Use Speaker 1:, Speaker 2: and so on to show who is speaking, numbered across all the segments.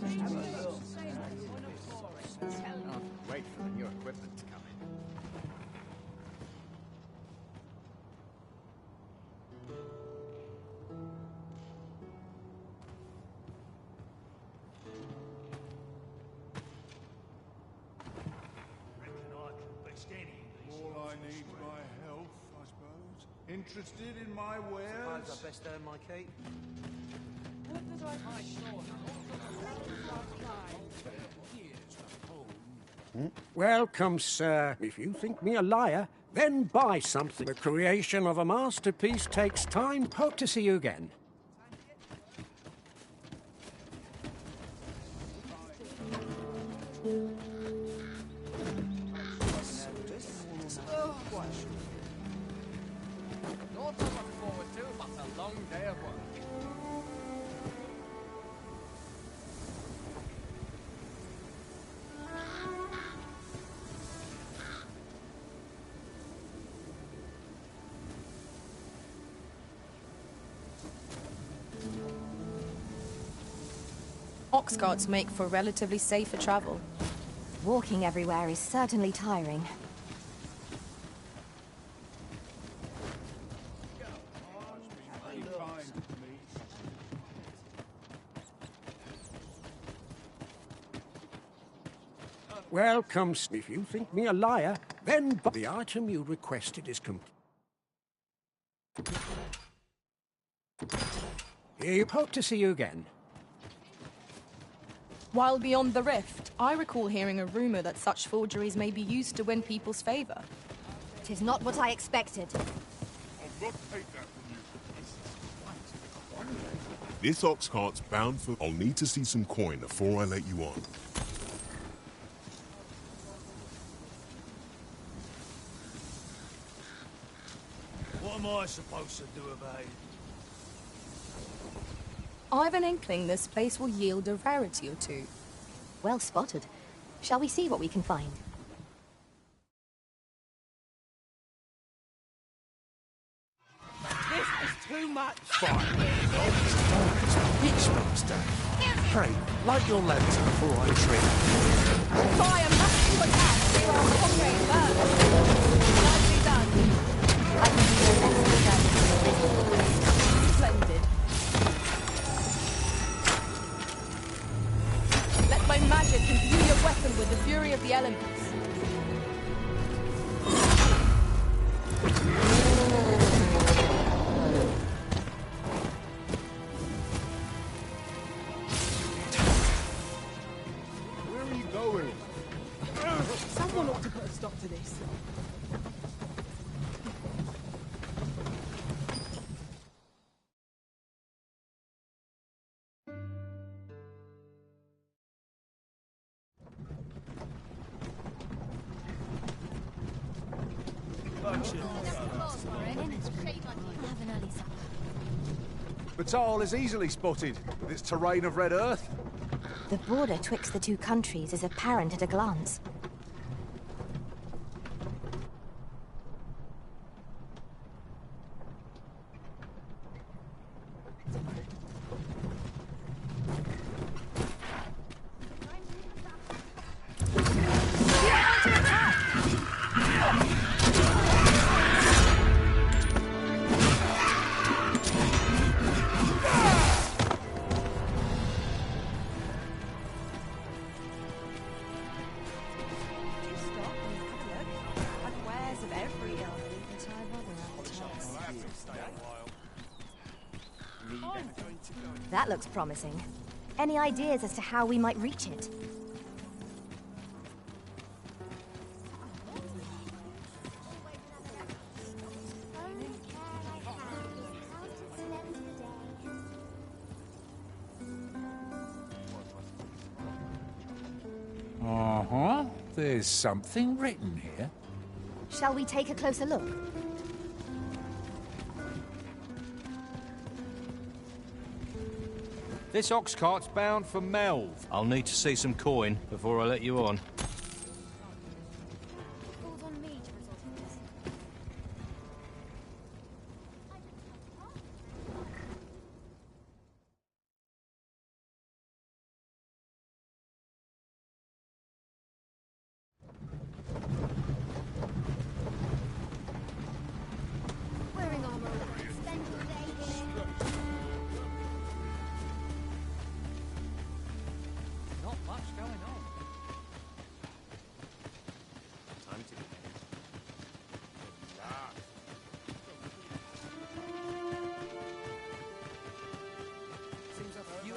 Speaker 1: Wait for the new equipment to come in.
Speaker 2: All I need my health, I suppose. Interested in my wares?
Speaker 3: Suppose I best earn my keep.
Speaker 4: Welcome, sir. If you think me a liar, then buy something. The creation of a masterpiece takes time. Hope to see you again.
Speaker 1: Not to look forward to, but a long day of work.
Speaker 5: Ox carts make for relatively safer travel.
Speaker 6: Walking everywhere is certainly tiring.
Speaker 4: Welcome. If you think me a liar, then the item you requested is complete. I hope to see you again.
Speaker 5: While beyond the rift, I recall hearing a rumor that such forgeries may be used to win people's favor.
Speaker 6: Tis not what I expected.
Speaker 2: I'll not take that from you.
Speaker 7: This ox cart's bound for... I'll need to see some coin before I let you on.
Speaker 3: What am I supposed to do about it?
Speaker 5: I've an inkling this place will yield a rarity or two.
Speaker 6: Well spotted. Shall we see what we can find?
Speaker 3: This is too much!
Speaker 8: Fine. Witch monster. Pray, light your lantern before I trip.
Speaker 5: Fire must to attack! You are comrade first! Nicely done!
Speaker 6: I can do your best.
Speaker 5: Splendid. Let my magic imbue your weapon with the fury of the elements.
Speaker 1: Where are you going?
Speaker 5: Someone ought to put a stop to this.
Speaker 1: Batal is easily spotted with its terrain of red earth.
Speaker 6: The border twixt the two countries is apparent at a glance. That looks promising. Any ideas as to how we might reach it?
Speaker 8: Uh-huh. There's something written here.
Speaker 6: Shall we take a closer look?
Speaker 9: This ox cart's bound for Melv. I'll need to see some coin before I let you on.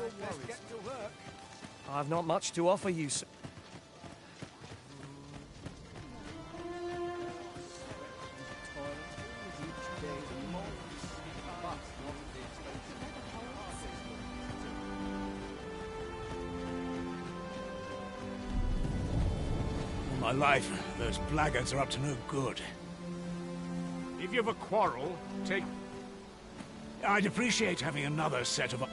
Speaker 4: Let's get to work.
Speaker 10: I've not much to offer you, sir.
Speaker 8: My life, those blackguards are up to no good.
Speaker 4: If you have a quarrel, take...
Speaker 8: I'd appreciate having another set of...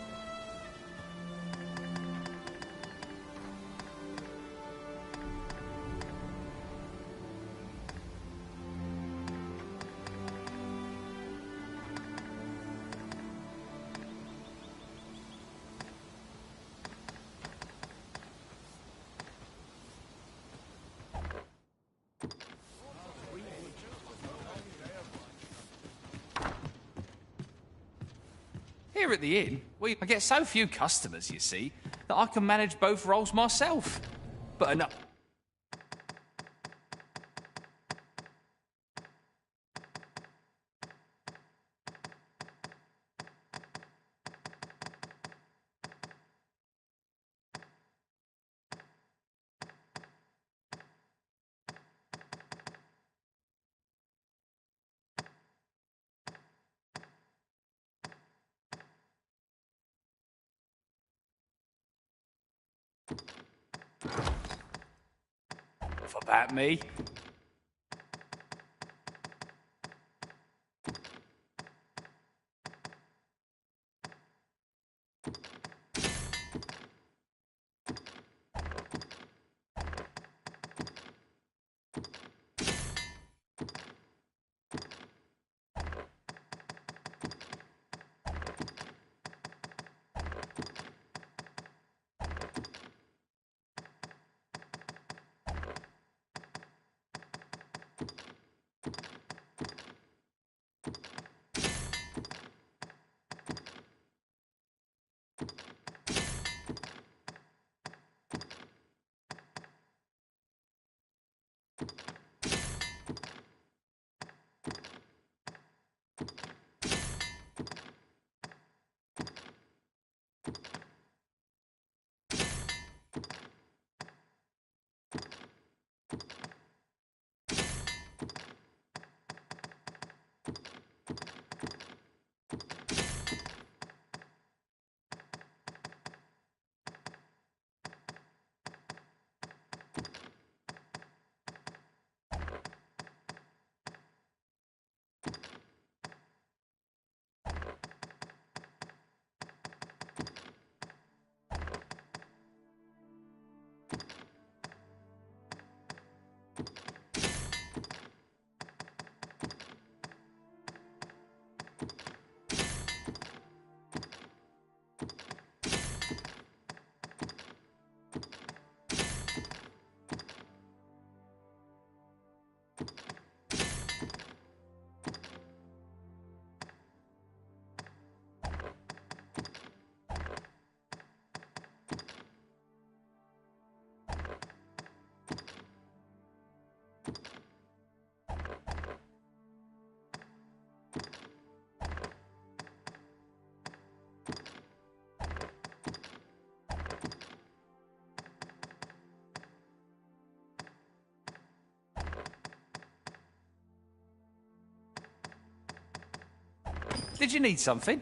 Speaker 11: Here at the inn, I get so few customers, you see, that I can manage both roles myself. But enough. For that, me. Did you need something?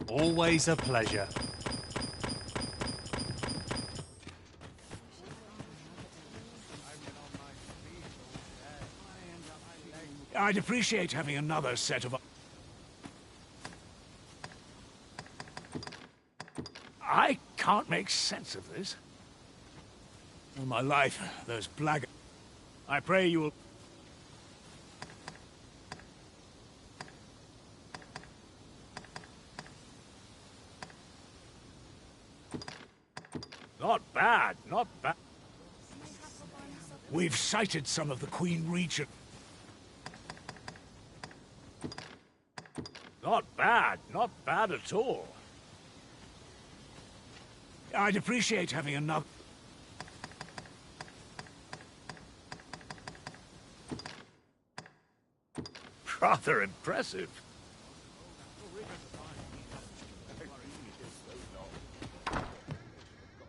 Speaker 8: Always a pleasure. I'd appreciate having another set of... I can't make sense of this. All my life, those blackguards... I pray you will... Not bad, not bad. We've sighted some of the Queen Regent. Not bad. Not bad at all. I'd appreciate having enough... Rather impressive.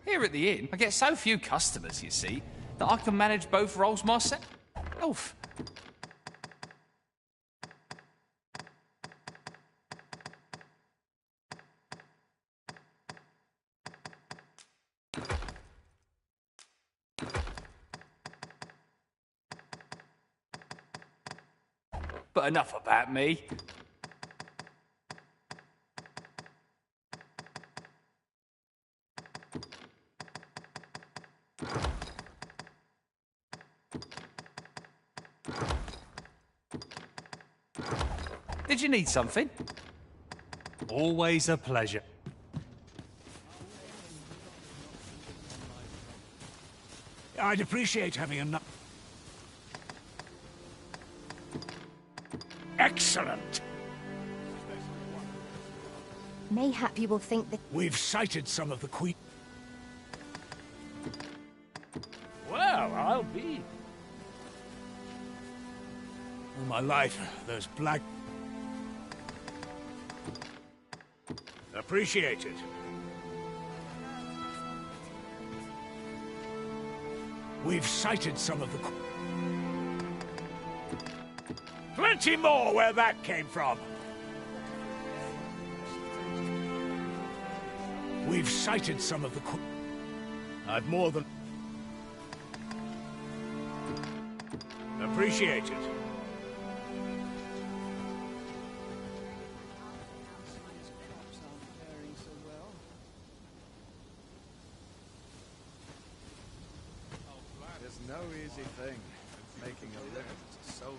Speaker 11: Here at the inn, I get so few customers, you see, that I can manage both roles myself. But enough about me. Did you need something?
Speaker 9: Always a pleasure.
Speaker 8: I'd appreciate having enough... Excellent!
Speaker 6: Mayhap you will think that...
Speaker 8: We've sighted some of the Queen... Well, I'll be... All my life, those black... Appreciate it. We've sighted some of the... Plenty more where that came from. We've sighted some of the... I've more than... Appreciate it.
Speaker 2: There's no easy thing making a living as a soldier.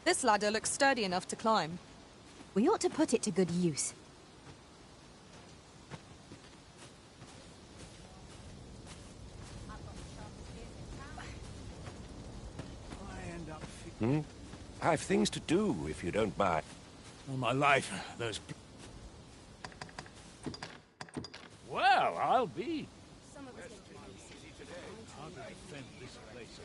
Speaker 5: This ladder looks sturdy enough to climb.
Speaker 6: We ought to put it to good use.
Speaker 4: I've things to do, if you don't mind.
Speaker 8: All my life, those... Well, I'll be... How to defend this place?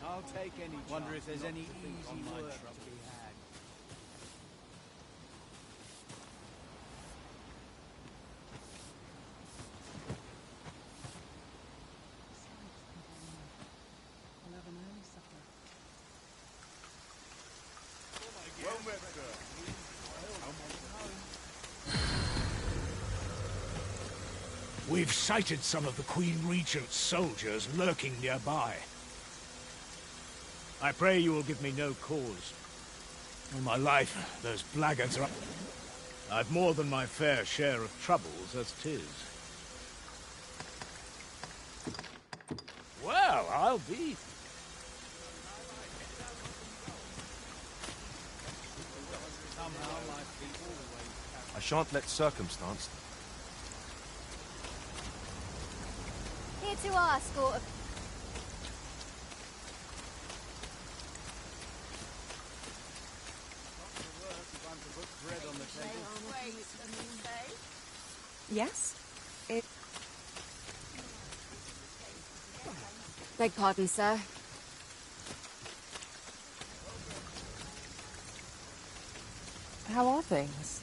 Speaker 2: I'll take any. Wonder if there's any easy work to be had. Well met, sir.
Speaker 8: We've sighted some of the Queen Regent's soldiers lurking nearby. I pray you will give me no cause. All my life, those blackguards are... I've more than my fair share of troubles as 'tis. Well, I'll be...
Speaker 9: I shan't let circumstance...
Speaker 6: Here to our escort of...
Speaker 5: Yes?
Speaker 12: Beg pardon, sir.
Speaker 5: How are things?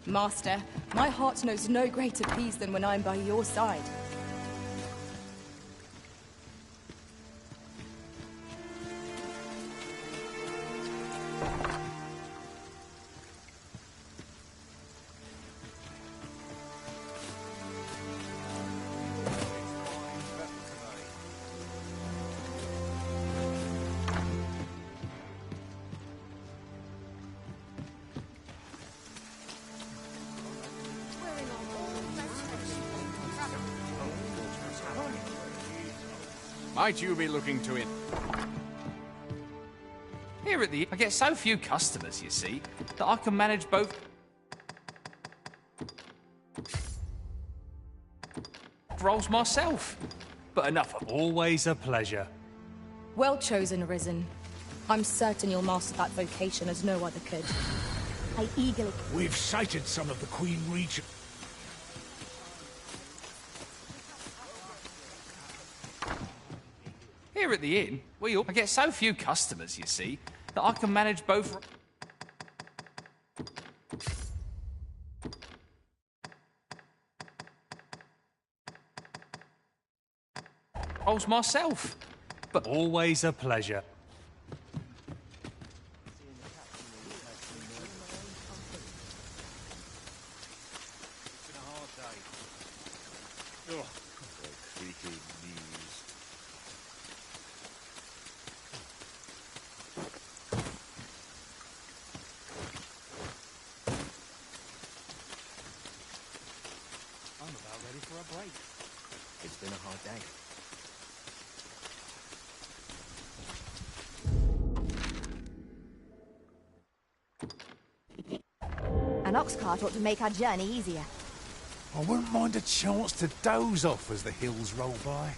Speaker 5: Master, my heart knows no greater peace than when I'm by your side.
Speaker 1: Might you be looking to it?
Speaker 11: Here at the I get so few customers, you see, that I can manage both roles myself. But enough of
Speaker 8: Always a pleasure.
Speaker 5: Well chosen, Risen. I'm certain you'll master that vocation as no other could.
Speaker 6: I eagerly...
Speaker 2: We've sighted some of the Queen Regent.
Speaker 11: Here at the inn, I get so few customers, you see, that I can manage both roles myself. But
Speaker 8: Always a pleasure.
Speaker 10: I'm about ready for a break. It's been a hard day.
Speaker 6: An ox cart ought to make our journey easier.
Speaker 2: I wouldn't mind a chance to doze off as the hills roll by.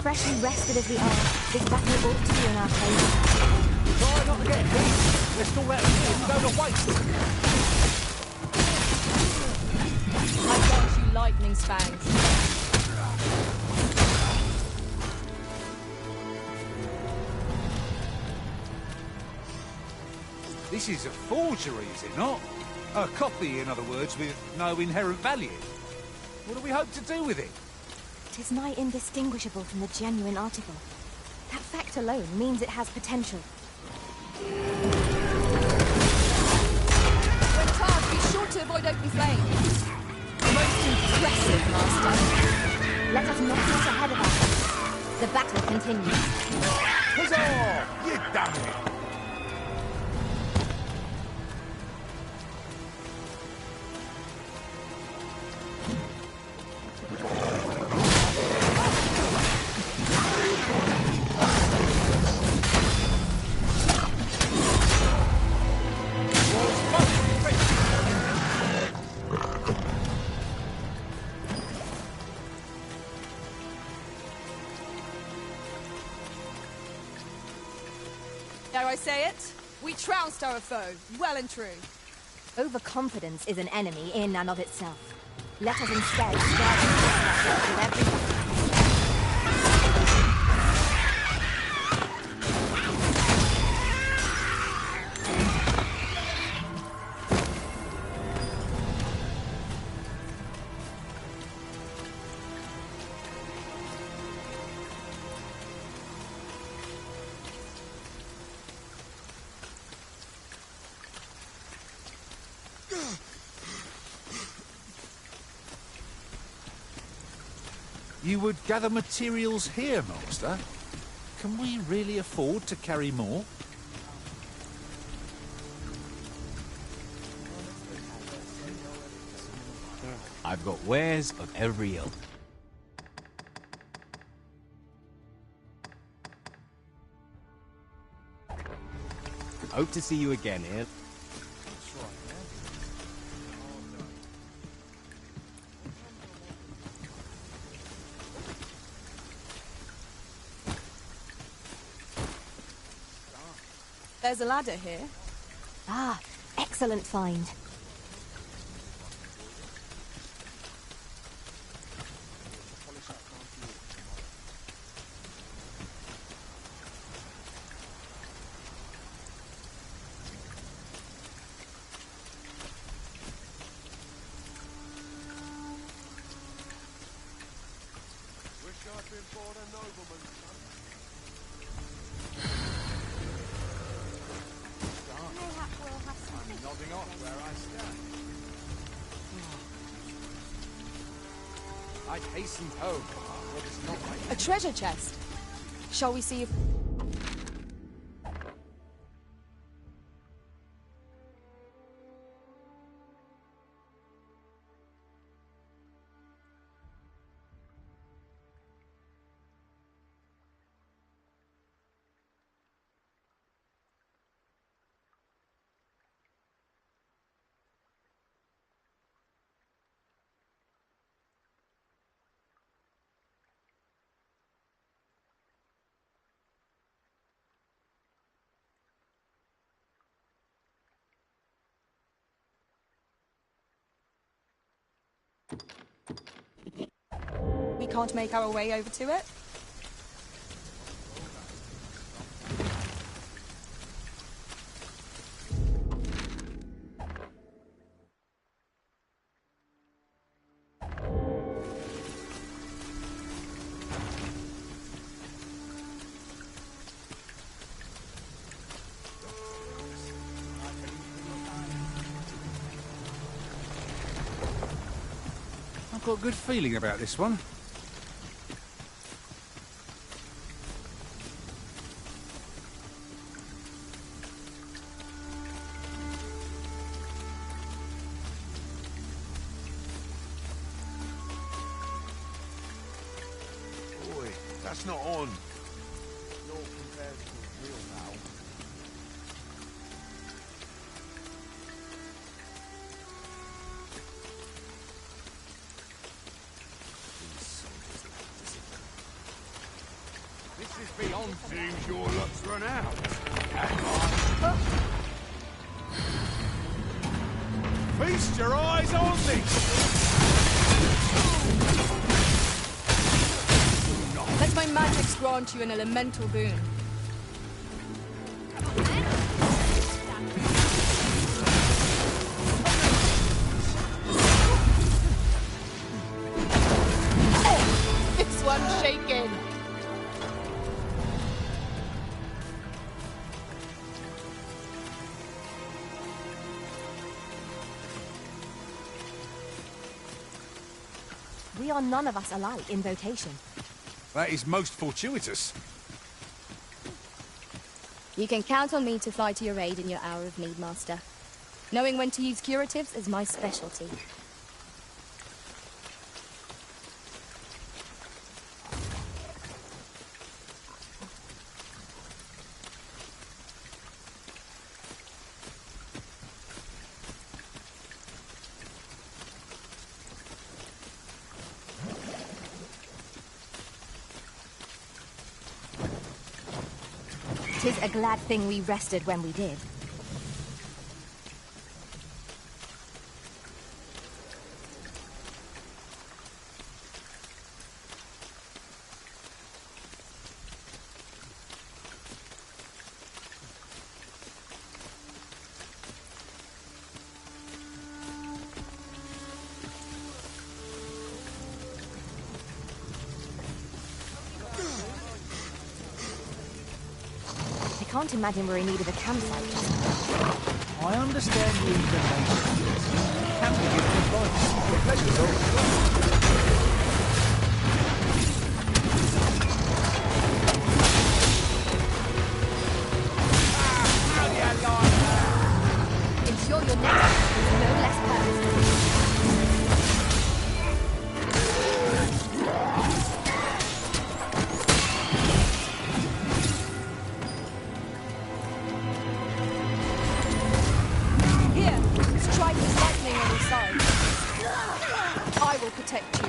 Speaker 6: Freshly rested as we are, this battle ought to be in our favour.
Speaker 10: Try not to get hit. Let's all let it go to waste.
Speaker 5: I grant you lightning spangs.
Speaker 2: This is a forgery, is it not? A copy, in other words, with no inherent value. What do we hope to do with it?
Speaker 6: 'Tis nigh indistinguishable from the genuine article. That fact alone means it has potential.
Speaker 5: When charged, be sure to avoid open flame. Most impressive, Master.
Speaker 6: Let us not get ahead of ourselves. The battle continues.
Speaker 2: Huzzah! You done it!
Speaker 5: Dare I say it? We trounced our foe, well and true.
Speaker 6: Overconfidence is an enemy in and of itself. Let us instead strive to protect ourselves with every...
Speaker 2: You would gather materials here, Master? Can we really afford to carry more?
Speaker 10: I've got wares of every ilk. Hope to see you again here.
Speaker 5: There's a ladder here.
Speaker 6: Ah, excellent find.
Speaker 1: Wish I'd been born a nobleman, son. I'm nodding off where I stand. I'd hastened home, but it's not like...
Speaker 5: A treasure chest. Shall we see if... We can't make our way over to it?
Speaker 2: I've got a good feeling about this one.
Speaker 7: Boy, that's not on.
Speaker 1: Not compared to a real now.
Speaker 4: This is beyond. Seems your luck's run out.
Speaker 2: Feast your eyes on this!
Speaker 5: Let my magics grant you an elemental boon. This one's shaking.
Speaker 6: We are none of us alike in vocation.
Speaker 2: That is most fortuitous.
Speaker 5: You can count on me to fly to your aid in your hour of need, Master. Knowing when to use curatives is my specialty.
Speaker 6: Tis a glad thing we rested when we did. I can't imagine we're in need of a campsite just now.
Speaker 10: I understand you even can we give advice?
Speaker 1: Your pleasure's all.
Speaker 6: Ensure your next is no less perfect.
Speaker 5: Here, strike his lightning on his side. I will protect you.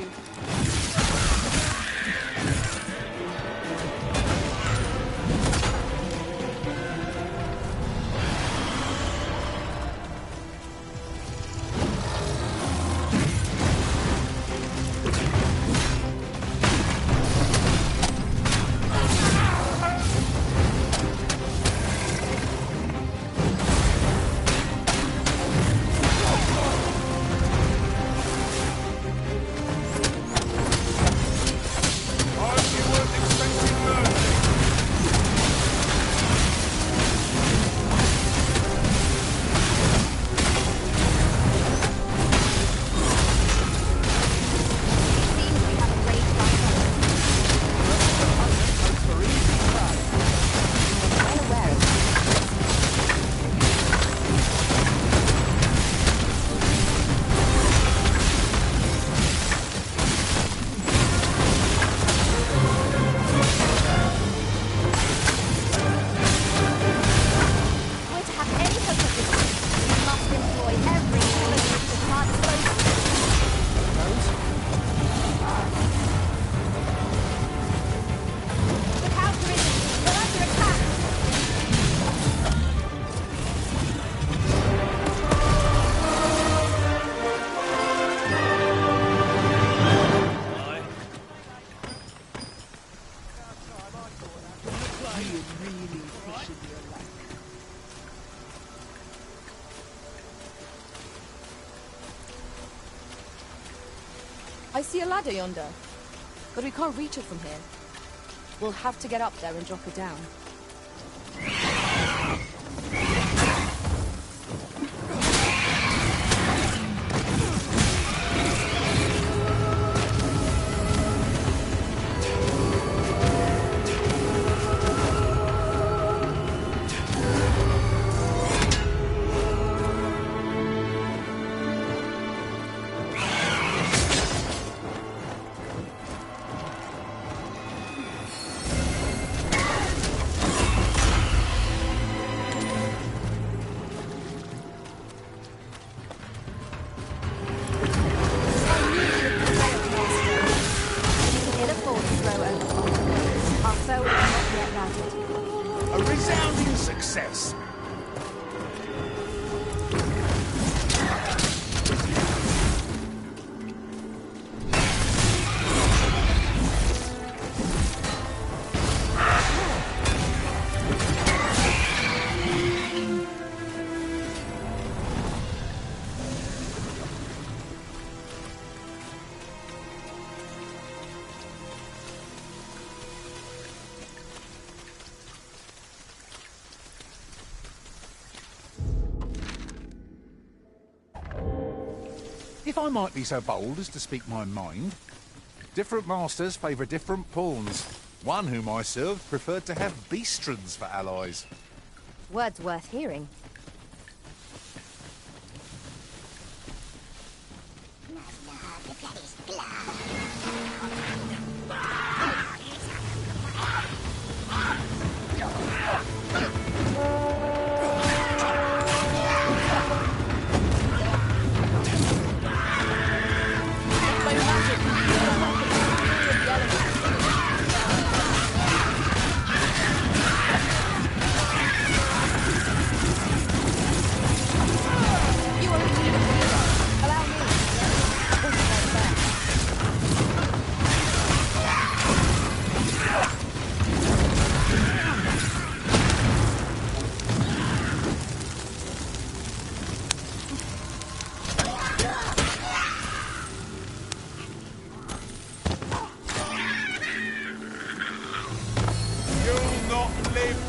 Speaker 5: I see a ladder yonder, but we can't reach it from here. We'll have to get up there and drop it down.
Speaker 2: A resounding success. If I might be so bold as to speak my mind, different masters favour different pawns. One whom I served preferred to have beastrons for allies.
Speaker 6: Words worth hearing.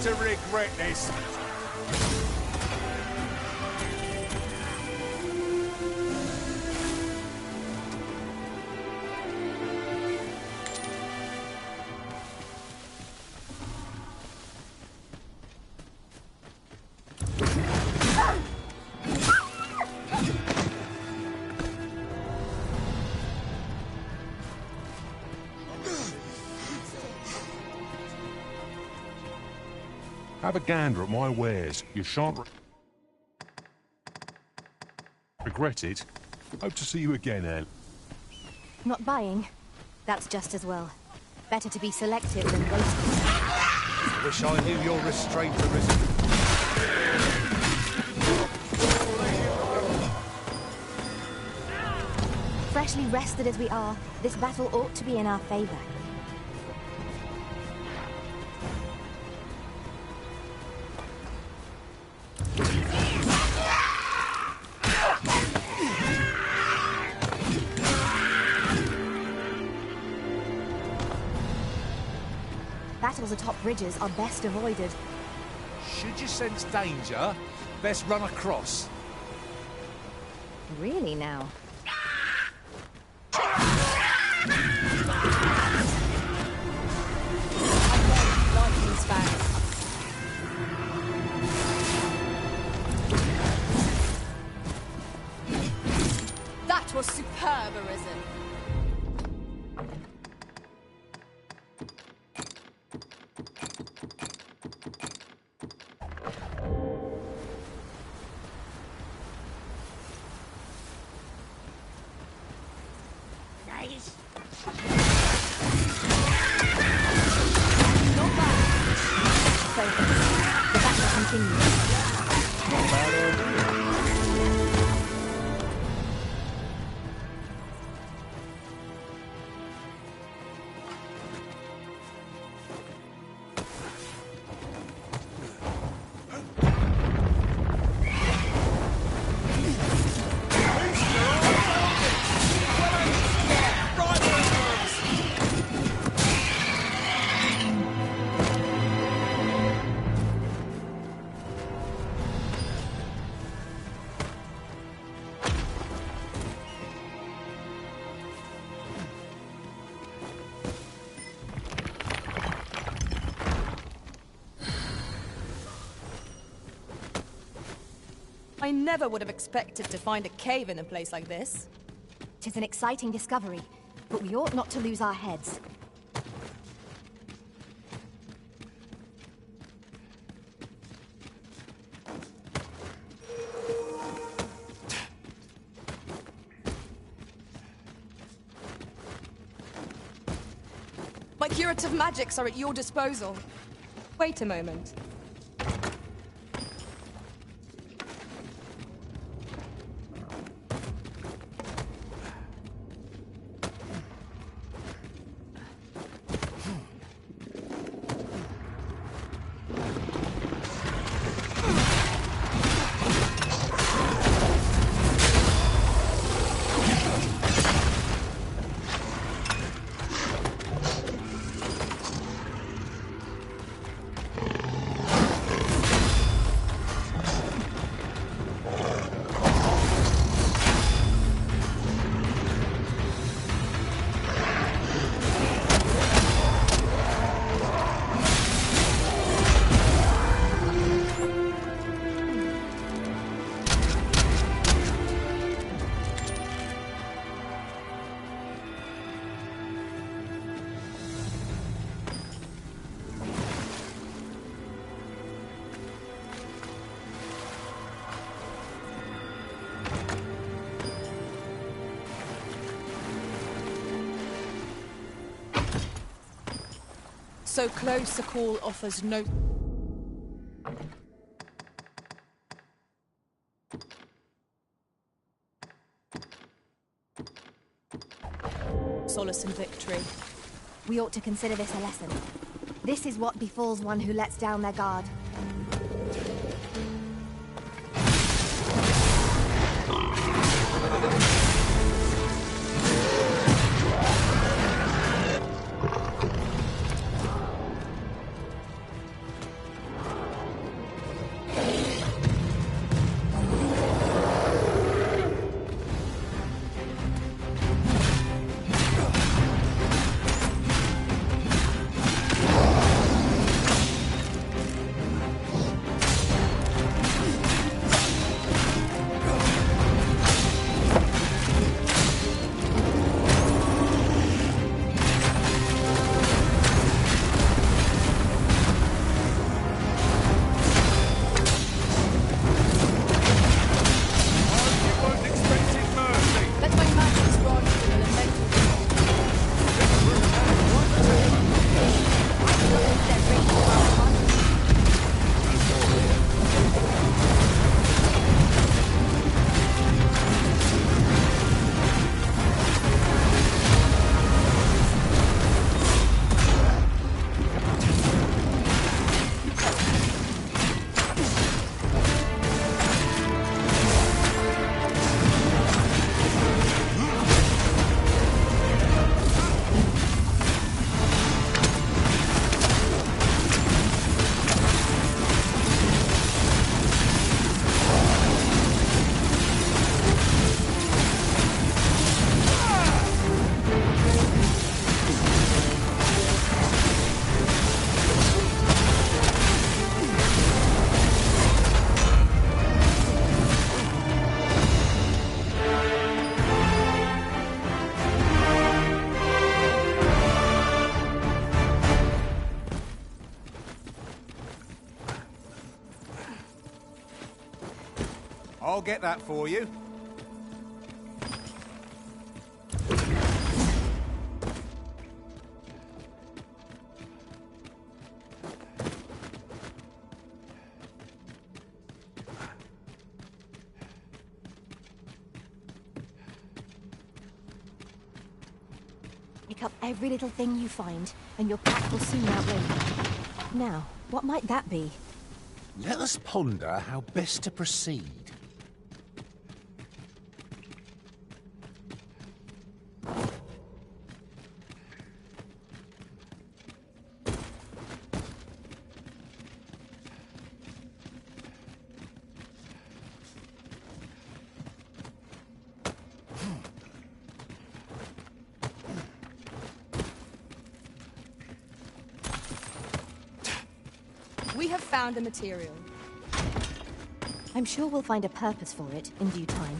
Speaker 6: To regret this.
Speaker 7: Have a gander at my wares. You shan't regret it. Hope to see you again, Anne.
Speaker 6: Not buying? That's just as well. Better to be selective than wasteful.
Speaker 2: I wish I knew your restraint arisen.
Speaker 6: Freshly rested as we are, this battle ought to be in our favor. Battles atop bridges are best avoided.
Speaker 2: Should you sense danger, best run across.
Speaker 6: Really now?
Speaker 5: That was superb, Arisen.
Speaker 3: Nice.
Speaker 6: Not bad. So, the battle continues.
Speaker 5: I never would have expected to find a cave in a place like this.
Speaker 6: 'Tis an exciting discovery, but we ought not to lose our heads.
Speaker 5: My curative magics are at your disposal. Wait a moment. So close a call offers no... solace and victory.
Speaker 6: We ought to consider this a lesson. This is what befalls one who lets down their guard.
Speaker 2: I'll get that for you.
Speaker 6: Pick up every little thing you find, and your pack will soon outweigh you. Now, what might that be?
Speaker 2: Let us ponder how best to proceed.
Speaker 5: We have found a material.
Speaker 6: I'm sure we'll find a purpose for it in due time.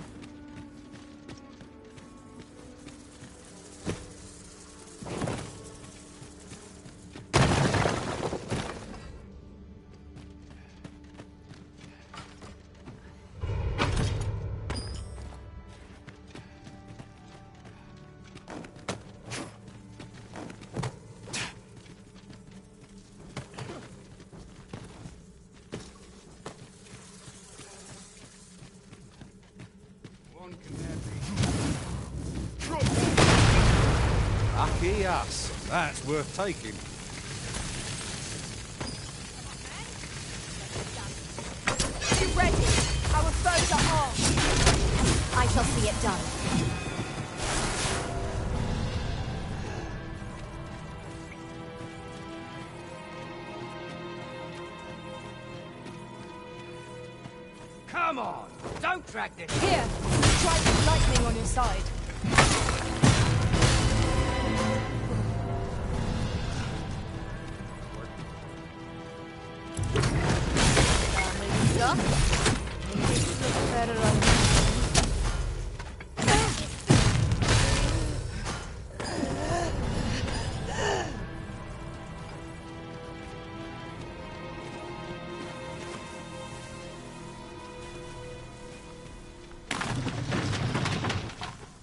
Speaker 2: Lucky us. That's worth taking.
Speaker 5: Be ready. Our foes are armed.
Speaker 6: I shall see it done.
Speaker 10: Come on! Don't drag this!
Speaker 5: Here, try some lightning on your side.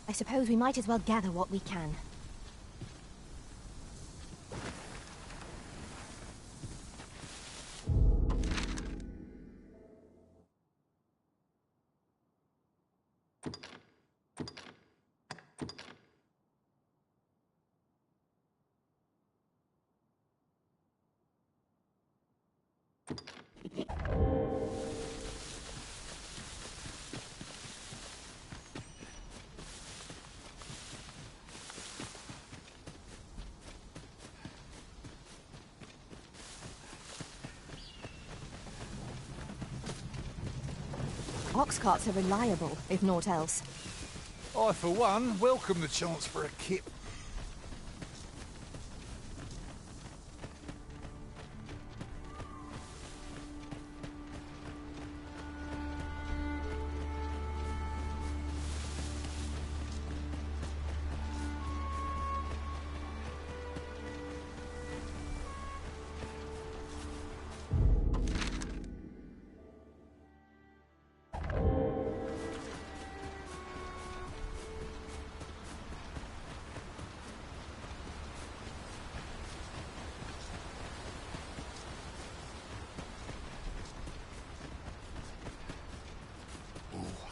Speaker 6: I suppose we might as well gather what we can. Ox carts are reliable, if naught else.
Speaker 2: I, for one, welcome the chance for a kip.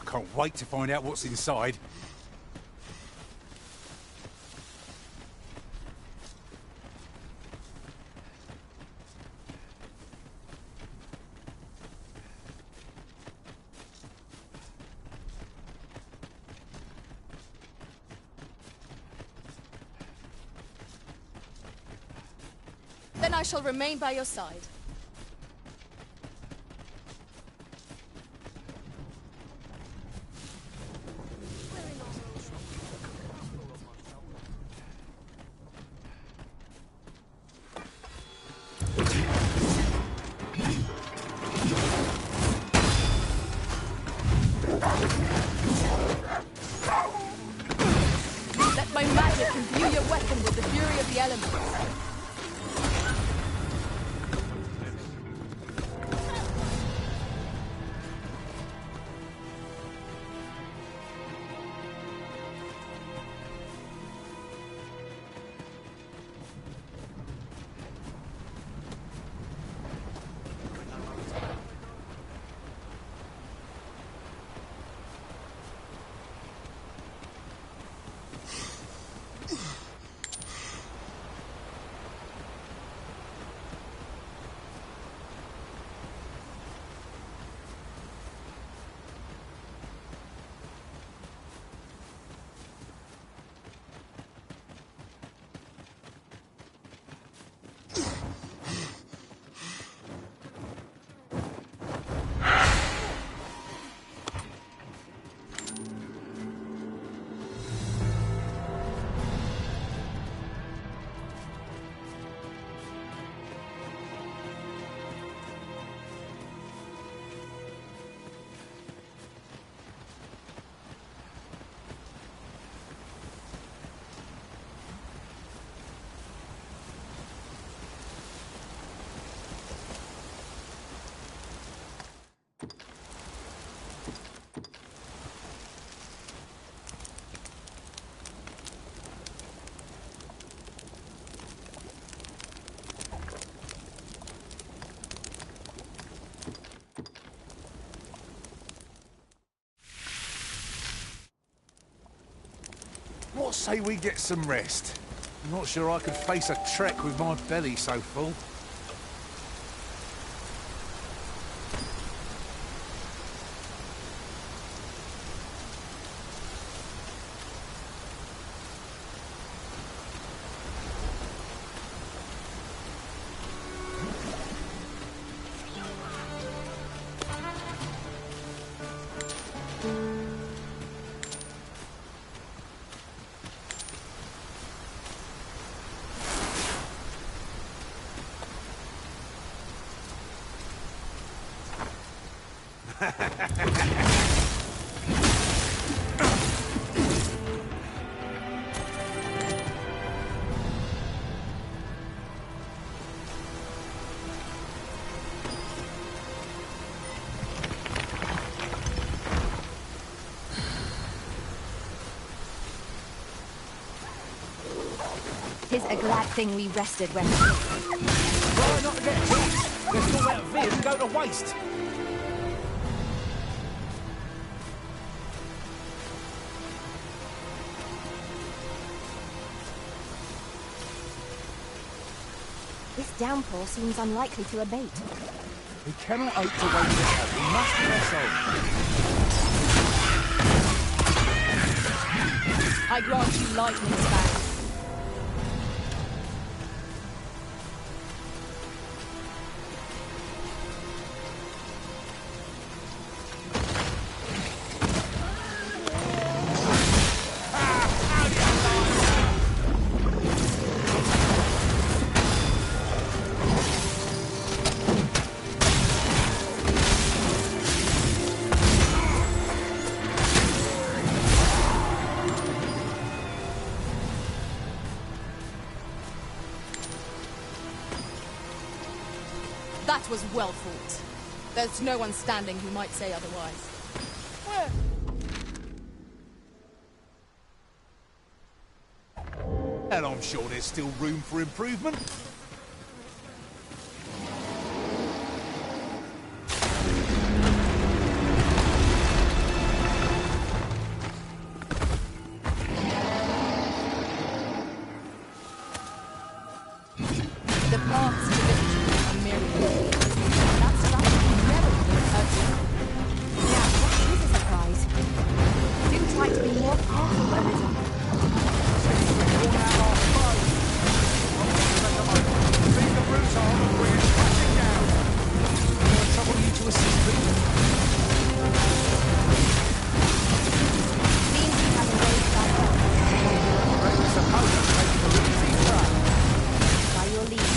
Speaker 2: Can't wait to find out what's inside.
Speaker 5: Then I shall remain by your side. Let my magic imbue your weapon with the fury of the elements.
Speaker 2: What say we get some rest? I'm not sure I could face a trek with my belly so full.
Speaker 6: Tis a glad thing we rested when...
Speaker 10: Try not to get lost. Let's all that vid and go to waste.
Speaker 6: This downpour seems unlikely to abate.
Speaker 2: We cannot hope to wait it out. We must press on.
Speaker 5: I grant you lightning span. That was well fought. There's no one standing who might say otherwise. Where?
Speaker 2: And I'm sure there's still room for improvement.
Speaker 5: The paths to victory are myriad. That strategy never would have hurt you.
Speaker 6: Now, what is a surprise? Do try to be more careful a little.
Speaker 2: Leave the route on or we're crashing down. Will I trouble you to assist them?
Speaker 5: Seems you have erased that help.
Speaker 2: I suppose I'm taking a easy track.
Speaker 6: By your leave.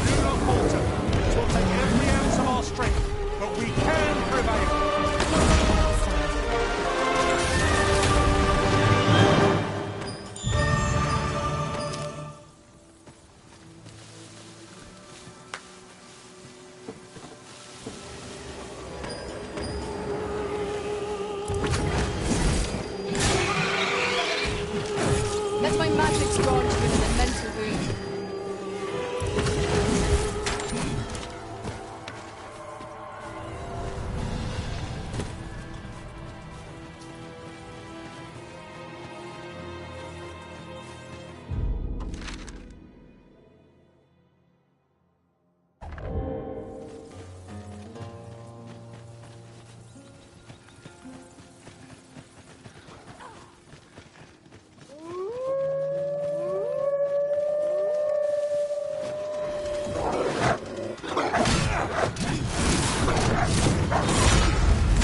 Speaker 2: Do not falter. It will take every ounce of our strength, but we can prevail.
Speaker 5: Let my magics grant you an elemental boon.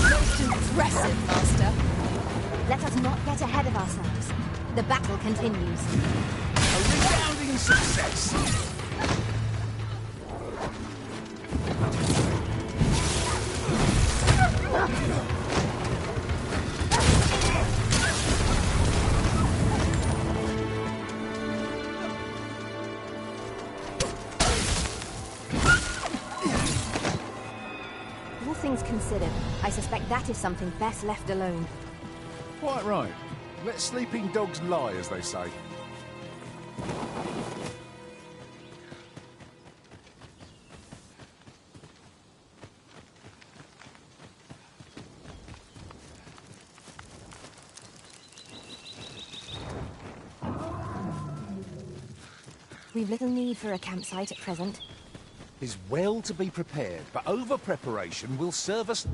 Speaker 5: Most impressive, Master.
Speaker 6: Let us not get ahead of ourselves. The battle continues.
Speaker 2: A resounding success.
Speaker 6: All things considered, I suspect that is something best left alone.
Speaker 9: Quite right.
Speaker 2: Let sleeping dogs lie, as they say.
Speaker 6: We've little need for a campsite at present.
Speaker 2: Is well to be prepared, but over-preparation will serve us...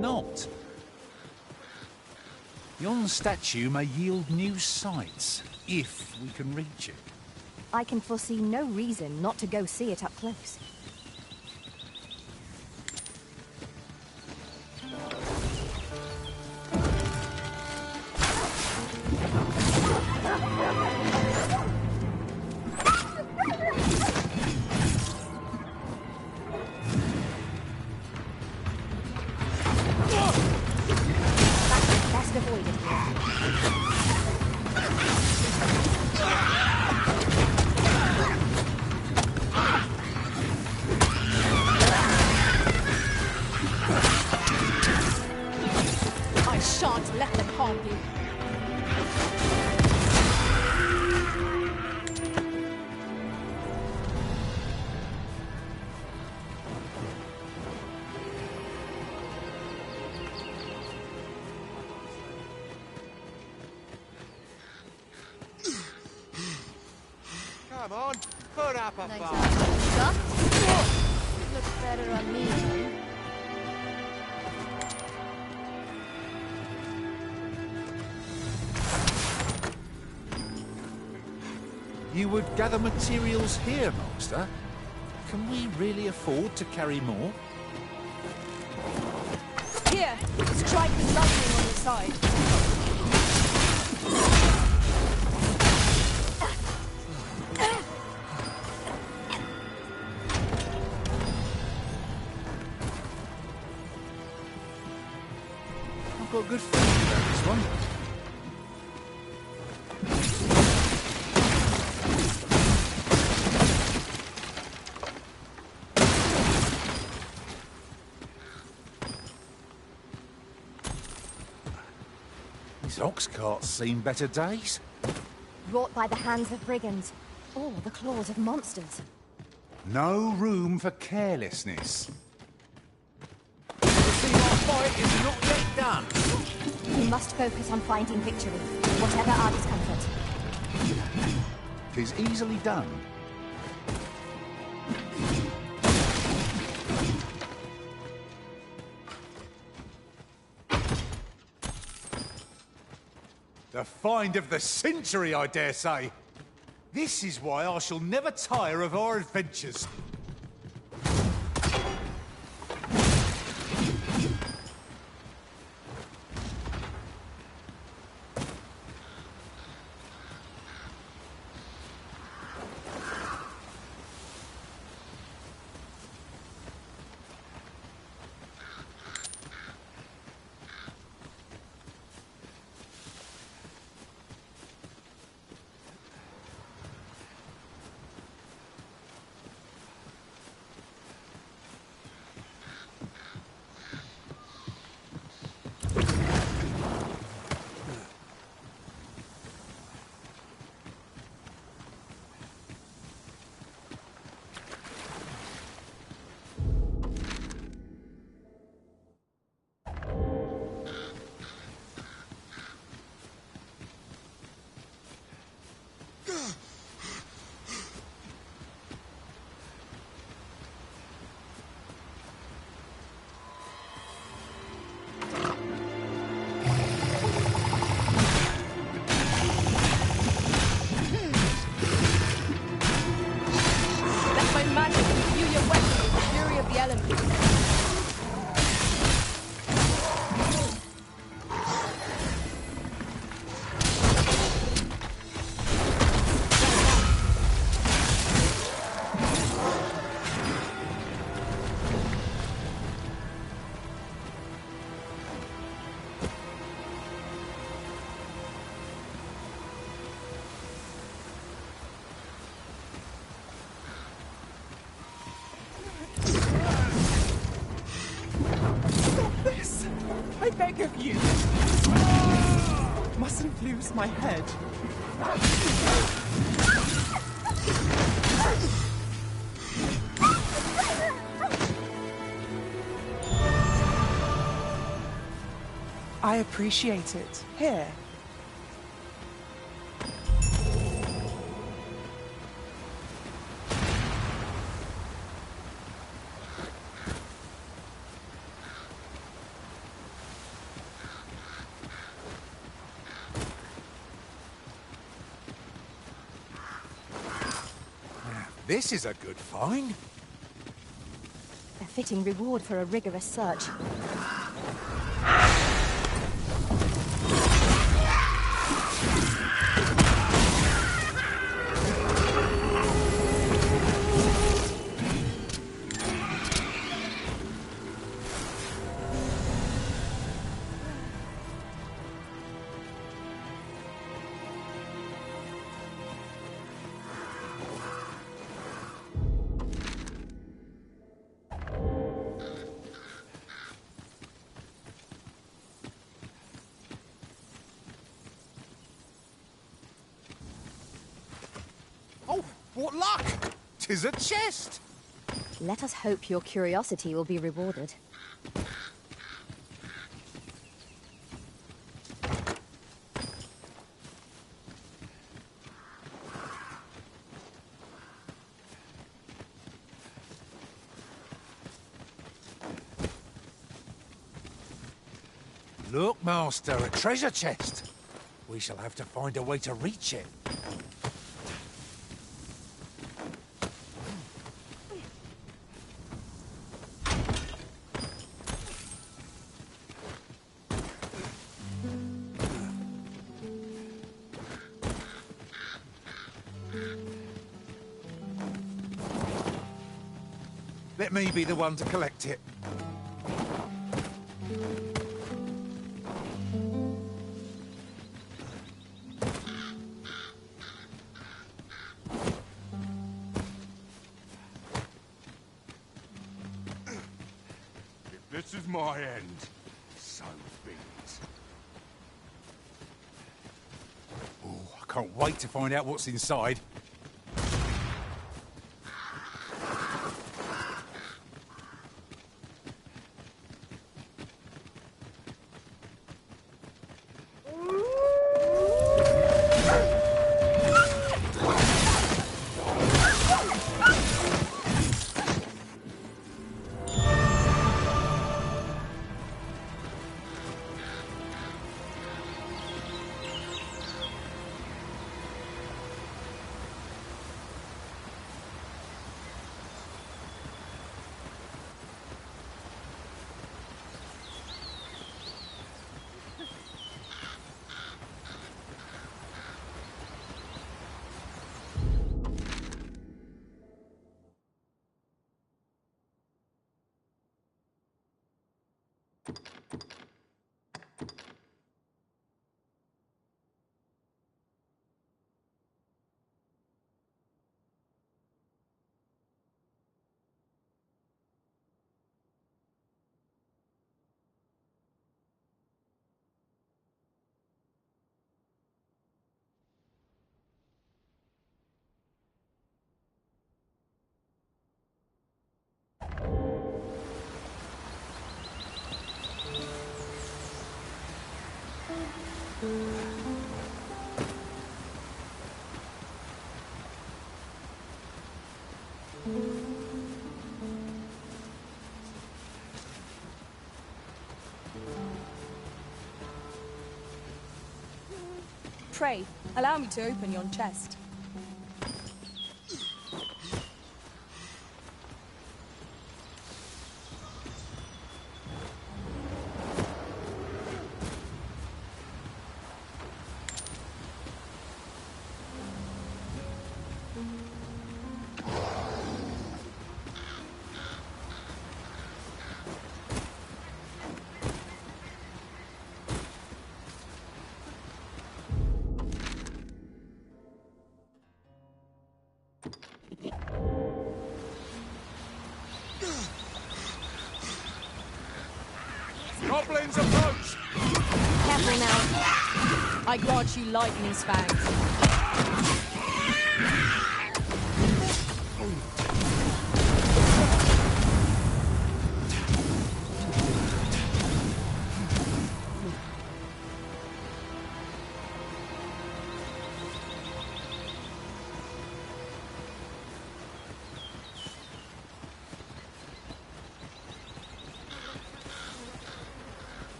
Speaker 2: not. Yon statue may yield new sights, if we can reach it.
Speaker 6: I can foresee no reason not to go see it up close. Best avoided here. I shan't let them harm you.
Speaker 10: Come on, put up a
Speaker 5: Nice
Speaker 10: fight.
Speaker 5: stuff. Looks better on me.
Speaker 2: You would gather materials here, Master? Can we really afford to carry more?
Speaker 6: Here, strike the lightning on the side.
Speaker 2: I've got a good feeling about this one. These ox carts seen better days.
Speaker 6: Wrought by the hands of brigands, or the claws of monsters.
Speaker 2: No room for carelessness. You see, our fight is not yet done.
Speaker 6: We must focus on finding victory, whatever our discomfort.
Speaker 2: It is easily done. The find of the century, I dare say. This is why I shall never tire of our adventures.
Speaker 12: I beg of you. Mustn't lose my head. I appreciate it. Here.
Speaker 2: This is a good find.
Speaker 6: A fitting reward for a rigorous search.
Speaker 2: Oh, what luck! 'Tis a chest!
Speaker 6: Let us hope your curiosity will be rewarded.
Speaker 2: Look, Master, a treasure chest. We shall have to find a way to reach it. Let me be the one to collect it.
Speaker 7: This is my end. So be it.
Speaker 2: Oh, I can't wait to find out what's inside.
Speaker 5: Pray, allow me to open yon chest.
Speaker 2: goblins approach!
Speaker 6: Careful now.
Speaker 5: I grant you lightning spangs.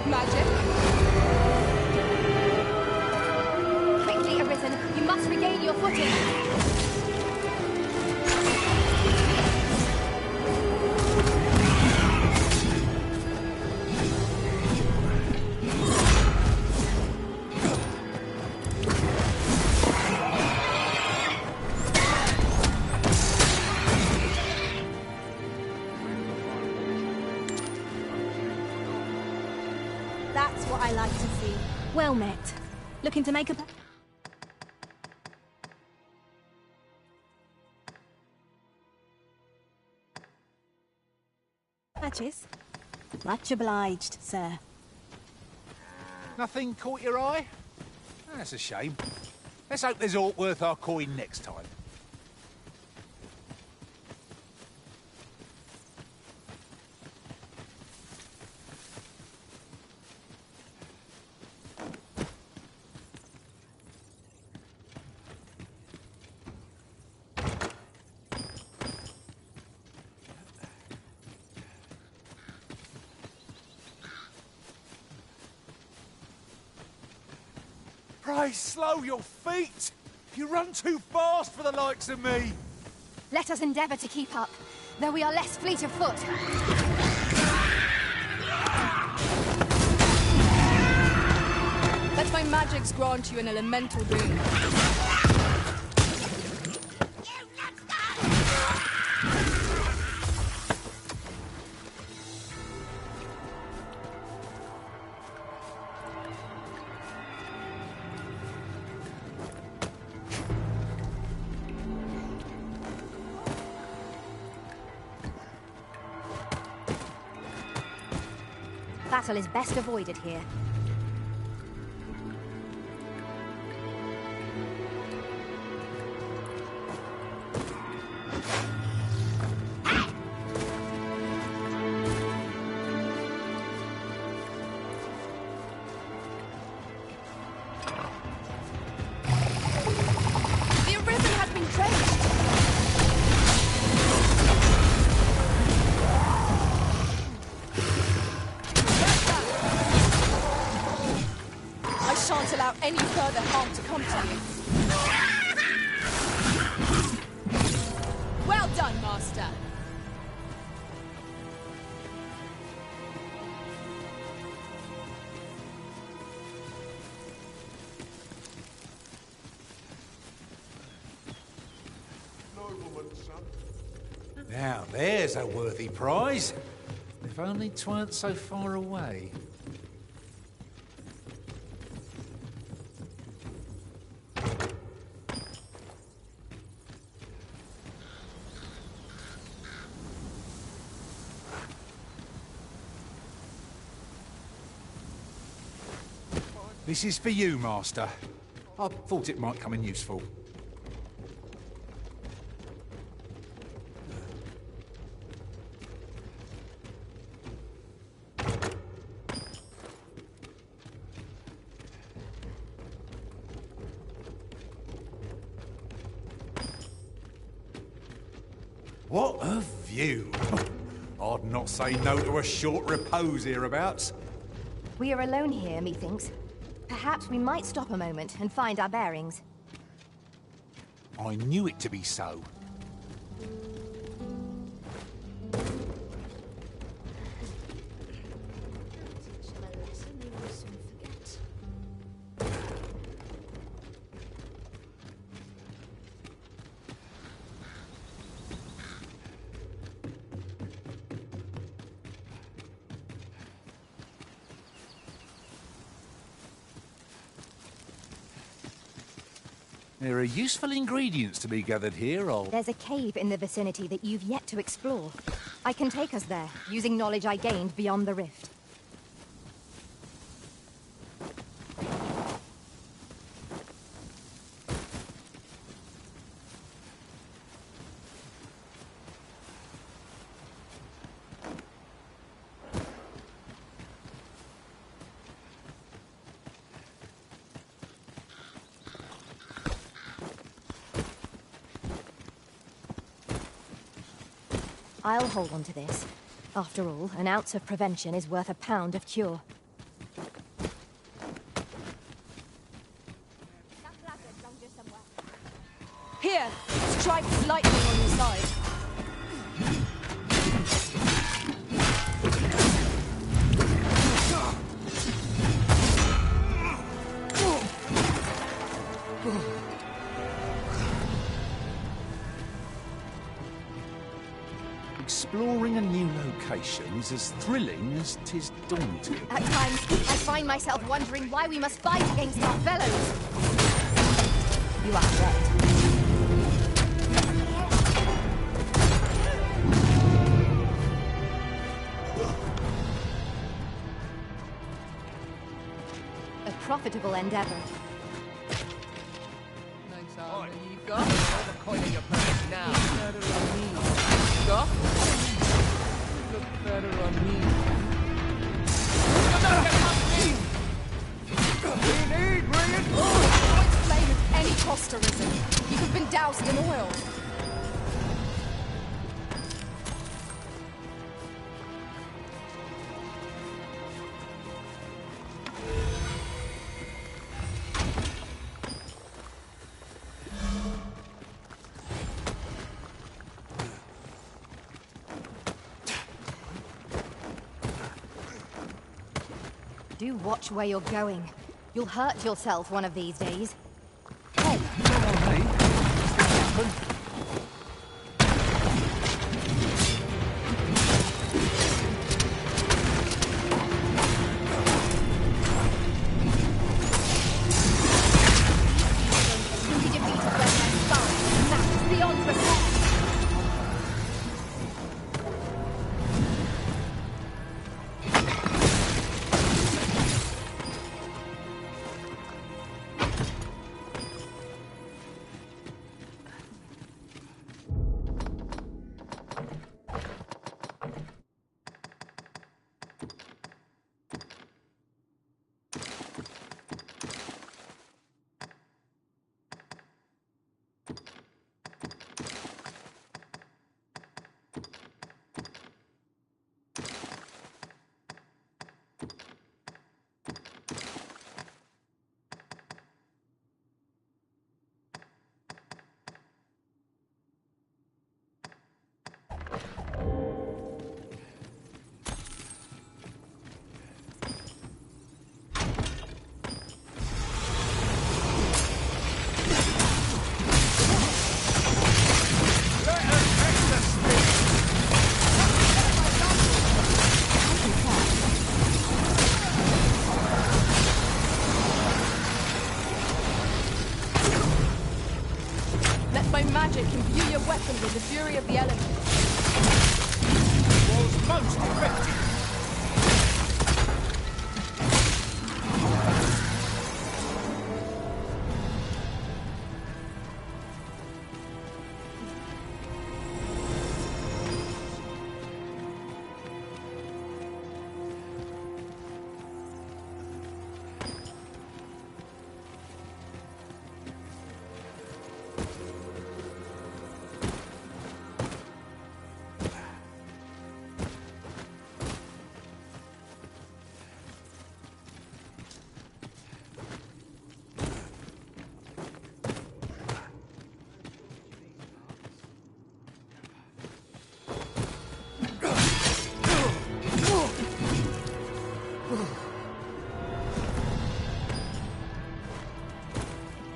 Speaker 6: Magic. Quickly, Arisen. You must regain your footing. That's what I like to see. Well met. Looking to make a... Matches? Much obliged, sir.
Speaker 2: Nothing caught your eye? That's a shame. Let's hope there's aught worth our coin next time. Pray slow your feet! You run too fast for the likes of me!
Speaker 6: Let us endeavour to keep up, though we are less fleet of foot.
Speaker 5: Let my magics grant you an elemental boon.
Speaker 6: Battle is best avoided here.
Speaker 5: The Arisen has been trenched! I shan't allow any further harm to come to you. Well done, Master.
Speaker 2: Now there's a worthy prize. If only 'tweren't so far away. This is for you, Master. I thought it might come in useful. What a view! I'd not say no to a short repose hereabouts.
Speaker 6: We are alone here, methinks. Perhaps we might stop a moment and find our bearings.
Speaker 2: I knew it to be so. There are useful ingredients to be gathered here,
Speaker 6: There's a cave in the vicinity that you've yet to explore. I can take us there, using knowledge I gained beyond the rift. I'll hold on to this. After all, an ounce of prevention is worth a pound of cure. Here! Strike lightning on your side.
Speaker 2: Exploring a new location is as thrilling as 'tis daunting.
Speaker 6: At times, I find myself wondering why we must fight against our fellows. You are correct. A profitable endeavor.
Speaker 10: Nice arm. You got the coin in your purse now. Better on me. Got? Look better on me.
Speaker 4: We need
Speaker 5: White flame of any cost arisen. You have been doused in oil.
Speaker 6: Do watch where you're going. You'll hurt yourself one of these days.
Speaker 2: Oh, not on me. Happen.
Speaker 6: Truly defeated when they're found. That's beyond repair.
Speaker 5: My magic imbue your weapon with the fury of the elements.
Speaker 8: Was most effective.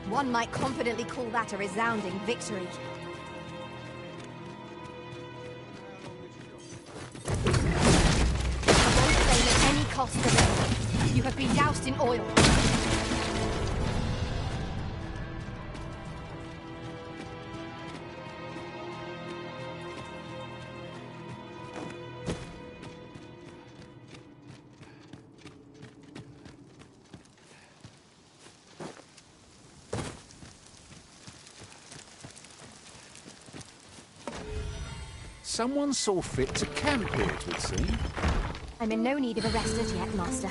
Speaker 6: One might confidently call that a resounding victory. Avoid flame at any cost for them. You have been doused in oil.
Speaker 2: Someone saw fit to camp here, it would seem.
Speaker 6: I'm in no need of a rest as yet, Master.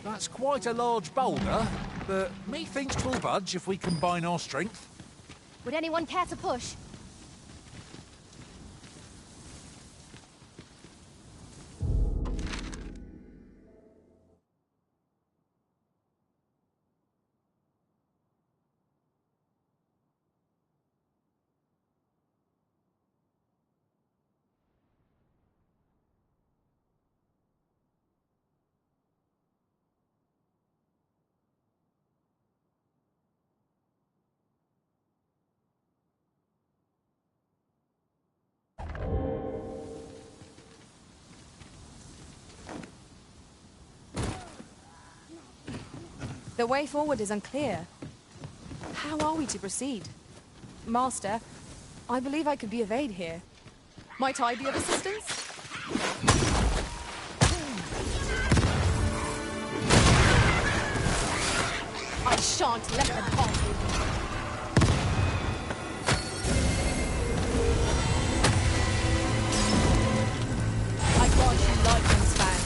Speaker 2: That's quite a large boulder, but methinks 'twill budge if we combine our strength.
Speaker 6: Would anyone care to push?
Speaker 5: The way forward is unclear. How are we to proceed? Master, I believe I could be of aid here. Might I be of assistance?
Speaker 6: I shan't let them pass me.
Speaker 5: I grant you lightning spans.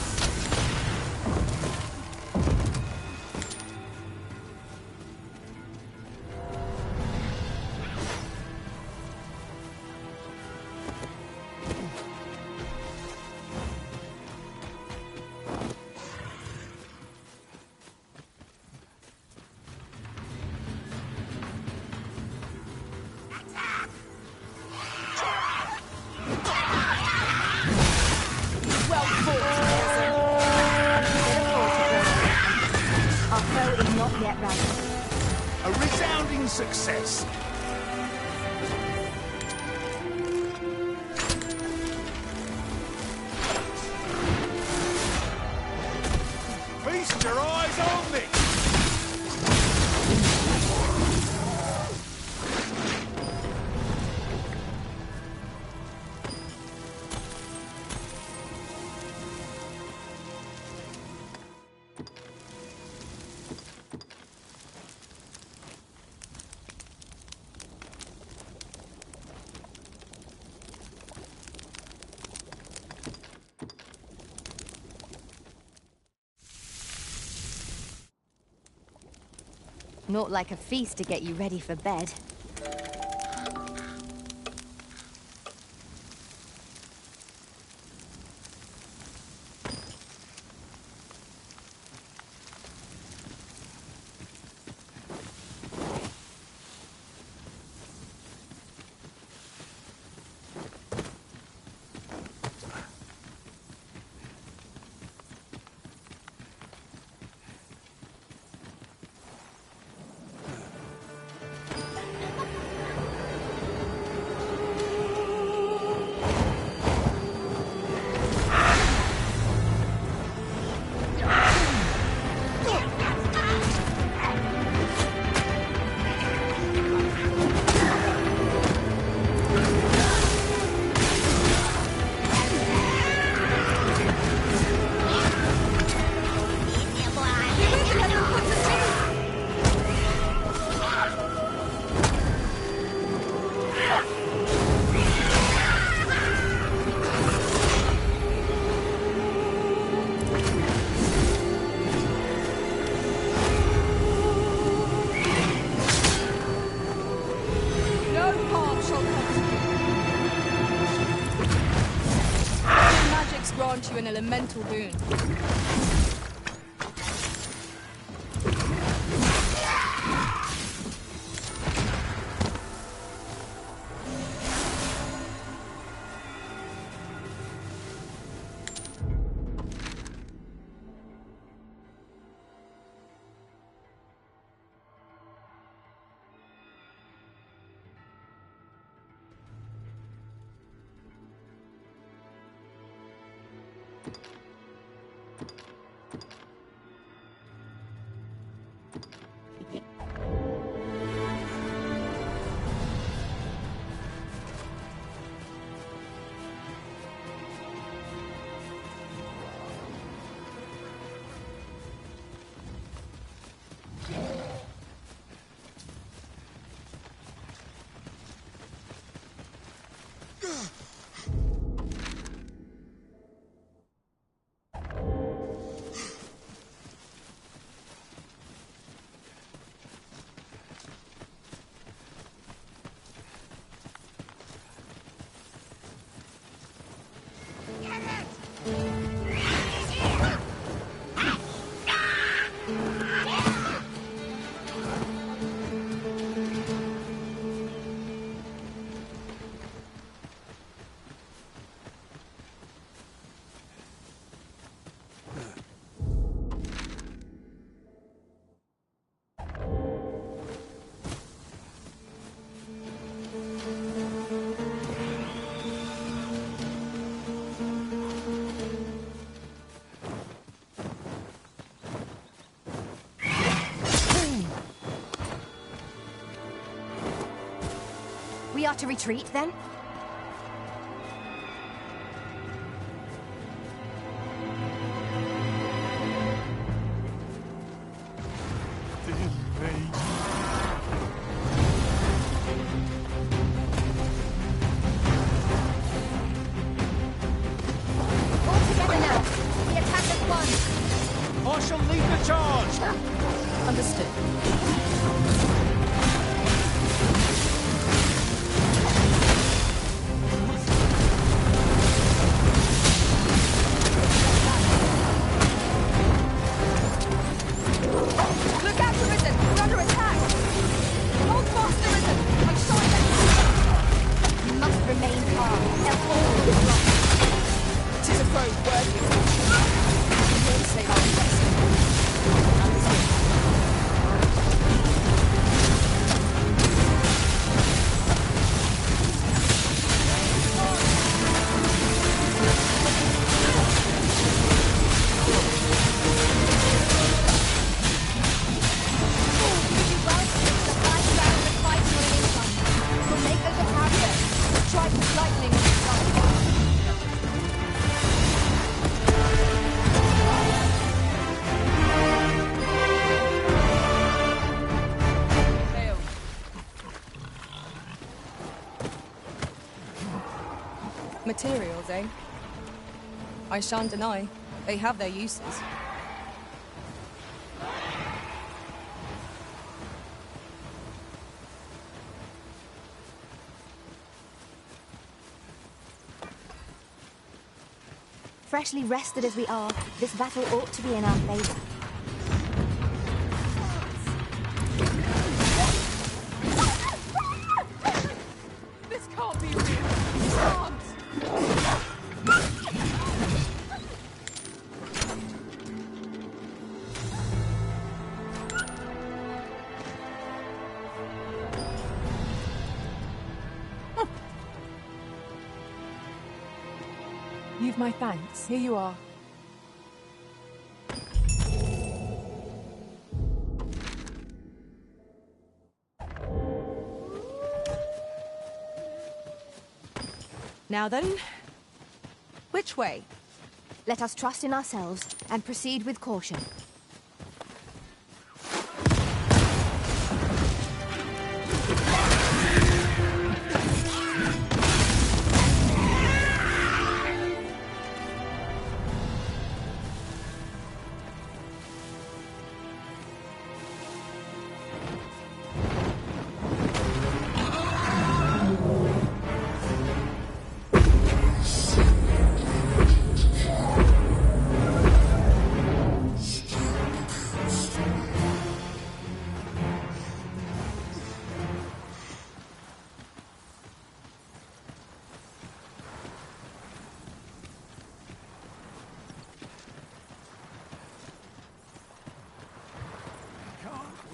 Speaker 2: A resounding success. Feast your eyes on this!
Speaker 6: Not like a feast to get you ready for bed.
Speaker 5: Grant you an elemental boon.
Speaker 6: We are to retreat, then? All together now. We attack at once.
Speaker 8: I shall lead the charge!
Speaker 5: Understood. Look out, Risen! We're under attack! Hold fast, Risen! I'm sorry that
Speaker 6: You must remain calm. Else all will be lost.
Speaker 5: tis a foe worthy of fortune. We will save our best. Understood.
Speaker 6: We do well to fix the high ground and fight on an incline. We'll make over barrier. Strike lightning on the side.
Speaker 5: Hail. Materials, eh? I shan't deny. They have their uses.
Speaker 6: Freshly rested as we are, this battle ought to be in our favor.
Speaker 5: This can't be real. It can't. You've my thanks. Here you are. Now then, which way?
Speaker 6: Let us trust in ourselves and proceed with caution.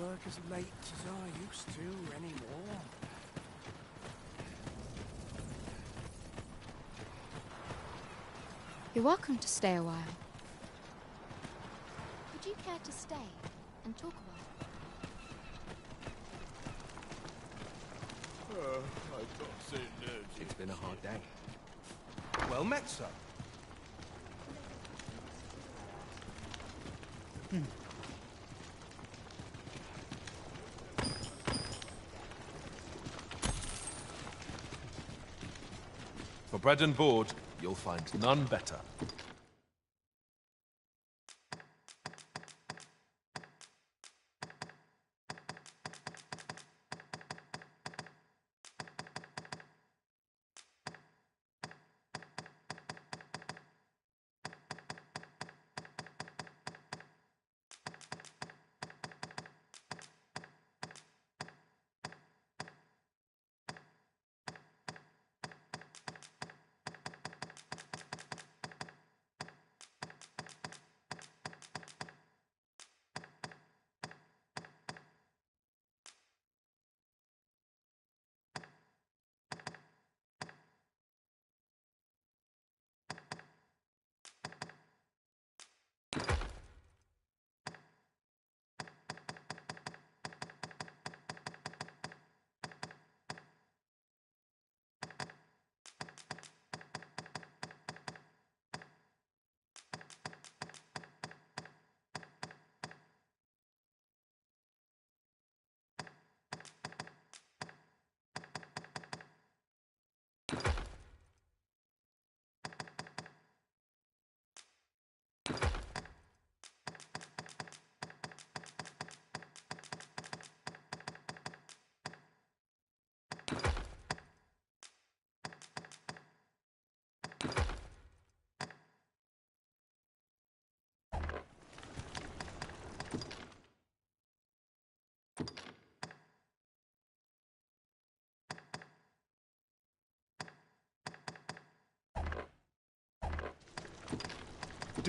Speaker 4: Work as late as I used to anymore.
Speaker 6: You're welcome to stay a while. Would you care to stay and talk a while?
Speaker 10: It's been a hard day. Well met, sir.
Speaker 7: For bread and board, you'll find none better.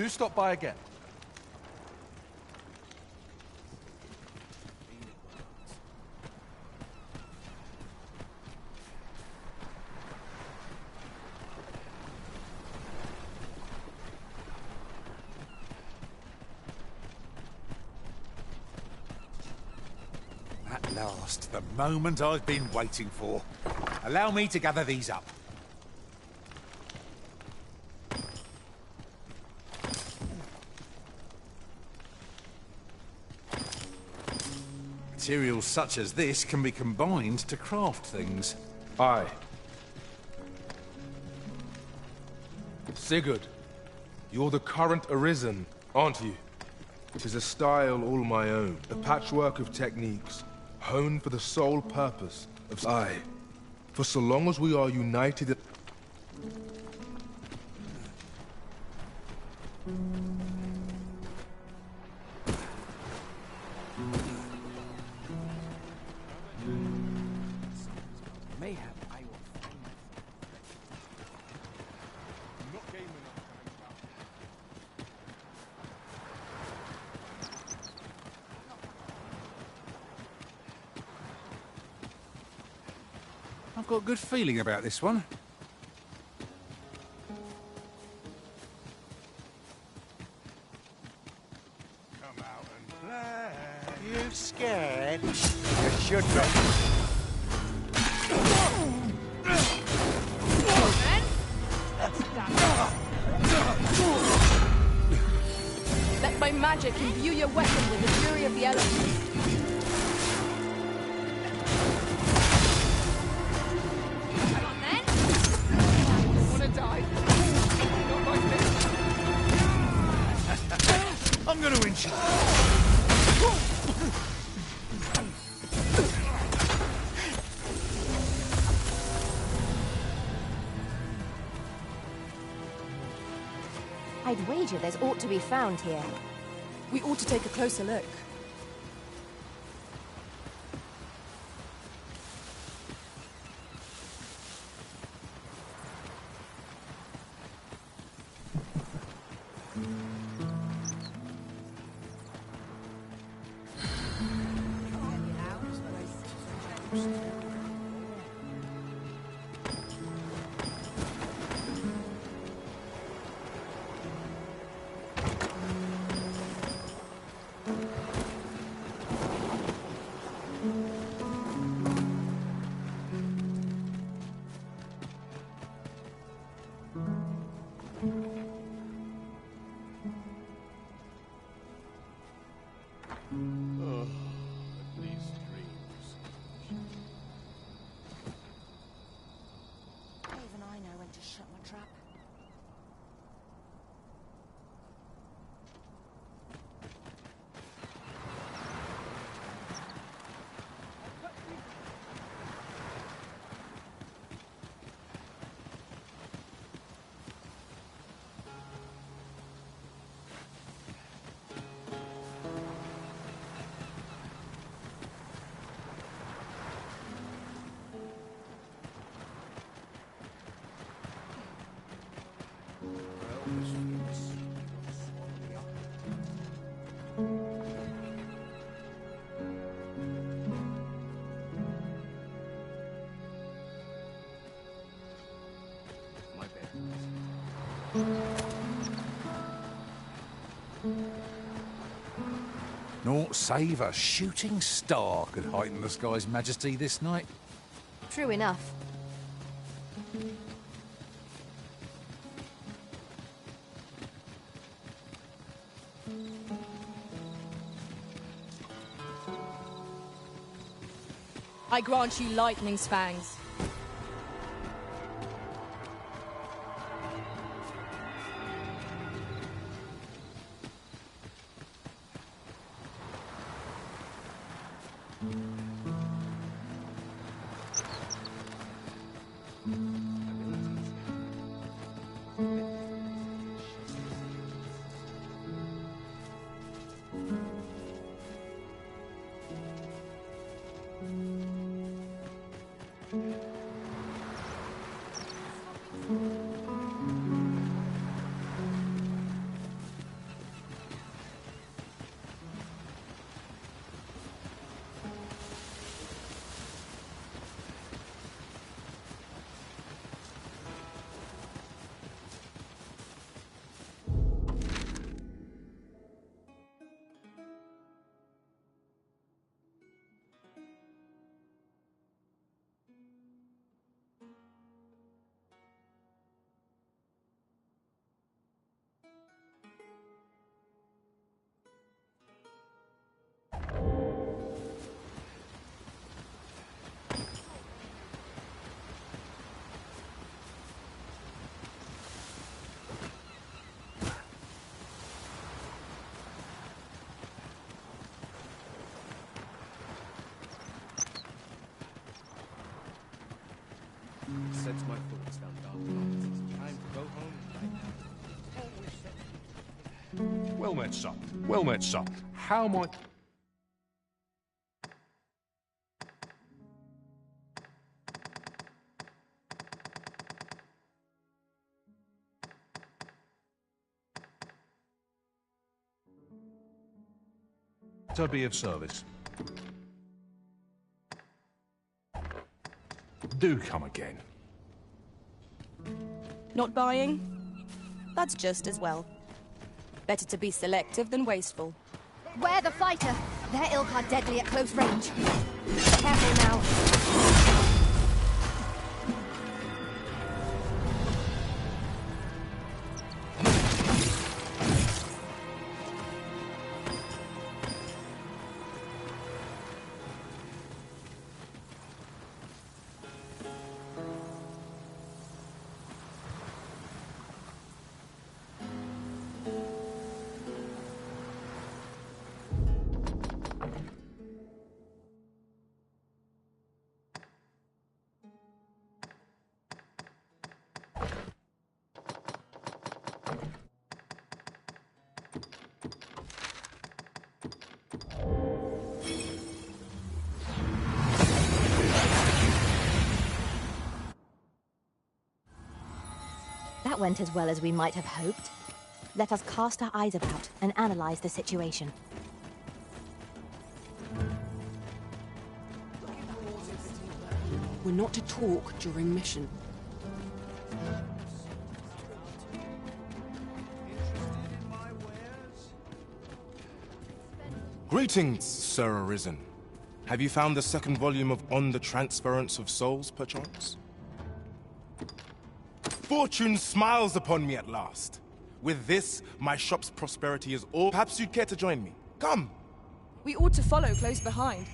Speaker 2: do stop by again. At last, the moment I've been waiting for. Allow me to gather these up. Materials such as this can be combined to craft things.
Speaker 13: Aye. Sigurd, you're the current Arisen, aren't you? It is a style all my own, a patchwork of techniques, honed for the sole purpose of... Aye. For so long as we are united...
Speaker 2: I've got a good feeling about this one.
Speaker 1: Come out and play.
Speaker 4: You scared? You should be.
Speaker 5: Let my magic imbue your weapon with the fury of the elements.
Speaker 3: I'm gonna inch you.
Speaker 6: I'd wager there's aught to be found here.
Speaker 5: We ought to take a closer look.
Speaker 6: Even I know when to shut my trap.
Speaker 2: Naught save a shooting star could heighten the sky's majesty this night.
Speaker 6: True enough.
Speaker 5: I grant you lightning's fangs.
Speaker 13: Sets my thoughts down dark paths. It's time to go home.
Speaker 2: Well met, sir. Well met, sir. How might... To be of service. Do come again.
Speaker 5: Not buying? That's just as well. Better to be selective than wasteful.
Speaker 6: We're the fighter. Their ilk are deadly at close range. Careful now.
Speaker 14: That went as well as we might have hoped. Let us cast our eyes about and analyze the situation.
Speaker 15: We're not to talk during mission.
Speaker 13: Greetings, Sir Arisen. Have you found the second volume of On the Transference of Souls, perchance? Fortune smiles upon me at last. With this, my shop's prosperity is all. Perhaps you'd care to join me. Come!
Speaker 5: We ought to follow close behind.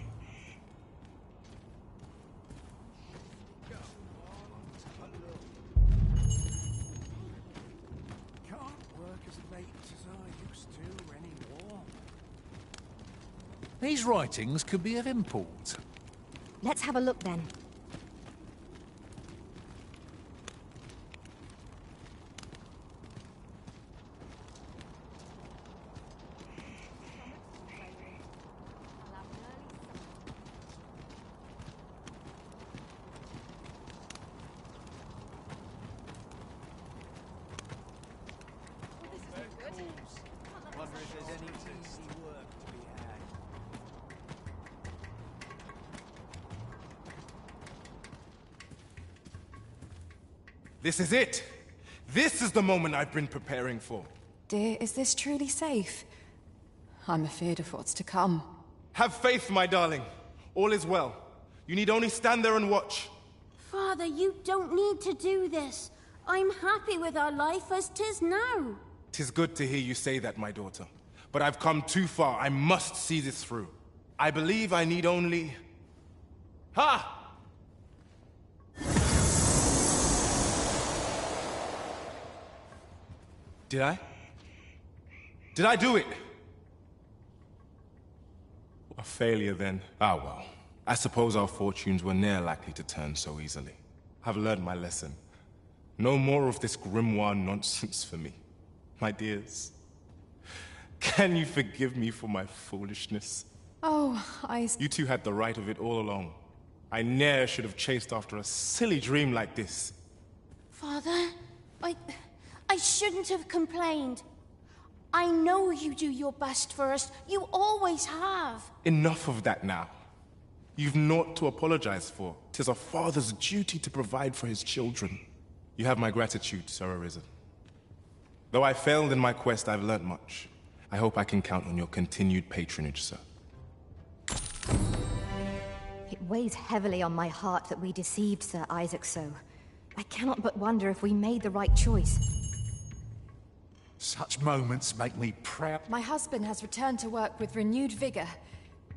Speaker 4: Can't work as late as I used to anymore.
Speaker 2: These writings could be of import.
Speaker 14: Let's have a look then.
Speaker 3: Wonder if there's any easy work to be had.
Speaker 13: This is it! This is the moment I've been preparing for.
Speaker 15: Dear, is this truly safe? I'm afraid of what's to come.
Speaker 13: Have faith, my darling. All is well. You need only stand there and watch.
Speaker 16: Father, you don't need to do this. I'm happy with our life as 'tis now.
Speaker 13: 'Tis good to hear you say that, my daughter. But I've come too far. I must see this through. I believe I need only... Ha! Did I? Did I do it? A failure, then. Ah, well. I suppose our fortunes were ne'er likely to turn so easily. I've learned my lesson. No more of this grimoire nonsense for me. My dears, can you forgive me for my foolishness?
Speaker 15: Oh,
Speaker 13: You two had the right of it all along. I ne'er should have chased after a silly dream like this.
Speaker 16: Father, I shouldn't have complained. I know you do your best for us. You always have.
Speaker 13: Enough of that now. You've naught to apologize for. 'Tis a father's duty to provide for his children. You have my gratitude, Sir Arisen. Though I failed in my quest, I've learnt much. I hope I can count on your continued patronage, sir.
Speaker 14: It weighs heavily on my heart that we deceived Sir Isaac so. I cannot but wonder if we made the right choice.
Speaker 2: Such moments make me proud.
Speaker 15: My husband has returned to work with renewed vigor.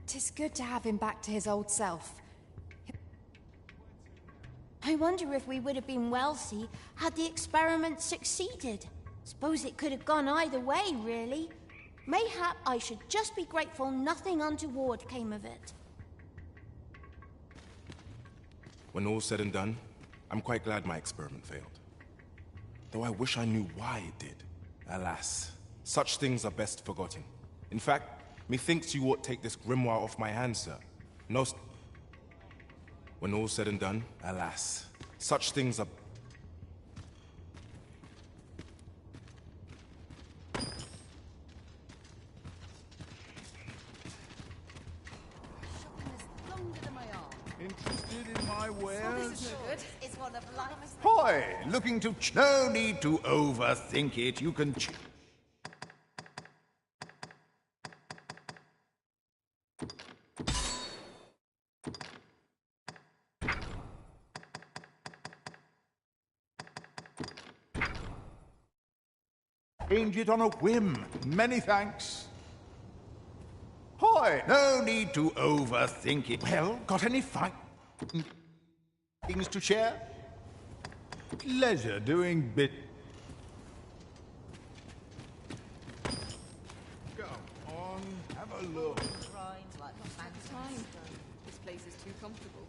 Speaker 15: 'Tis good to have him back to his old self.
Speaker 16: I wonder if we would have been wealthy had the experiment succeeded. Suppose it could have gone either way, really. Mayhap I should just be grateful nothing untoward came of it.
Speaker 13: When all's said and done, I'm quite glad my experiment failed. Though I wish I knew why it did. Alas, such things are best forgotten. In fact, methinks you ought take this grimoire off my hands, sir. No... When all's said and done, alas, such things are...
Speaker 2: Interested in my wares?
Speaker 6: It's one of life's...
Speaker 2: Hoy! Looking to... No need to overthink it. You can... Change it on a whim. Many thanks. Hoy! No need to overthink it. Well, got any things to share? Pleasure doing bit... Come on, have a look.
Speaker 10: Time. This place is too comfortable.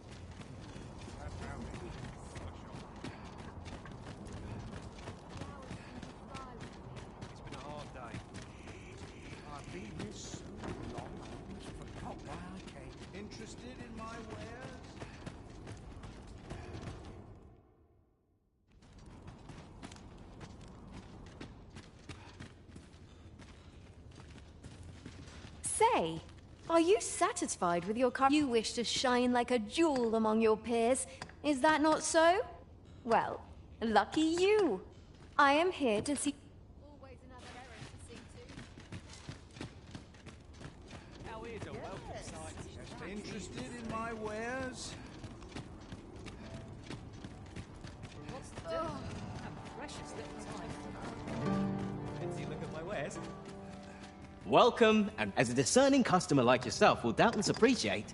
Speaker 4: It's been a hard day. I've been here so long, I forgot why I came.
Speaker 2: Interested in my wares?
Speaker 14: Say, are you satisfied with your car? You wish to shine like a jewel among your peers. Is that not so? Well, lucky you. I am here to see...
Speaker 6: Always another errand to see to.
Speaker 4: How is a welcome sight?
Speaker 2: Interested in my wares?
Speaker 10: What's the deal? A precious little time.
Speaker 17: Fancy a look at my wares? Welcome, and as a discerning customer like yourself will doubtless appreciate...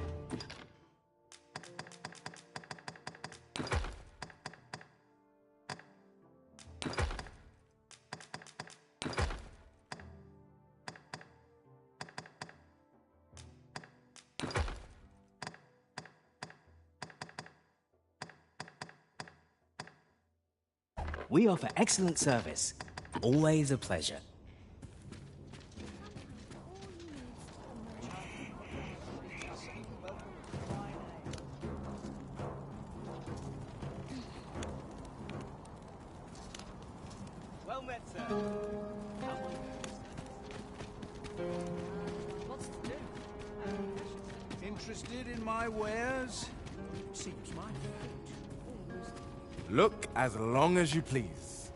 Speaker 17: We offer excellent service. Always a pleasure.
Speaker 10: Well met, sir. What's to do?
Speaker 2: Interested in my wares?
Speaker 4: Seems my fate.
Speaker 13: Look as long as you please.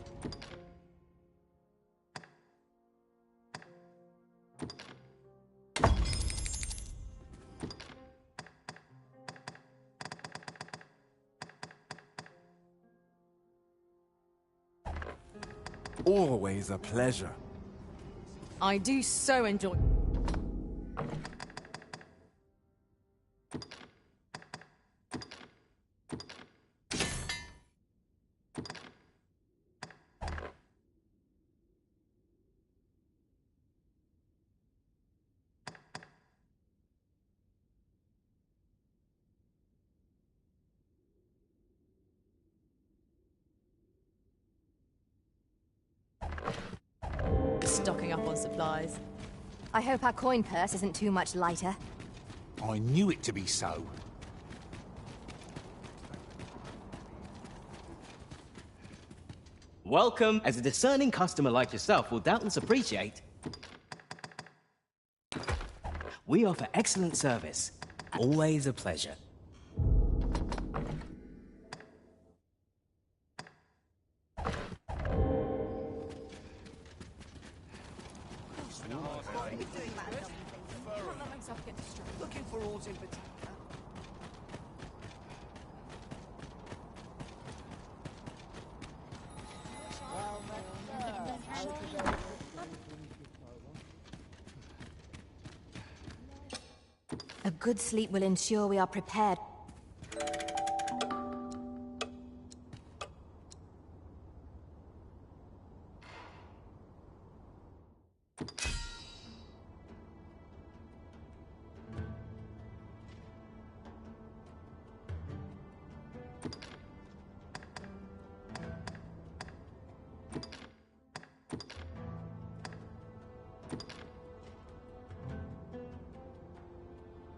Speaker 13: Always a pleasure.
Speaker 5: I do so enjoy... stocking up on supplies.
Speaker 14: I hope our coin purse isn't too much lighter.
Speaker 2: I knew it to be so.
Speaker 17: Welcome, as a discerning customer like yourself will doubtless appreciate... We offer excellent service. Always a pleasure.
Speaker 4: Looking for oars in particular.
Speaker 14: A good sleep will ensure we are prepared.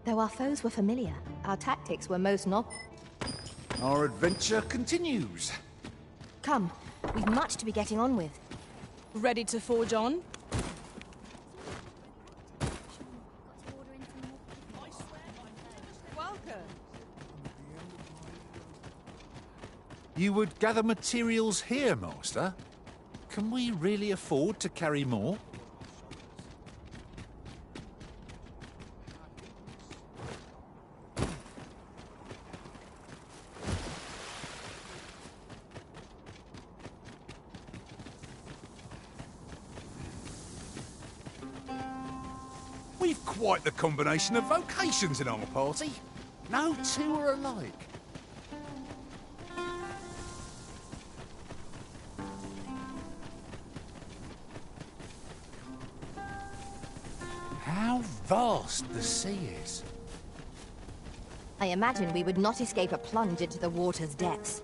Speaker 14: Though our foes were familiar, our tactics were most not.
Speaker 2: Our adventure continues.
Speaker 14: Come, we've much to be getting on with.
Speaker 5: Ready to forge on?
Speaker 2: You would gather materials here, Master? Can we really afford to carry more? We've quite the combination of vocations in our party. No two are alike. How vast the sea is.
Speaker 14: I imagine we would not escape a plunge into the water's depths.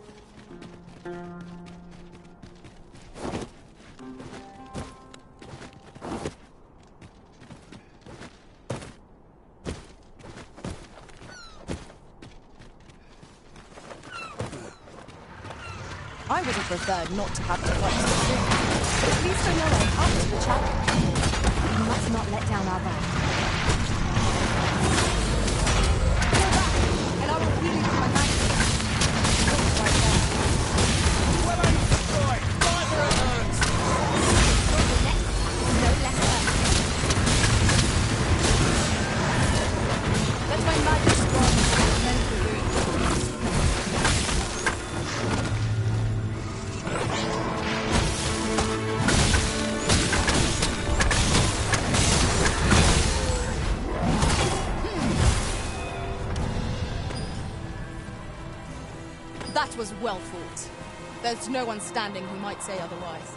Speaker 5: I would have preferred not to have to fight so soon. But at least I know I'm up to the challenge.
Speaker 14: We must not let down our guard.
Speaker 5: Go back, and I will heal you to my magic. Look right there.
Speaker 3: Well, I'm destroyed. Fiber alert.
Speaker 14: The next attack is no less urgent.
Speaker 5: Let my magic strong and mend the wound. That was well fought. There's no one standing who might say otherwise.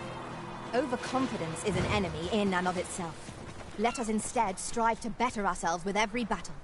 Speaker 14: Overconfidence is an enemy in and of itself. Let us instead strive to better ourselves with every battle.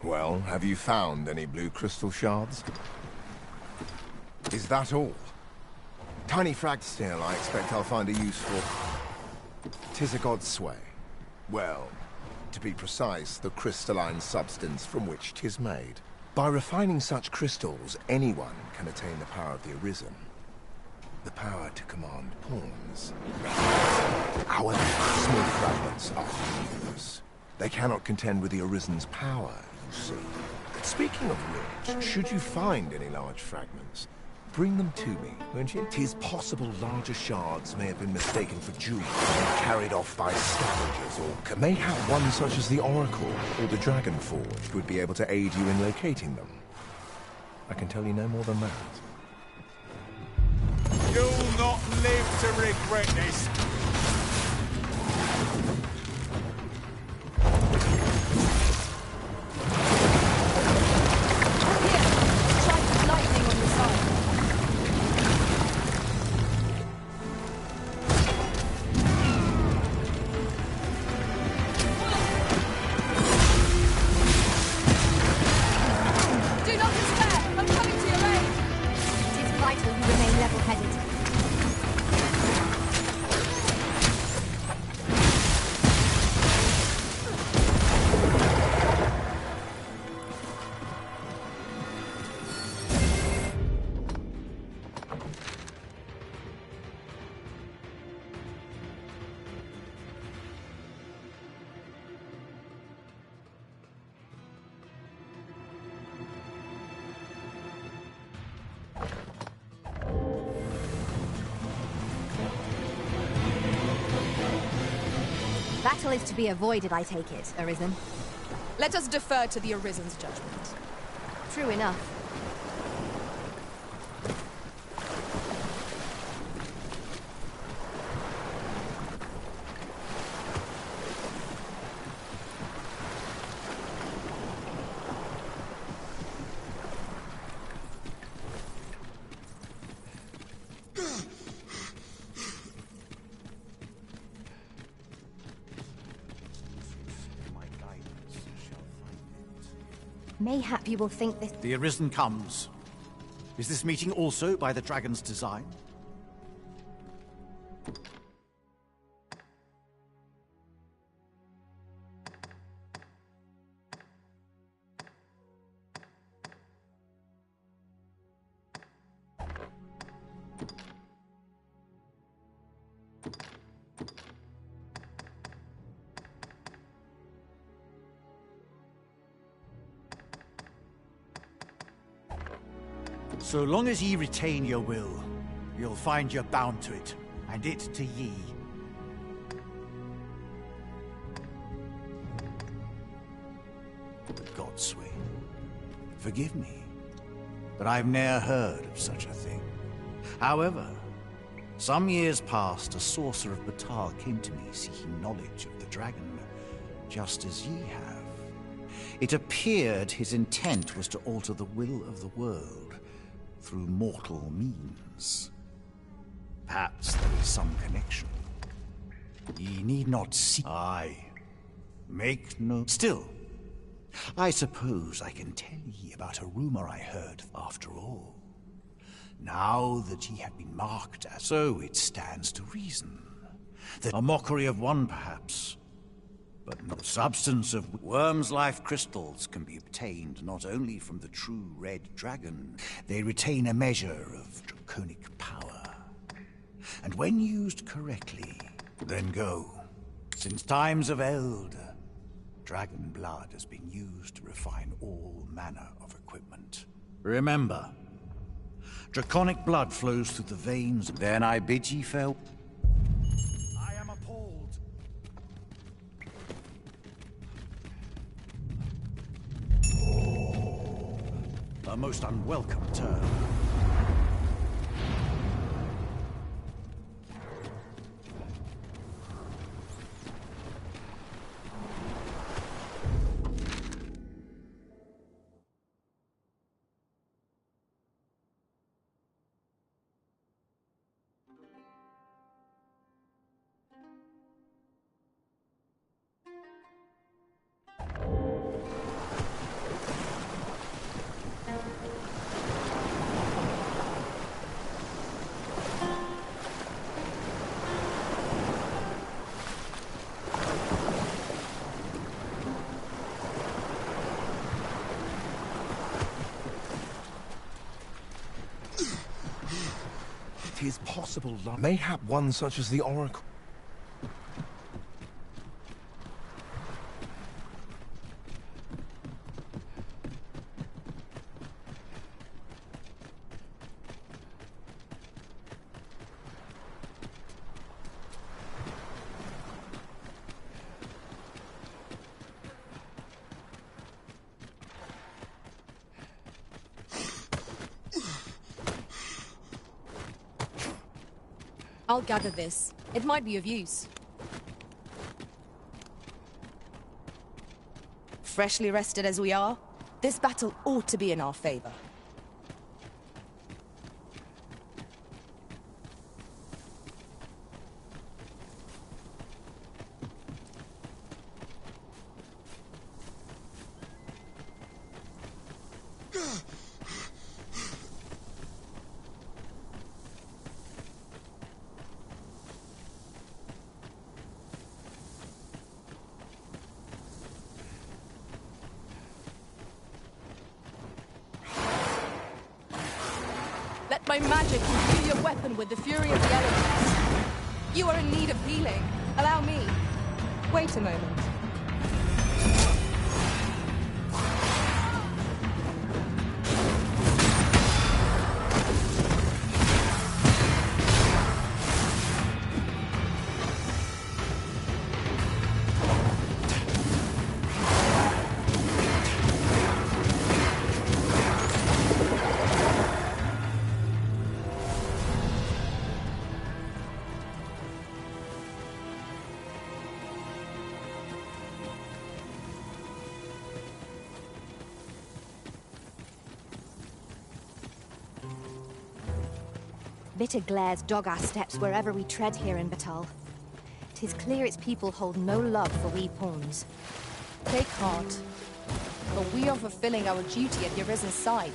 Speaker 18: Well, have you found any blue crystal shards? Is that all? Tiny fragged still, I expect I'll find a use for... 'Tis a god's sway. Well, to be precise, the crystalline substance from which 'tis made. By refining such crystals, anyone can attain the power of the Arisen. The power to command pawns. However, small fragments are harmless. They cannot contend with the Arisen's power, you see. Speaking of which, should you find any large fragments, bring them to me, won't you? 'Tis possible larger shards may have been mistaken for jewels and carried off by scavengers, or mayhap one such as the Oracle or the Dragon Forge would be able to aid you in locating them. I can tell you no more than that.
Speaker 2: You'll not live to regret this.
Speaker 14: Battle is to be avoided, I take it, Arisen.
Speaker 5: Let us defer to the Arisen's judgment.
Speaker 14: True enough. Mayhap you will think this...
Speaker 19: The Arisen comes. Is this meeting also by the dragon's design? So long as ye retain your will, you'll find you're bound to it, and it to ye. But Godsway, forgive me, but I've ne'er heard of such a thing. However, some years past, a sorcerer of Batal came to me seeking knowledge of the dragon, just as ye have. It appeared his intent was to alter the will of the world through mortal means. Perhaps there is some connection. Ye need not see. Aye. Make no... Still, I suppose I can tell ye about a rumor I heard after all. Now that ye have been marked as so, it stands to reason that a mockery of one, perhaps, but no substance of worm's life crystals can be obtained not only from the true red dragon, they retain a measure of draconic power. And when used correctly, then go. Since times of eld, dragon blood has been used to refine all manner of equipment. Remember, draconic blood flows through the veins. Then I bid ye farewell. I am appalled. A most unwelcome turn.
Speaker 18: It is possible, mayhap one such as the Oracle.
Speaker 5: I'll gather this. It might be of use. Freshly rested as we are, this battle ought to be in our favor. Let my magic imbue your weapon with the fury of the elements. You are in need of healing. Allow me. Wait a moment.
Speaker 14: Bitter glares dog our steps wherever we tread here in Batal. 'Tis clear its people hold no love for we pawns.
Speaker 5: Take heart. but we are fulfilling our duty at your Arisen's side.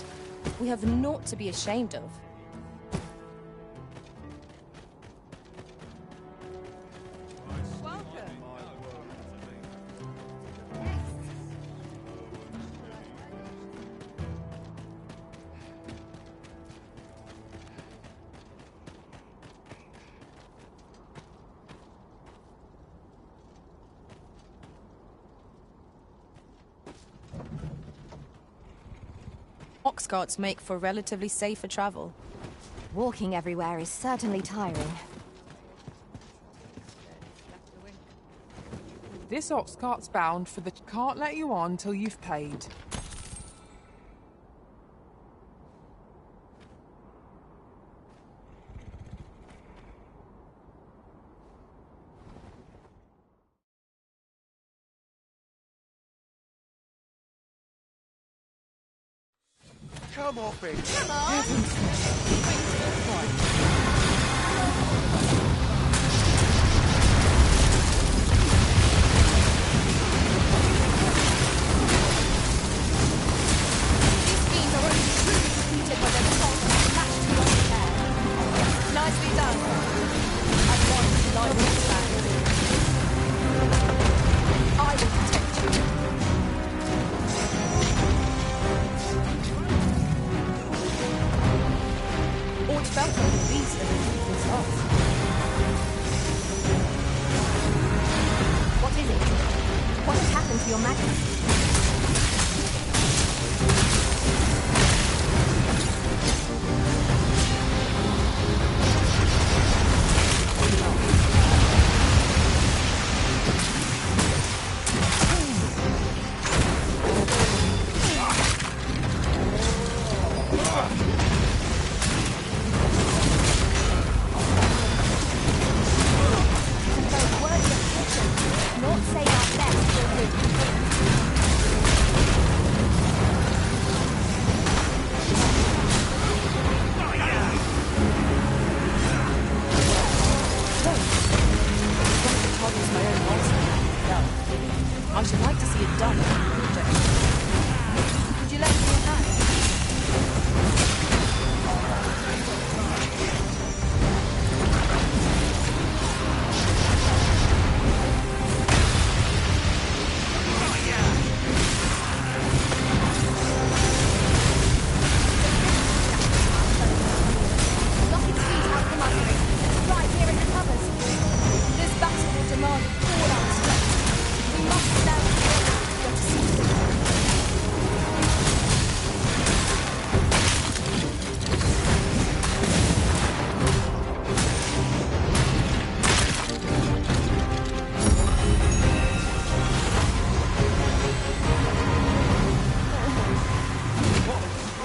Speaker 5: We have naught to be ashamed of. Ox carts make for relatively safer travel.
Speaker 14: Walking everywhere is certainly tiring.
Speaker 12: This ox cart's bound for the... Can't let you on till you've paid.
Speaker 3: Come off it!
Speaker 16: Come on!
Speaker 5: Nicely done. I want to lie with back. I will protect you. Ort felt like a beast when the truth was off.
Speaker 14: What is it? What has happened to your majesty?
Speaker 16: Not say our best for good.
Speaker 5: I should like to see it done. Would you let me in hand?
Speaker 16: Nothing sweet out from under it. Right here in the covers.
Speaker 5: This battle will demand all our strength. We must stand together to succeed.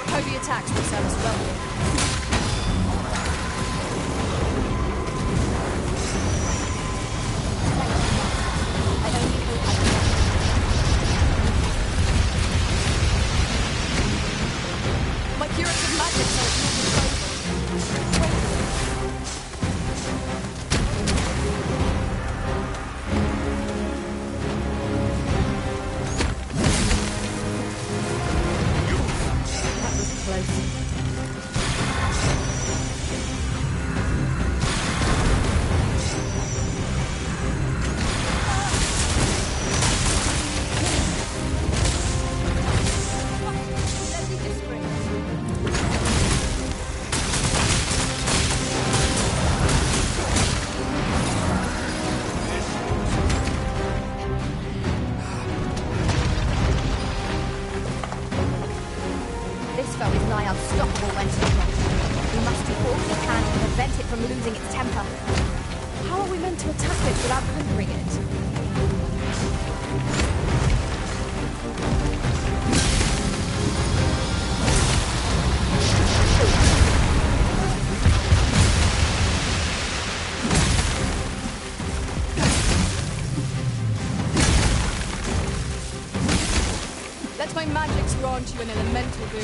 Speaker 5: Heavy attacks will serve us well.
Speaker 16: I only hope I can.
Speaker 5: My curative magic knows not That was close.
Speaker 16: Deadly disgrace.
Speaker 14: This foe is nigh unstoppable when struck. We must do all we can to prevent it from losing its temper.
Speaker 5: How are we meant to attack it without conquering it? Let my magics grant you an elemental boon.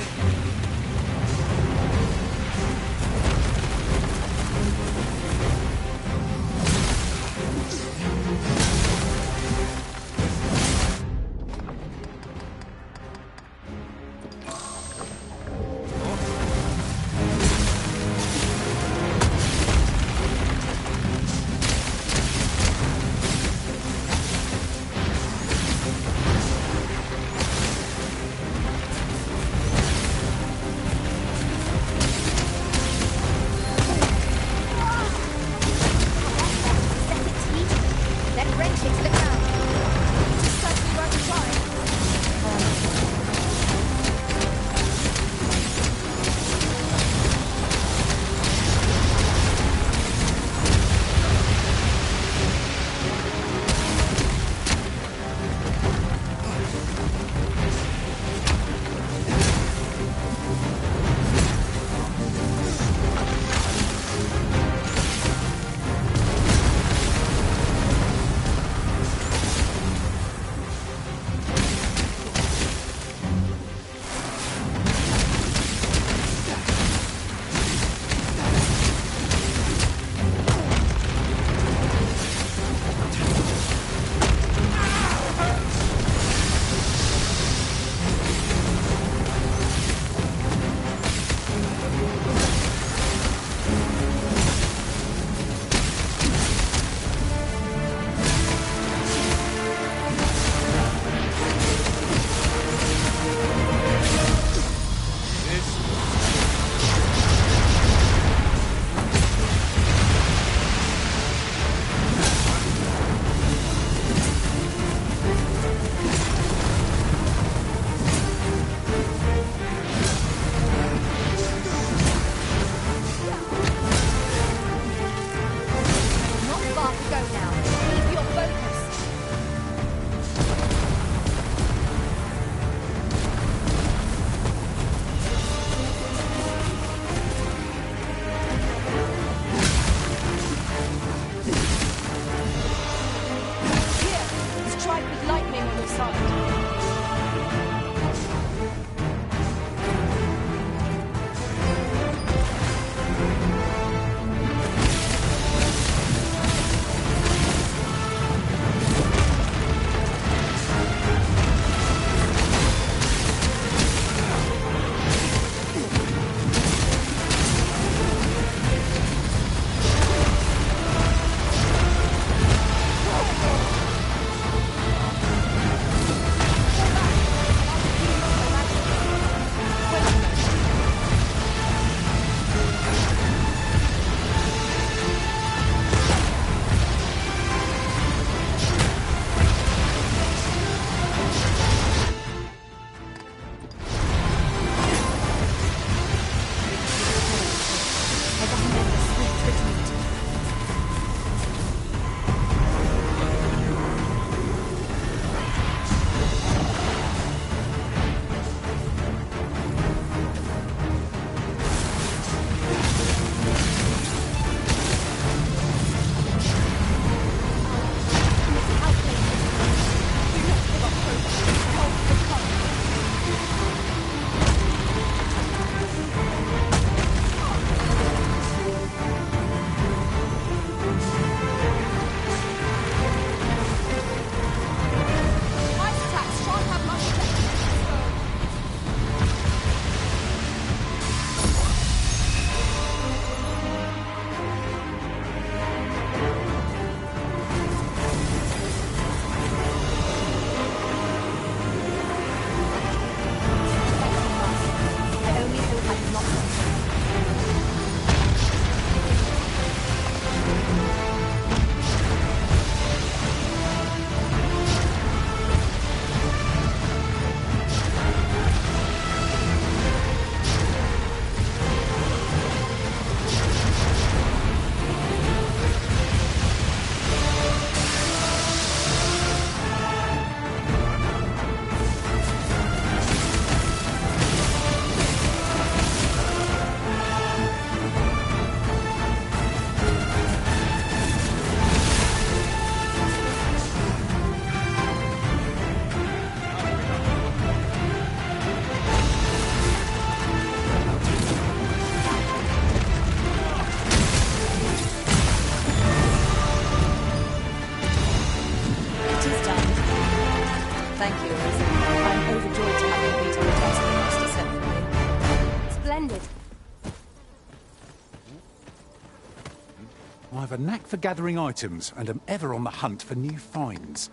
Speaker 2: have a knack for gathering items and am ever on the hunt for new finds.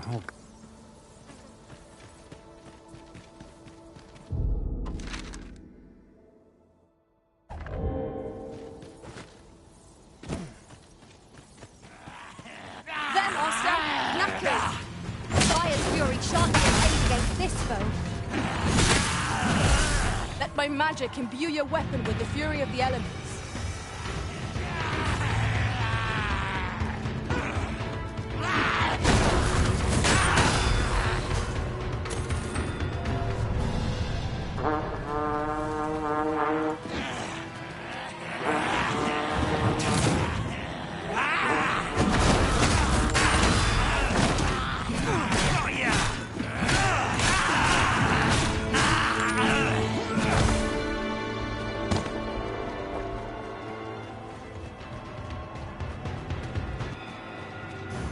Speaker 2: Oh.
Speaker 14: There, Master! Knackers! Fire's fury shan't be arrayed against this foe.
Speaker 5: Let my magic imbue your weapon with the fury of the elements.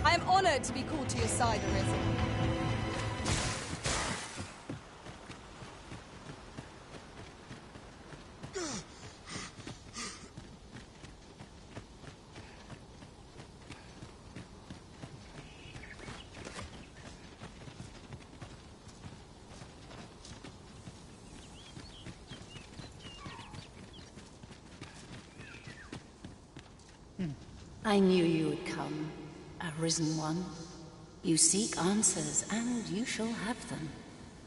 Speaker 5: I am honored to be called to your side, Arisen.
Speaker 20: I knew you would come, Arisen One. You seek answers, and you shall have them,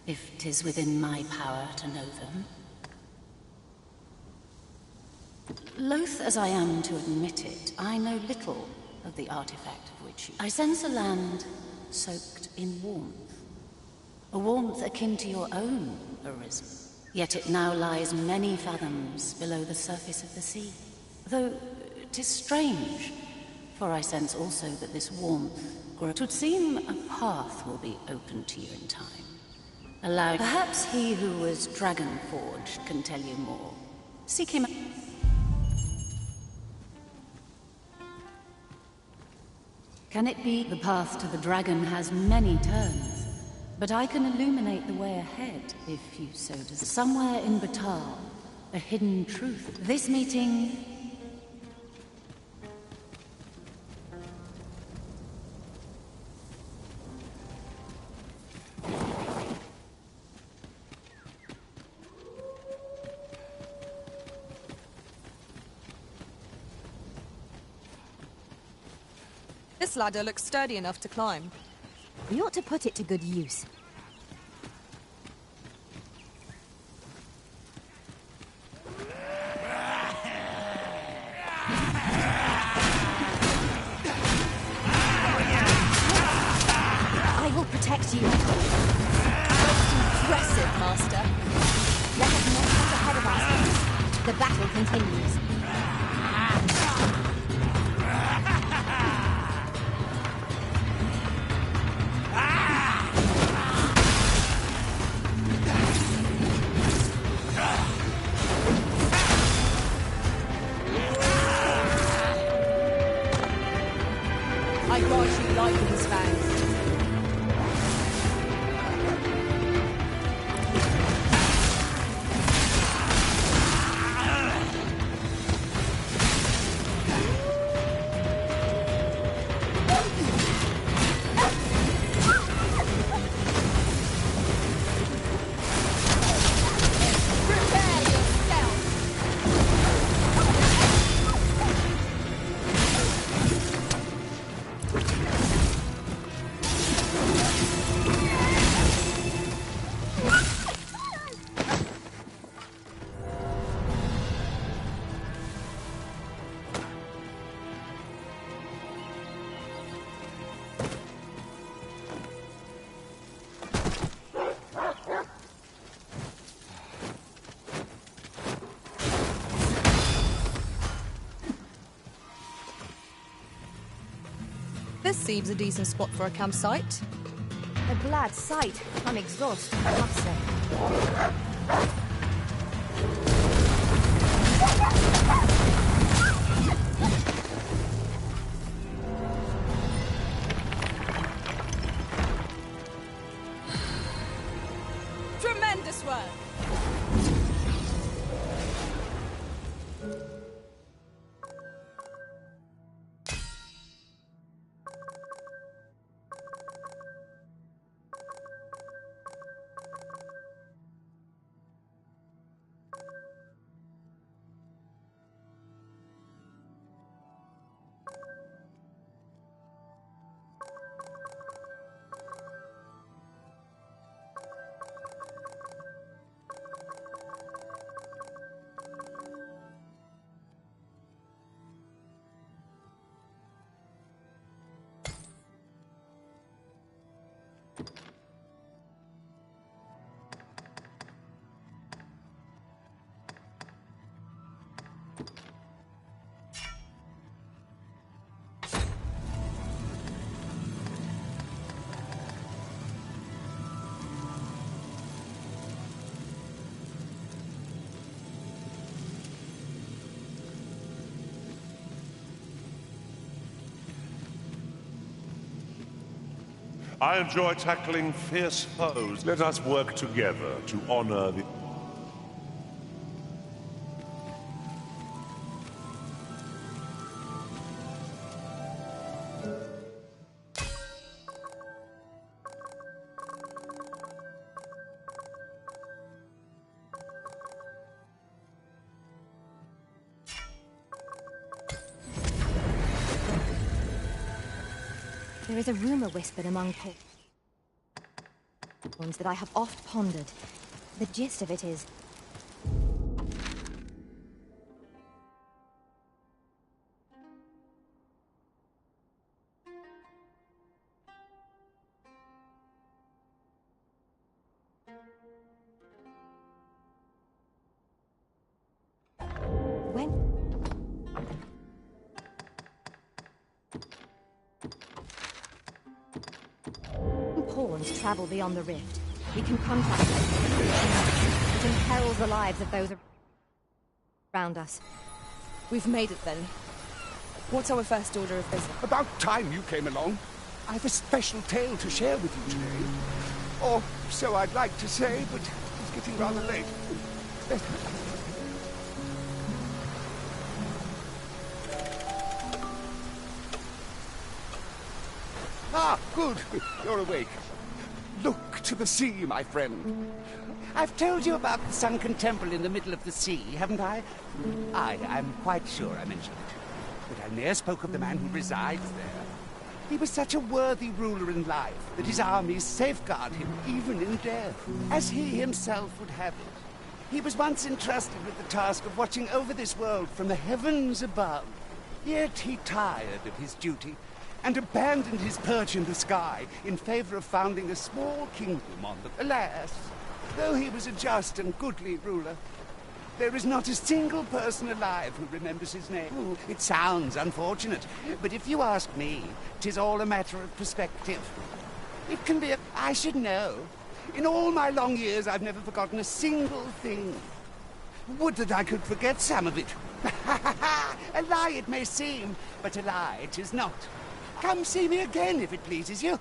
Speaker 20: if 'tis within my power to know them. Loath as I am to admit it, I know little of the artifact of which you... I sense a land soaked in warmth. A warmth akin to your own, Arisen. Yet it now lies many fathoms below the surface of the sea. Though 'tis strange, for I sense also that this warmth grows. 'Twould seem a path will be open to you in time. Perhaps he who was dragon-forged can tell you more. Seek him. Can it be the path to the dragon has many turns, but I can illuminate the way ahead, if you so desire. Somewhere in Batal, a hidden truth. This meeting...
Speaker 5: This ladder looks sturdy enough to climb.
Speaker 6: We ought to put it to good use. I will protect you.
Speaker 5: Most impressive, Master.
Speaker 6: Let us not get ahead of ourselves. The battle continues.
Speaker 5: I grant you lightning's fangs.
Speaker 14: Prepare yourself!
Speaker 5: This seems a decent spot for a campsite.
Speaker 6: A glad sight. I'm exhausted, I must say.
Speaker 5: Tremendous work!
Speaker 21: I enjoy tackling fierce foes. Let us work together to honor the...
Speaker 14: There is a rumor whispered among pawns that I have oft pondered. The gist of it is... Pawns travel beyond the rift. We can contact them. It imperils the lives of those around us.
Speaker 5: We've made it then. What's our first order of business?
Speaker 4: About time you came along. I have a special tale to share with you today. Or so I'd like to say, but it's getting rather late. Ah, good. You're awake. Look to the sea, my friend. I've told you about the sunken temple in the middle of the sea, haven't I? I'm quite sure I mentioned it. But I ne'er spoke of the man who resides there. He was such a worthy ruler in life that his armies safeguard him even in death, as he himself would have it. He was once entrusted with the task of watching over this world from the heavens above. Yet he tired of his duty and abandoned his perch in the sky in favor of founding a small kingdom on the... Alas, though he was a just and goodly ruler, there is not a single person alive who remembers his name. Ooh, it sounds unfortunate, but if you ask me, 'tis all a matter of perspective. It can be I should know. In all my long years, I've never forgotten a single thing. Would that I could forget some of it. A lie it may seem, but a lie it is not. Come see me again if it pleases you.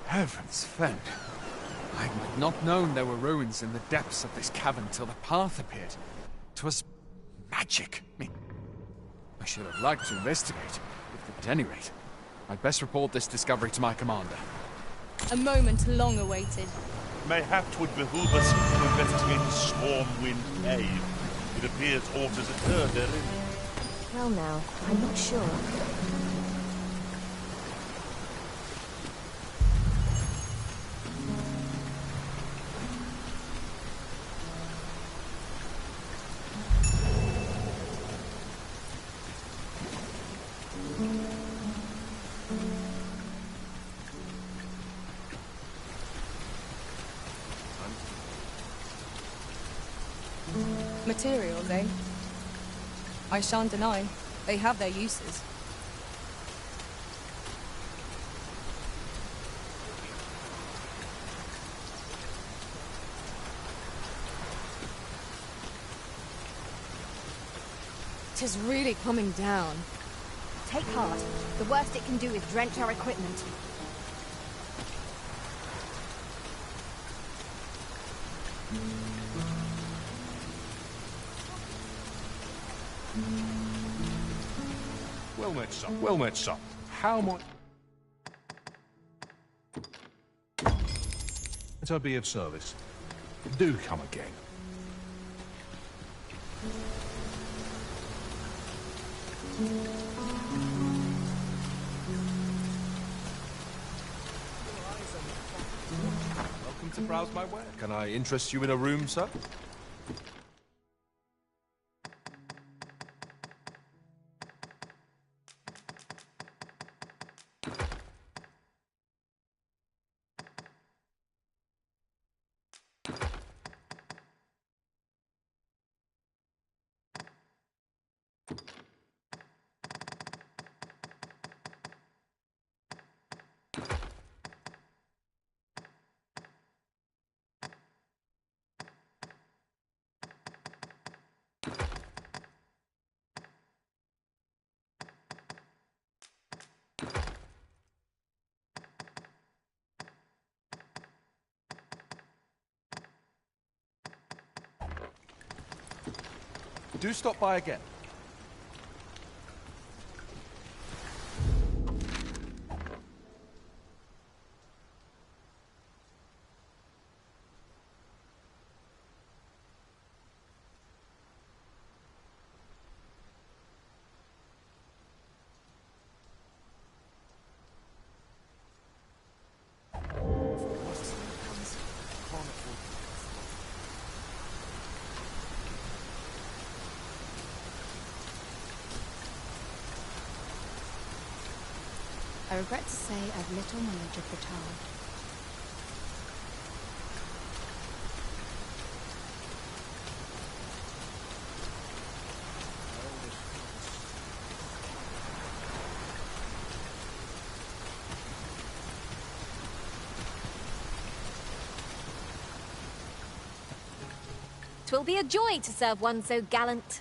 Speaker 11: Heavens fend. I had not known there were ruins in the depths of this cavern till the path appeared. 'Twas magic. I should have liked to investigate, but at any rate, I'd best report this discovery to my commander.
Speaker 5: A moment long awaited.
Speaker 21: Mayhap 'twould behoove us to investigate the Stormwind Cave. It appears aught has occurred therein.
Speaker 14: Well now, I'm not sure.
Speaker 5: Materials, eh? I shan't deny. They have their uses.
Speaker 14: Tis really coming down. Take heart. The worst it can do is drench our equipment.
Speaker 21: Well met, son. Well met, son. How might... Let I be of service. Do come again.
Speaker 13: Welcome to browse my ware. Can I interest you in a room, sir?
Speaker 2: do stop by again.
Speaker 15: I regret to say I've little knowledge of Batar.
Speaker 6: Twill be a joy to serve one so gallant.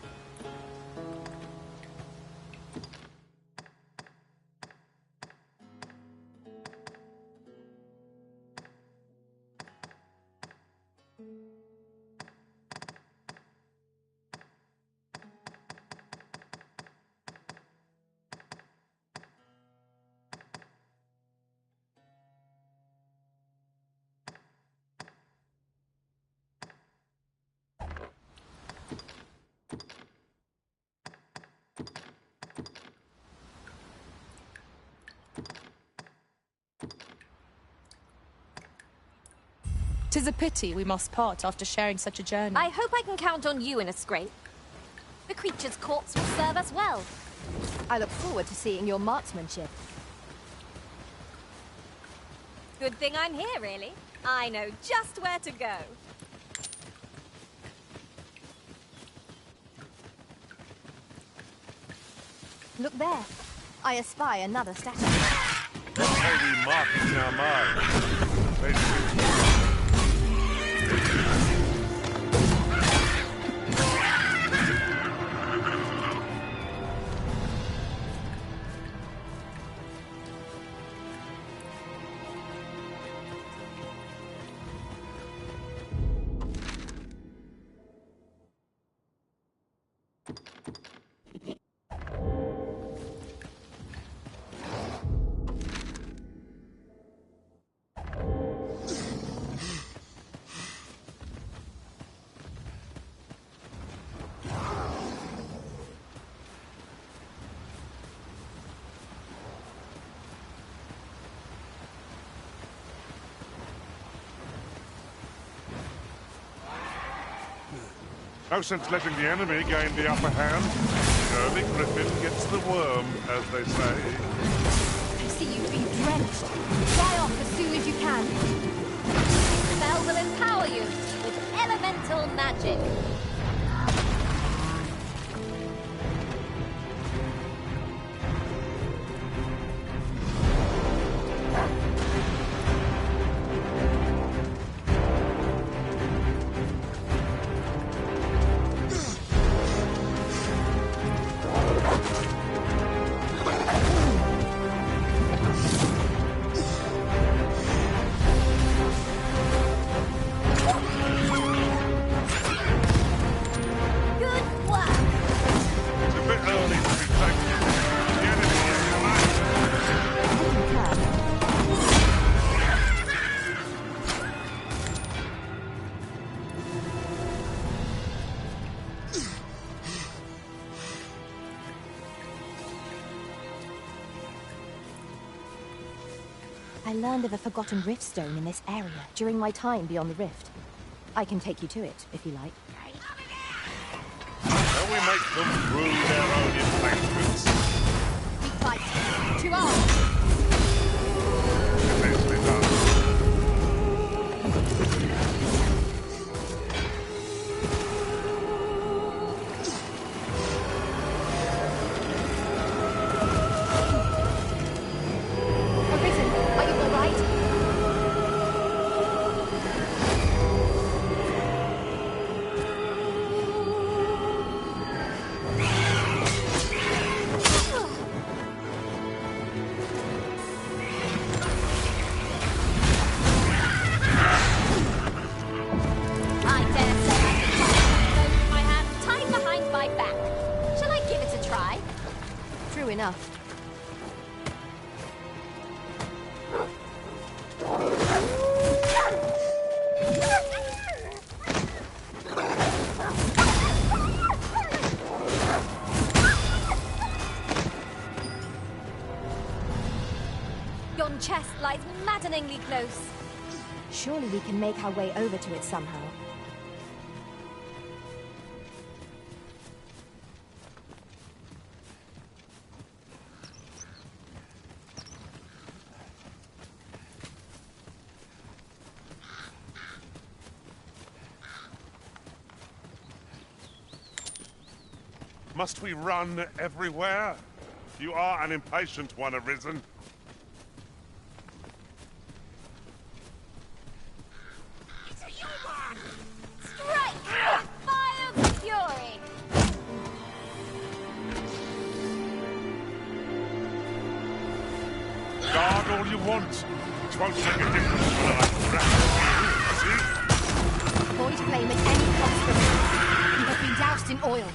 Speaker 5: Tis a pity we must part after sharing such a journey.
Speaker 6: I hope I can count on you in a scrape. The creature's corpse will serve us well.
Speaker 14: I look forward to seeing your marksmanship.
Speaker 6: Good thing I'm here, really. I know just where to go.
Speaker 14: Look there. I espy another statue.
Speaker 21: What may we mark in our minds? No sense letting the enemy gain the upper hand. The early griffin gets the worm, as they say.
Speaker 14: I see you've been drenched. Dry off as soon as you can.
Speaker 6: The spell will empower you with elemental magic.
Speaker 14: I learned of a forgotten rift stone in this area during my time beyond the rift. I can take you to it, if you like.
Speaker 21: Shall we make them rue their own embankments?
Speaker 6: We fight. To arms!
Speaker 21: Nicely done.
Speaker 6: Yon chest lies maddeningly close.
Speaker 14: Surely we can make our way over to it somehow.
Speaker 21: Must we run everywhere? You are an impatient one, Arisen.
Speaker 6: It's a human! Strike! Fire fury!
Speaker 21: Guard all you want. It won't make a difference when I crack you, see?
Speaker 14: Void flame at any cost from you. You have been doused in oil.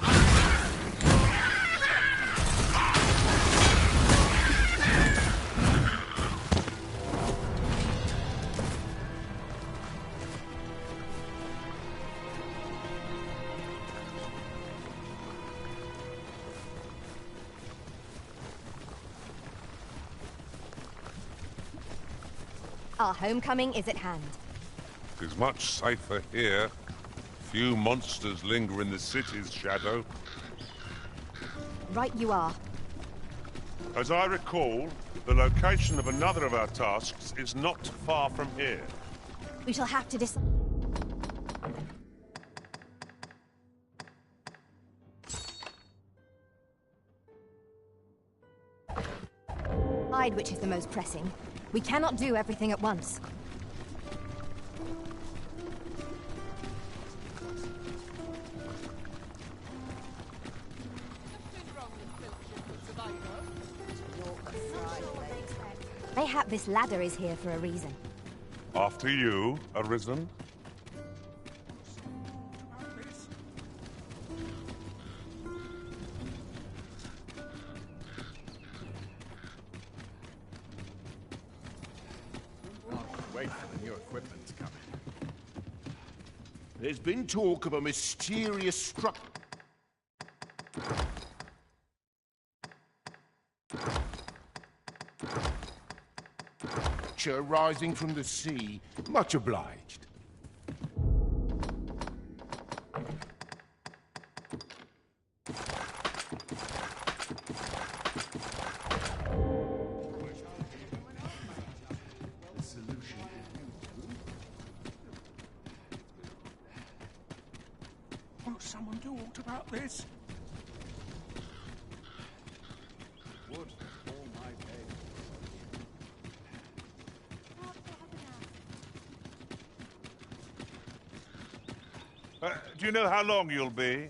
Speaker 6: Our homecoming is at hand.
Speaker 21: It is much safer here. Few monsters linger in the city's shadow.
Speaker 6: Right you are.
Speaker 21: As I recall, the location of another of our tasks is not far from here.
Speaker 6: We shall have to decide which is the most pressing. We cannot do everything at once. Mayhap this ladder is here for a reason.
Speaker 21: After you, Arisen.
Speaker 11: Wait for the new equipment to come in.
Speaker 9: There's been talk of a mysterious structure rising from the sea. Much obliged.
Speaker 3: Won't someone do aught about this?
Speaker 2: Wood all my head.
Speaker 21: Do you know how long you'll be?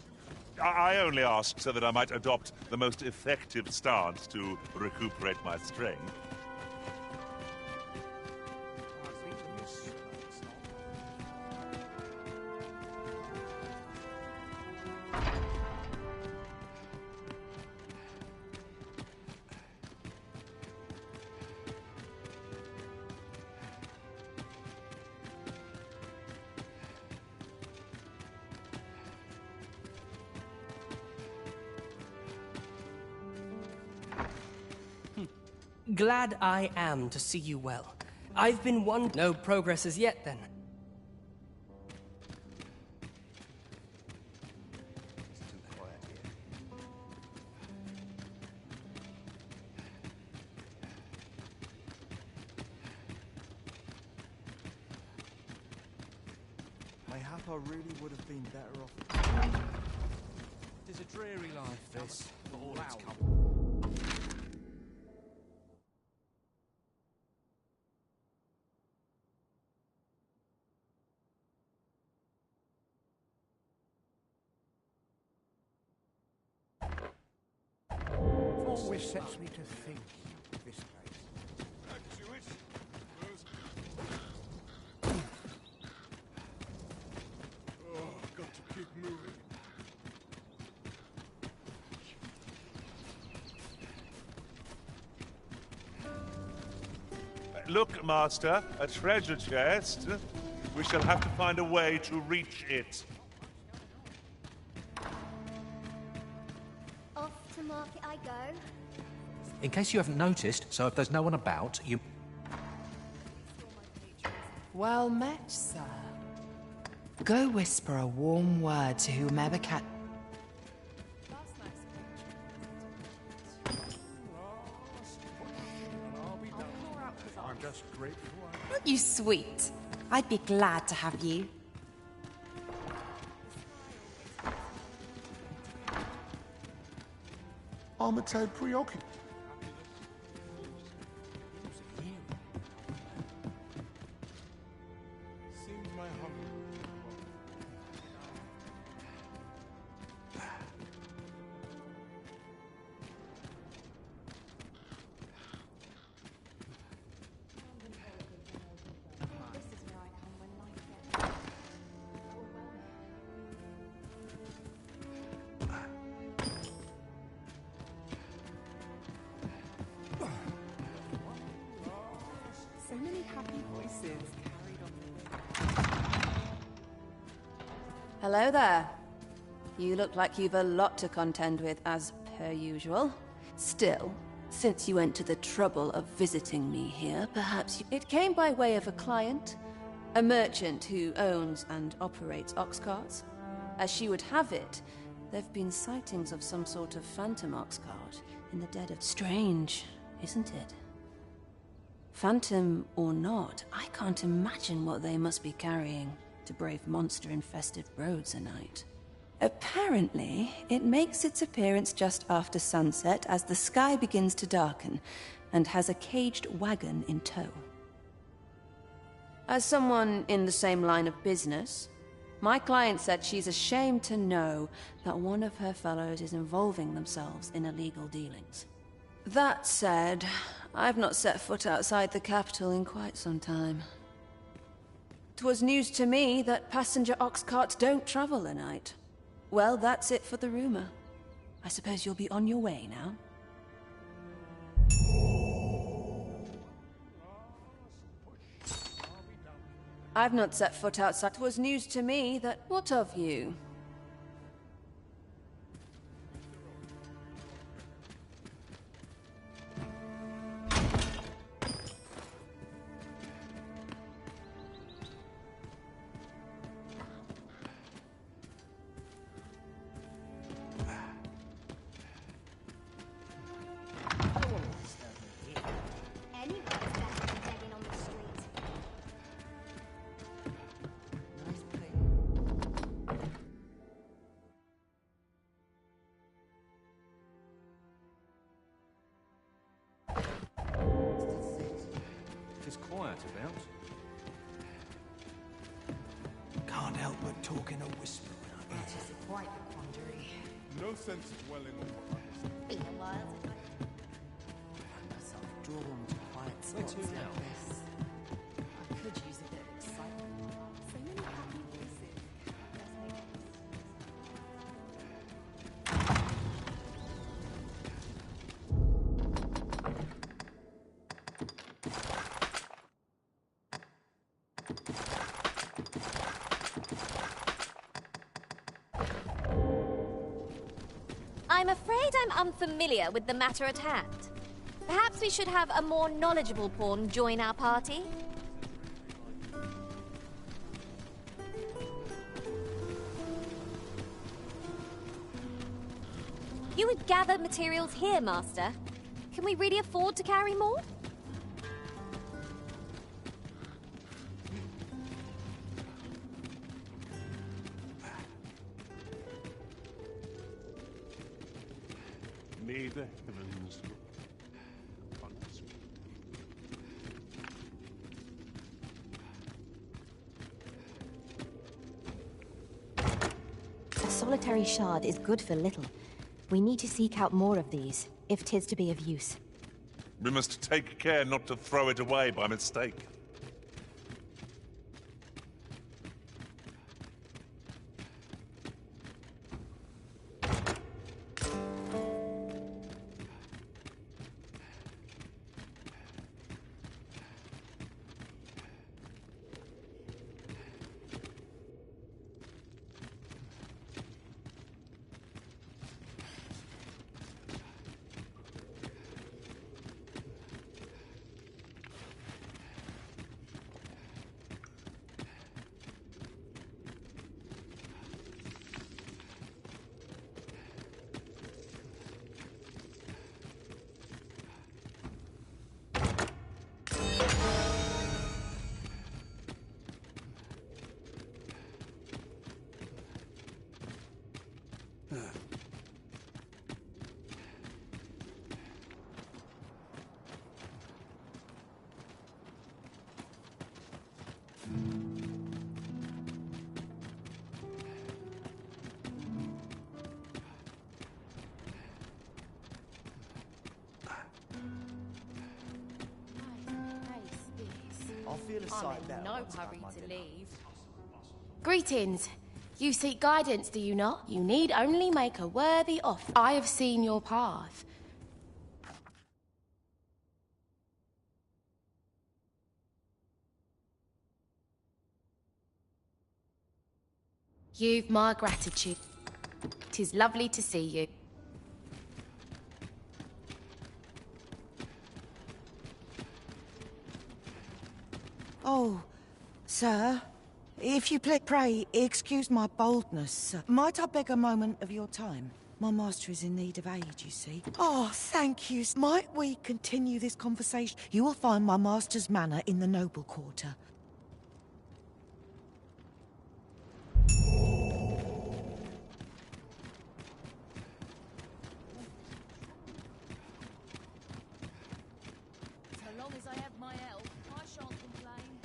Speaker 21: I only ask so that I might adopt the most effective stance to recuperate my strength.
Speaker 10: Glad I am to see you well. I've been no progress as yet, then.
Speaker 3: Mayhap I really would have been better off. It is a dreary life, this, for all its comfort.
Speaker 9: Always sets me to think of this place.
Speaker 3: Oh, I've got to keep moving.
Speaker 21: Look, Master, a treasure chest. We shall have to find a way to reach it.
Speaker 6: Off to market I go.
Speaker 22: In case you haven't noticed, so if there's no one about, you...
Speaker 12: Well met, sir. Go whisper a warm word to whomever can.
Speaker 9: I'm just grateful.
Speaker 15: Aren't you sweet? I'd be glad to have you.
Speaker 9: Armitage preoccupied.
Speaker 13: Seems my hunger.
Speaker 12: So many happy voices carried on.
Speaker 8: Hello there. You look like you've a lot to contend with, as per usual. Still, since you went to the trouble of visiting me here, perhaps it came by way of a client, a merchant who owns and operates ox carts. As she would have it, there've been sightings of some sort of phantom ox cart in the dead of... Strange, isn't it? Phantom or not, I can't imagine what they must be carrying to brave monster-infested roads a night. Apparently, it makes its appearance just after sunset as the sky begins to darken, and has a caged wagon in tow. As someone in the same line of business, my client said she's ashamed to know that one of her fellows is involving themselves in illegal dealings. That said, I've not set foot outside the capital in quite some time. 'Twas news to me that passenger ox carts don't travel at night. Well, that's it for the rumor. I suppose you'll be on your way now. I've not set foot outside. 'Twas news to me that... What of you?
Speaker 3: It's quiet about.
Speaker 9: Can't help but talk in a whisper when I eat.
Speaker 15: It is quite the quandary.
Speaker 13: No sense dwelling on what I
Speaker 16: Been a while.
Speaker 15: I'm myself drawn to quiet spots
Speaker 3: to
Speaker 15: like
Speaker 3: now?
Speaker 15: this. I could use a bit of excitement. So many happy voices.
Speaker 6: I'm afraid I'm unfamiliar with the matter at hand. Perhaps we should have a more knowledgeable pawn join our party? You would gather materials here, Master. Can we really afford to carry more?
Speaker 21: May the heavens upon us.
Speaker 22: A solitary shard is good for little. We need to seek out more of these, if 'tis to be of use.
Speaker 21: We must take care not to throw it away by mistake.
Speaker 3: I'll feel a sight
Speaker 16: I'm
Speaker 3: better
Speaker 16: in no
Speaker 3: once I've had
Speaker 16: hurry
Speaker 3: my
Speaker 16: to
Speaker 3: dinner.
Speaker 16: leave. Greetings. You seek guidance, do you not? You need only make a worthy offer. I have seen your path. You've my gratitude. 'Tis lovely to see you.
Speaker 12: Oh, sir, if you pray, excuse my boldness, sir. Might I beg a moment of your time? My master is in need of aid, you see. Oh, thank you. Might we continue this conversation? You will find my master's manor in the noble quarter.
Speaker 16: So long as I have my help, I shan't complain.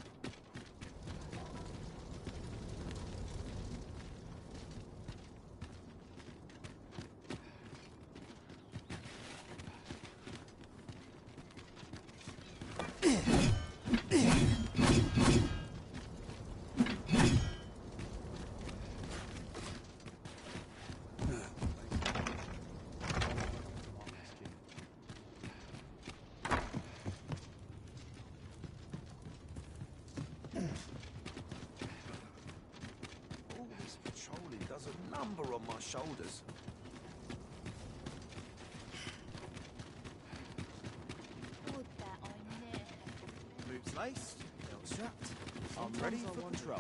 Speaker 3: All this patrolling does a number on my shoulders.
Speaker 16: Would that I ne'er.
Speaker 3: Boots laced, belt strapped. I'm ready for patrol.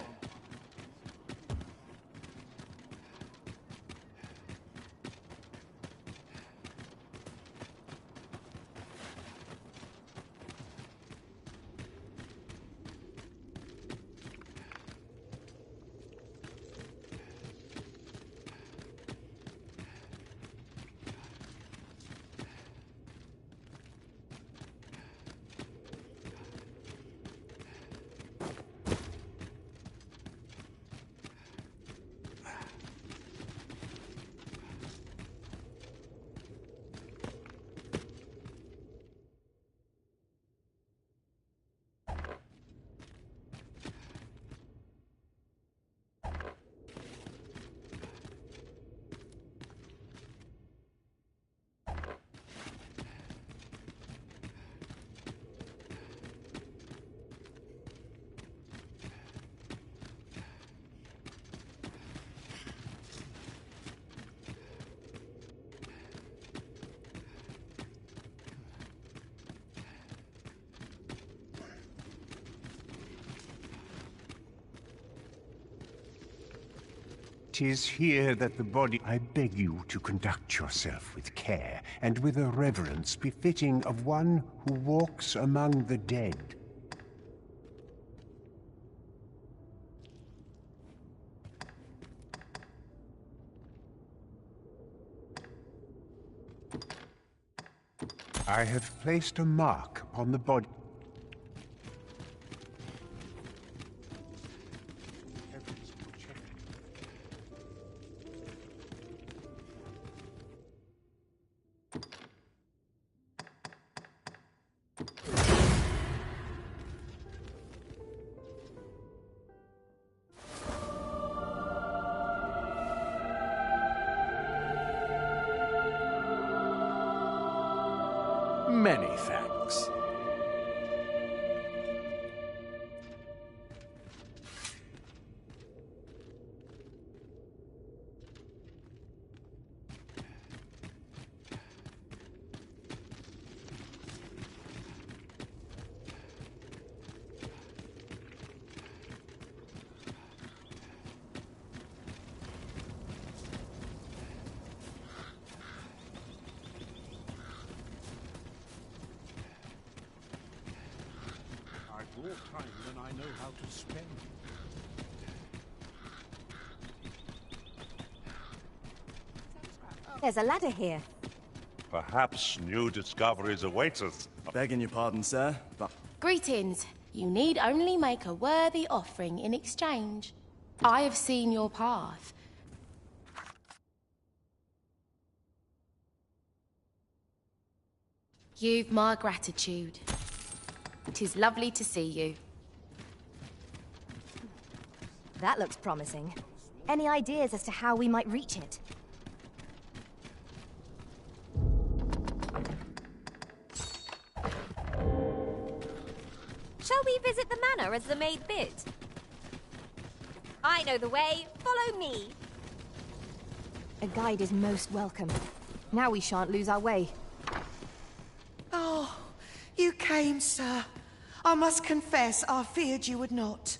Speaker 1: "'Tis here that the body... I beg you to conduct yourself with care, and with a reverence befitting of one who walks among the dead." I have placed a mark upon the body.
Speaker 11: Many thanks.
Speaker 2: I've more time than I know how to spend.
Speaker 22: There's a ladder here.
Speaker 21: Perhaps new discoveries await us.
Speaker 3: Begging your pardon, sir, but...
Speaker 16: Greetings. You need only make a worthy offering in exchange. I have seen your path. You've my gratitude. 'Tis lovely to see you.
Speaker 22: That looks promising. Any ideas as to how we might reach it?
Speaker 14: Shall we visit the manor as the maid bid? I know the way. Follow me.
Speaker 22: A guide is most welcome. Now we shan't lose our way.
Speaker 12: Oh, you came, sir. I must confess, I feared you would not.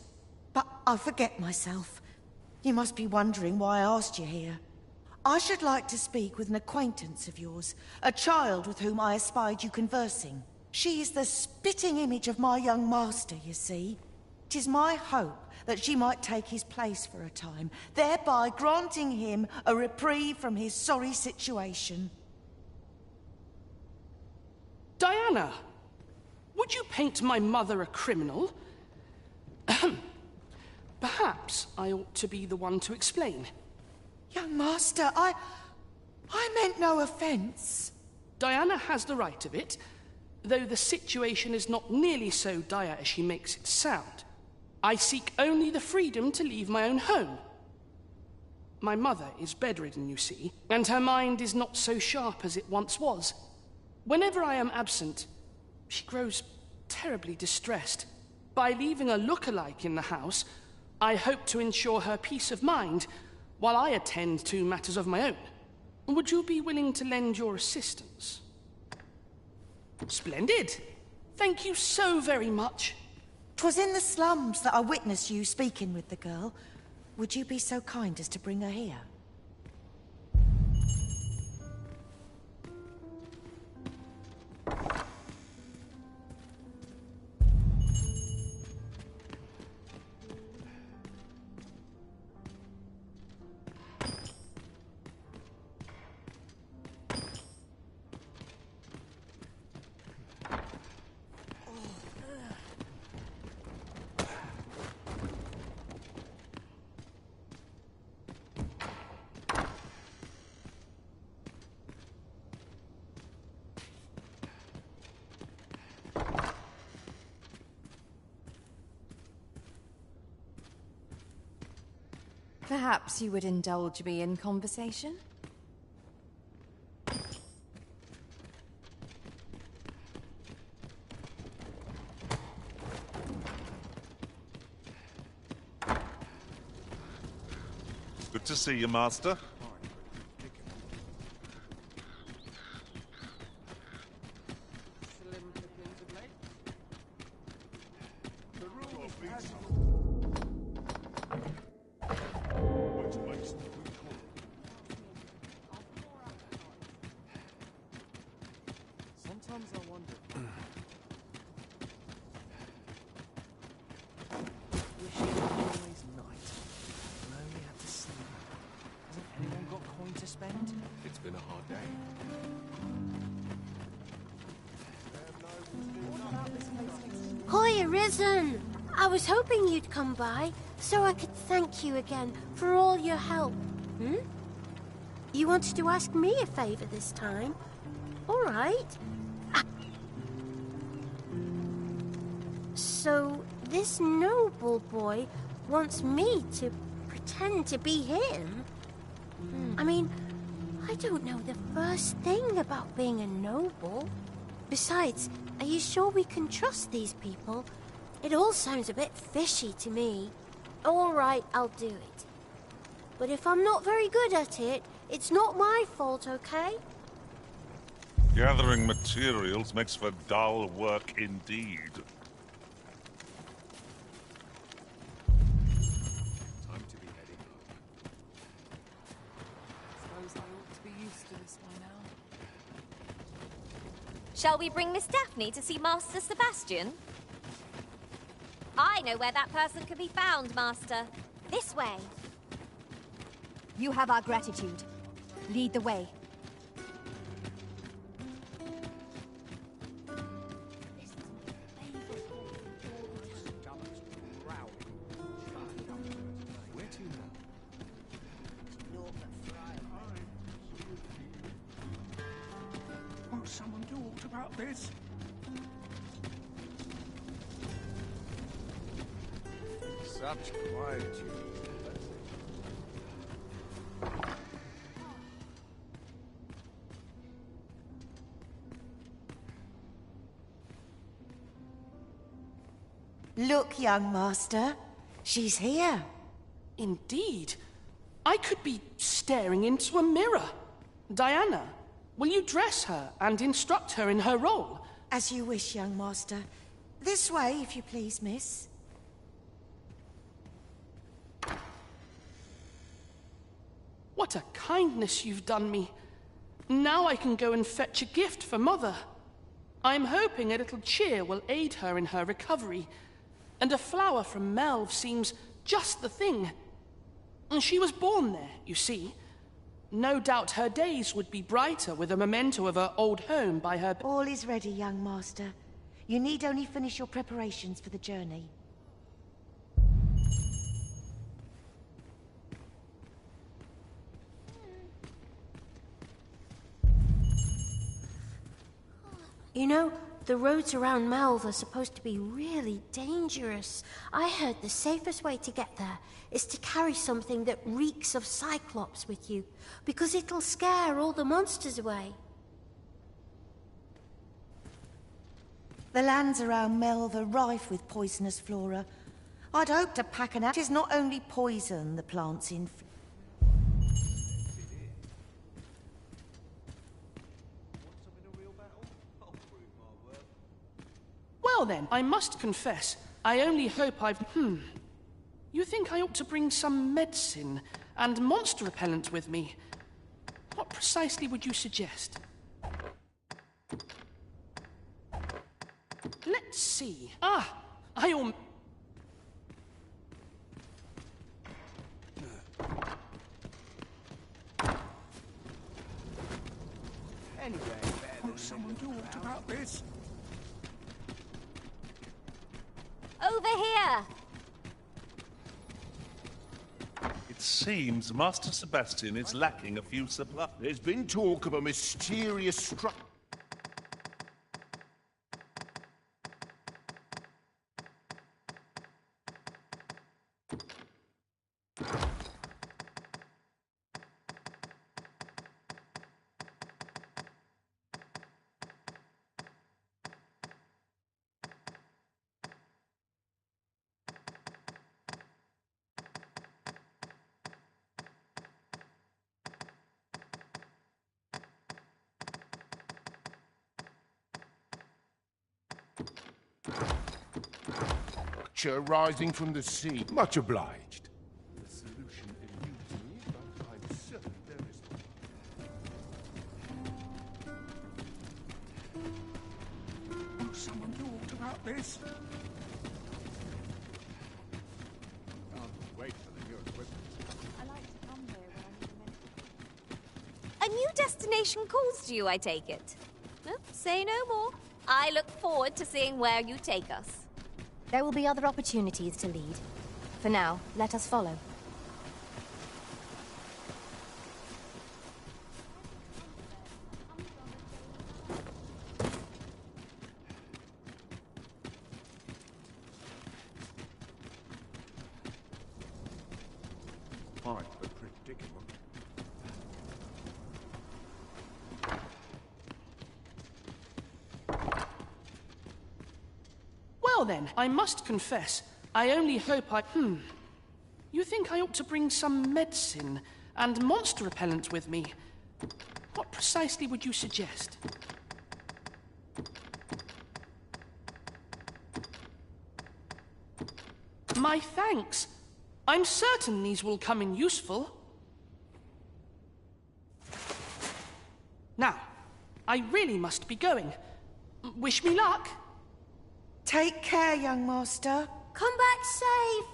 Speaker 12: But I forget myself. You must be wondering why I asked you here. I should like to speak with an acquaintance of yours, a child with whom I espied you conversing. She is the spitting image of my young master, you see. 'Tis my hope that she might take his place for a time, thereby granting him a reprieve from his sorry situation.
Speaker 7: Diana, would you paint my mother a criminal? Perhaps I ought to be the one to explain.
Speaker 12: Young master, I meant no offense.
Speaker 7: Diana has the right of it, though the situation is not nearly so dire as she makes it sound. I seek only the freedom to leave my own home. My mother is bedridden, you see, and her mind is not so sharp as it once was. Whenever I am absent, she grows terribly distressed. By leaving a look-alike in the house, I hope to ensure her peace of mind while I attend to matters of my own. Would you be willing to lend your assistance? Splendid. Thank you so very much.
Speaker 12: 'Twas in the slums that I witnessed you speaking with the girl. Would you be so kind as to bring her here?
Speaker 15: Perhaps you would indulge me in conversation?
Speaker 21: Good to see you, Master.
Speaker 3: Sometimes I wonder. Wish it was always night. I only had to sleep. Hasn't anyone got coin to spend?
Speaker 13: It's been a hard day.
Speaker 16: Hoy, Arisen! I was hoping you'd come by, so I could thank you again for all your help. Hmm? You wanted to ask me a favor this time? All right. So, this noble boy wants me to pretend to be him? I mean, I don't know the first thing about being a noble. Besides, are you sure we can trust these people? It all sounds a bit fishy to me. All right, I'll do it. But if I'm not very good at it, it's not my fault, okay?
Speaker 21: Gathering materials makes for dull work indeed.
Speaker 11: Time to be heading home.
Speaker 15: Suppose I ought to be used to this by now.
Speaker 14: Shall we bring Miss Daphne to see Master Sebastian? I know where that person can be found, Master. This way.
Speaker 22: You have our gratitude. Lead the way.
Speaker 3: Where to now?
Speaker 9: Won't someone do aught about this?
Speaker 18: Such quietude.
Speaker 12: Look, young master. She's here.
Speaker 7: Indeed. I could be staring into a mirror. Diana, will you dress her and instruct her in her role?
Speaker 12: As you wish, young master. This way, if you please, miss.
Speaker 7: What a kindness you've done me. Now I can go and fetch a gift for Mother. I'm hoping a little cheer will aid her in her recovery. And a flower from Melve seems just the thing. And she was born there, you see. No doubt her days would be brighter with a memento of her old home by her...
Speaker 12: All is ready, young master. You need only finish your preparations for the journey.
Speaker 16: You know, the roads around Melve are supposed to be really dangerous. I heard the safest way to get there is to carry something that reeks of Cyclops with you, because it'll scare all the monsters away.
Speaker 12: The lands around Melve are rife with poisonous flora. I'd hope to pack an... It is not only poison the plants in...
Speaker 7: Well then, I must confess, I only hope I've... You think I ought to bring some medicine and monster repellent with me? What precisely would you suggest? Let's see. I am...
Speaker 9: Anyway, won't someone talk about this?
Speaker 14: Over here!
Speaker 21: It seems Master Sebastian is lacking a few supplies.
Speaker 9: There's been talk of a mysterious structure. Rising from the sea. Much obliged. The solution eludes me, but I'm certain there is one. Will someone talk about this?
Speaker 11: Wait for the new equipment.
Speaker 22: I like to come here when I need
Speaker 14: A
Speaker 22: a
Speaker 14: new destination calls to you, I take it. No, say no more. I look forward to seeing where you take us.
Speaker 22: There will be other opportunities to lead. For now, let us follow.
Speaker 9: Quite a predicament.
Speaker 7: Well then, I must confess, I only hope I... You think I ought to bring some medicine and monster repellent with me? What precisely would you suggest? My thanks. I'm certain these will come in useful. Now, I really must be going. Wish me luck.
Speaker 12: Take care, young master.
Speaker 16: Come back safe.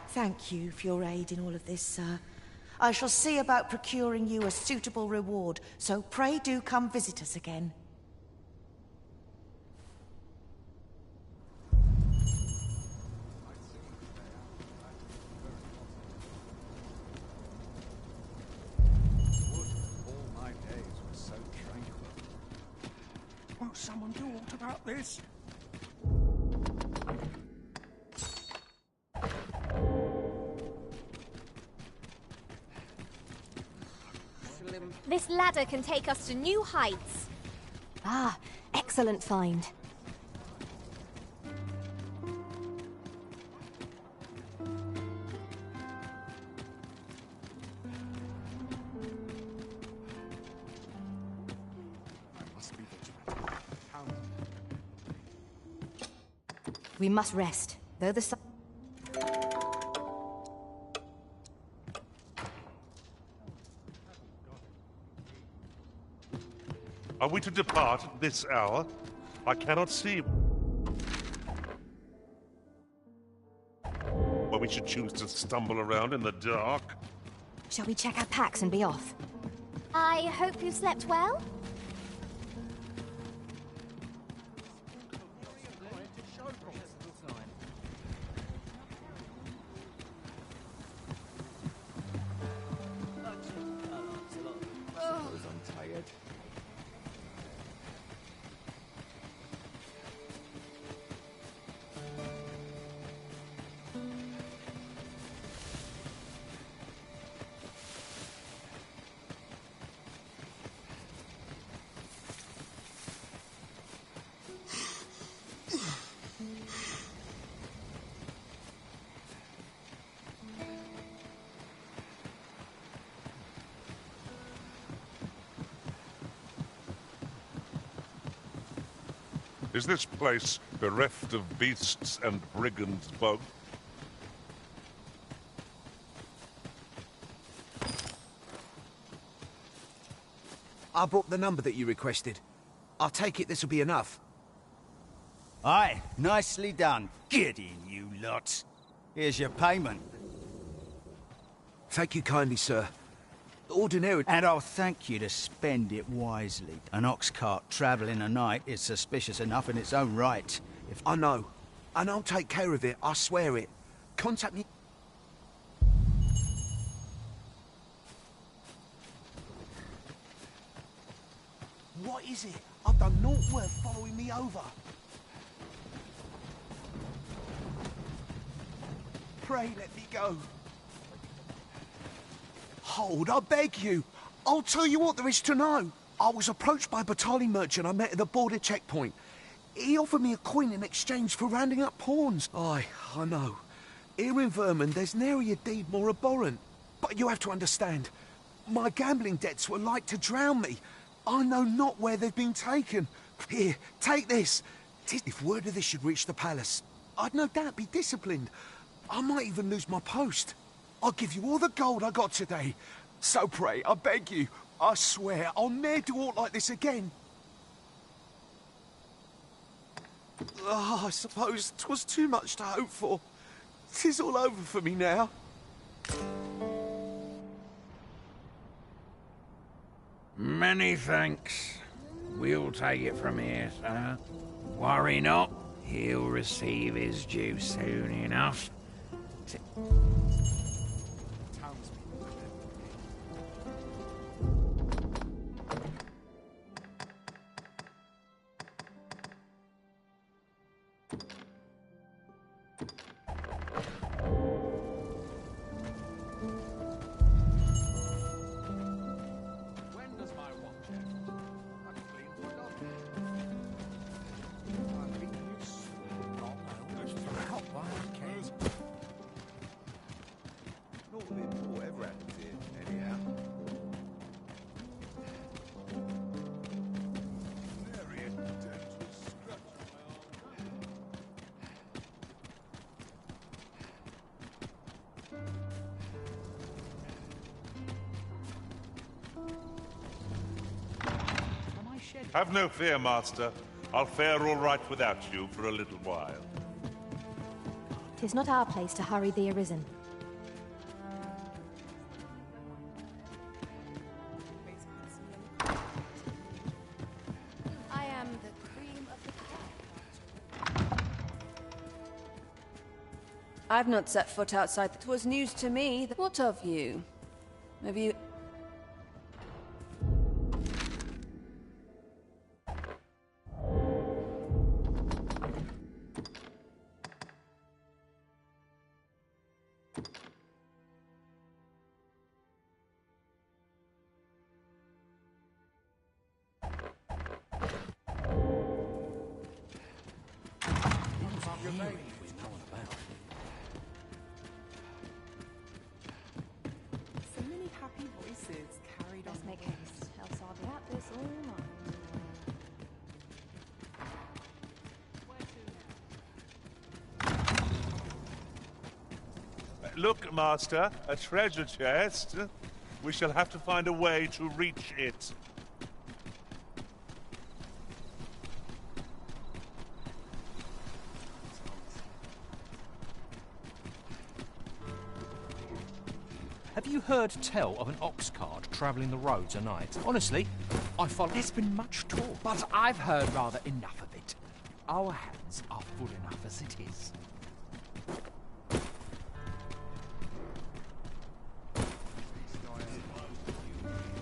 Speaker 12: Thank you for your aid in all of this, sir. I shall see about procuring you a suitable reward, so pray do come visit us again.
Speaker 9: Won't someone talk about this?
Speaker 14: This ladder can take us to new heights.
Speaker 22: Ah, excellent find. We must rest, though the sun...
Speaker 21: Are we to depart at this hour? I cannot see. Or we should choose to stumble around in the dark.
Speaker 22: Shall we check our packs and be off?
Speaker 14: I hope you slept well.
Speaker 4: I'm tired.
Speaker 21: Is this place bereft of beasts and brigands both?
Speaker 4: I brought the number that you requested. I'll take it this'll be enough.
Speaker 17: Aye, nicely done. Get in, you lot. Here's your payment.
Speaker 4: Thank you kindly, sir. Ordinary...
Speaker 17: And I'll thank you to spend it wisely. An ox cart travelling a night is suspicious enough in its own right. If
Speaker 4: I know. And I'll take care of it, I swear it. Contact me... What is it? I've done naught worth following me over. Pray let me go. Hold, I beg you. I'll tell you what there is to know. I was approached by a battalion merchant I met at the border checkpoint. He offered me a coin in exchange for rounding up pawns. Aye, I know. Here in Vermund, there's nary a deed more abhorrent. But you have to understand, my gambling debts were like to drown me. I know not where they've been taken. Here, take this. If word of this should reach the palace, I'd no doubt be disciplined. I might even lose my post. I'll give you all the gold I got today. So pray, I beg you, I swear I'll ne'er do aught like this again. Oh, I suppose 'twas too much to hope for. 'Tis all over for me now.
Speaker 19: Many thanks. We'll take it from here, sir. Worry not, he'll receive his due soon enough.
Speaker 21: Have no fear, Master. I'll fare all right without you for a little while.
Speaker 22: 'Tis not our place to hurry the arisen.
Speaker 14: I am the cream of the crop.
Speaker 8: I've not set foot outside. It was news to me. What of you? Have you...
Speaker 23: So many happy voices carried on.
Speaker 22: Let's make haste, else I'll be at this all night.
Speaker 21: Look, Master, a treasure chest. We shall have to find a way to reach it.
Speaker 5: Have you heard tell of an ox cart travelling the roads at night? Honestly, I follow. There's been much talk, but I've heard rather enough of it. Our hands are full enough as it is.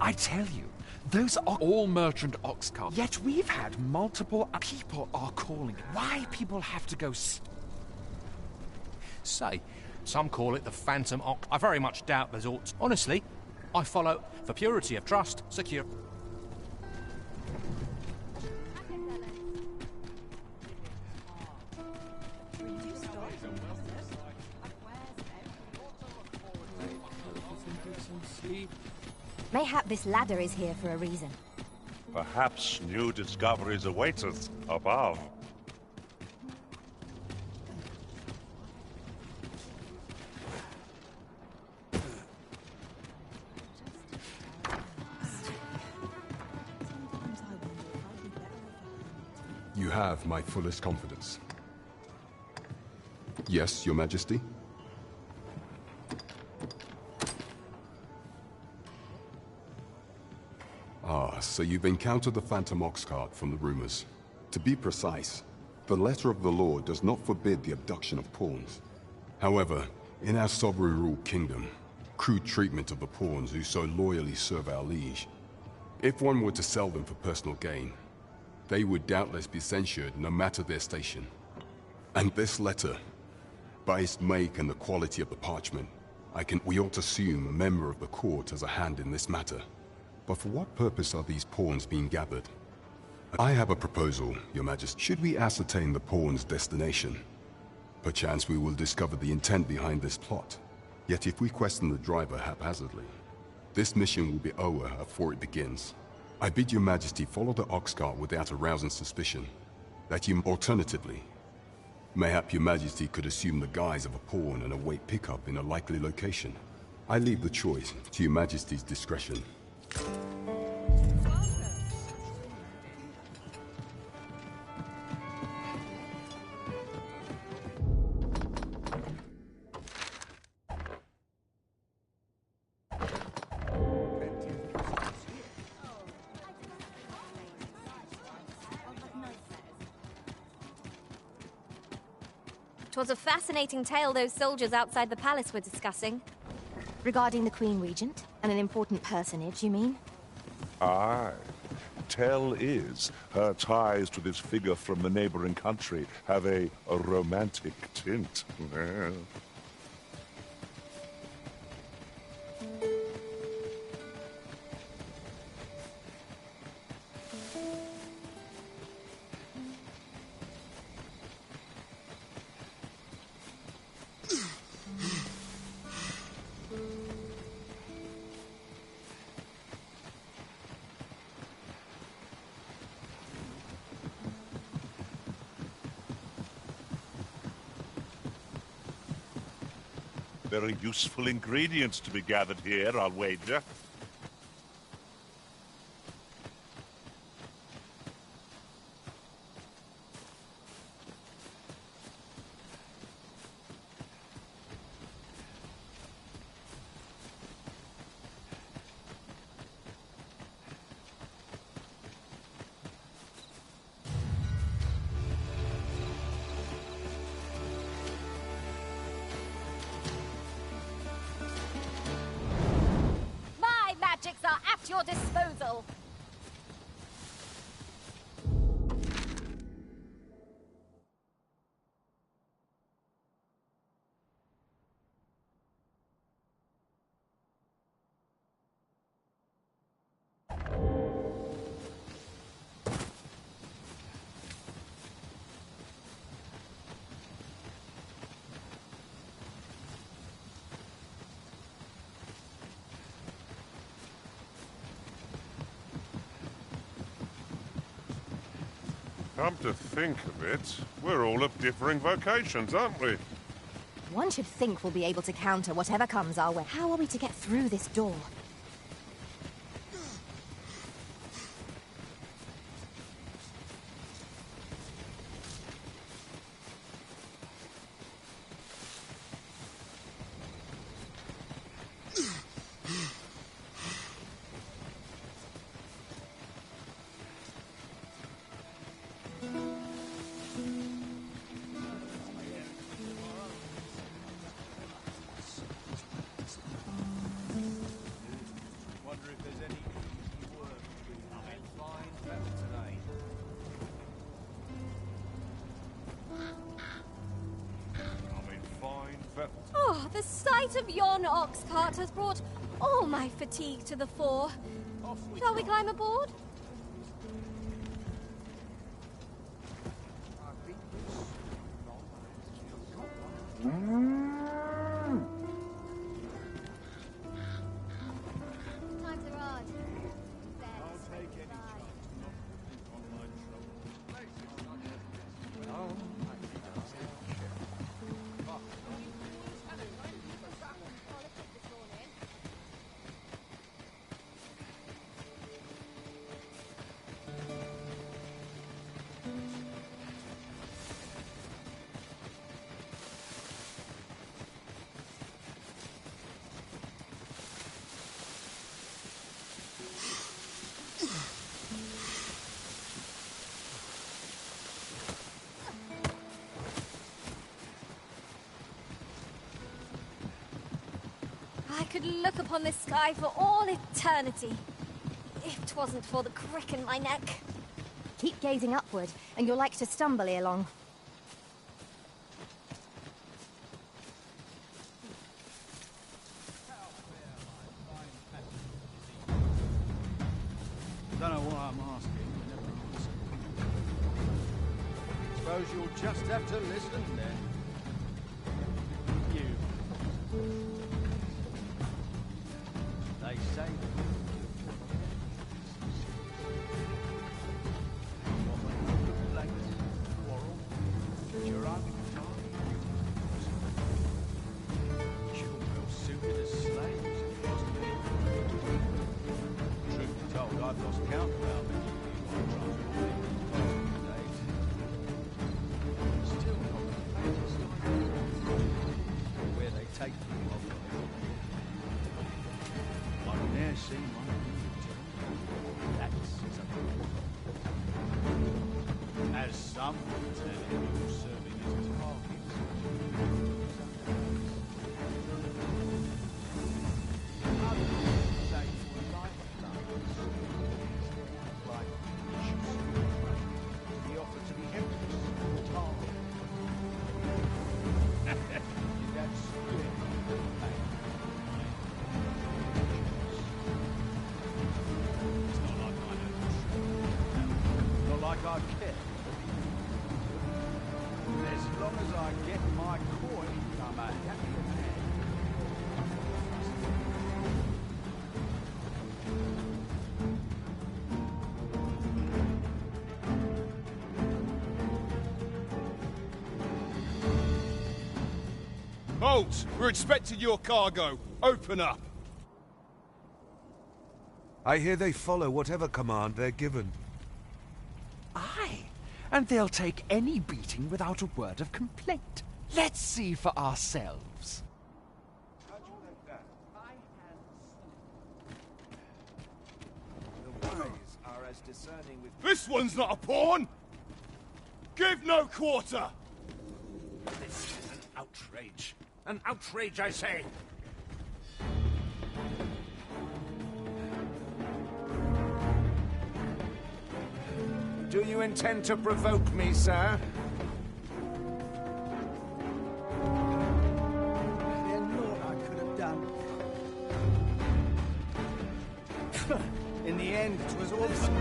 Speaker 5: I tell you, those are all merchant ox carts. Yet we've had multiple people are calling it. Why people have to go say, some call it the Phantom Ox. I very much doubt there's aught. Honestly, I follow for purity of trust, secure.
Speaker 22: Mayhap this ladder is here for a reason.
Speaker 21: Perhaps new discoveries await us above.
Speaker 9: You have my fullest confidence. Yes, Your Majesty? Ah, so you've encountered the Phantom Ox cart from the rumors. To be precise, the letter of the law does not forbid the abduction of pawns. However, in our sovereign-ruled kingdom, crude treatment of the pawns who so loyally serve our liege. If one were to sell them for personal gain, they would doubtless be censured no matter their station. And this letter, by its make and the quality of the parchment, we ought to assume a member of the court has a hand in this matter. But for what purpose are these pawns being gathered? I have a proposal, Your Majesty. Should we ascertain the pawn's destination, perchance we will discover the intent behind this plot. Yet if we question the driver haphazardly, this mission will be over before it begins. I bid Your Majesty follow the ox cart without arousing suspicion. That you, alternatively, mayhap Your Majesty could assume the guise of a pawn and await pickup in a likely location. I leave the choice to Your Majesty's discretion.
Speaker 22: Twas a fascinating tale those soldiers outside the palace were discussing. Regarding the Queen Regent? And an important personage, you mean?
Speaker 21: Aye. Tell is, her ties to this figure from the neighboring country have a romantic tint. Very useful ingredients to be gathered here, I'll wager.
Speaker 22: Are at your disposal. Come to think of it, we're all of differing vocations, aren't we? One should think we'll be able to counter whatever comes our way. How are we to get through this door? Oh, the sight of yon ox cart has brought all my fatigue to the fore. Shall we climb aboard? Times are hard. I could look upon this sky for all eternity, if 'twasn't for the crick in my neck. Keep gazing upward, and you're like to stumble ere long.
Speaker 17: Don't know why I'm asking, you never answer. Suppose you'll just have to listen then. You. They say I've lost count of how many you are transporting today. Still not the faintest idea where they take them off. I've never seen one of them return. That's something. As some returning who are serving as targets. I care. As long as I get my coin, I'm a happy man.
Speaker 6: Halt! We're expecting your cargo. Open up.
Speaker 10: I hear they follow whatever command they're given.
Speaker 5: Aye, and they'll take any beating without a word of complaint. Let's see for ourselves.
Speaker 6: The wise are as discerning with... This one's not a pawn! Give no quarter!
Speaker 21: This is an outrage. An outrage, I say!
Speaker 4: Do you intend to provoke me, sir?
Speaker 17: There's naught I could have done. In the end, it was all for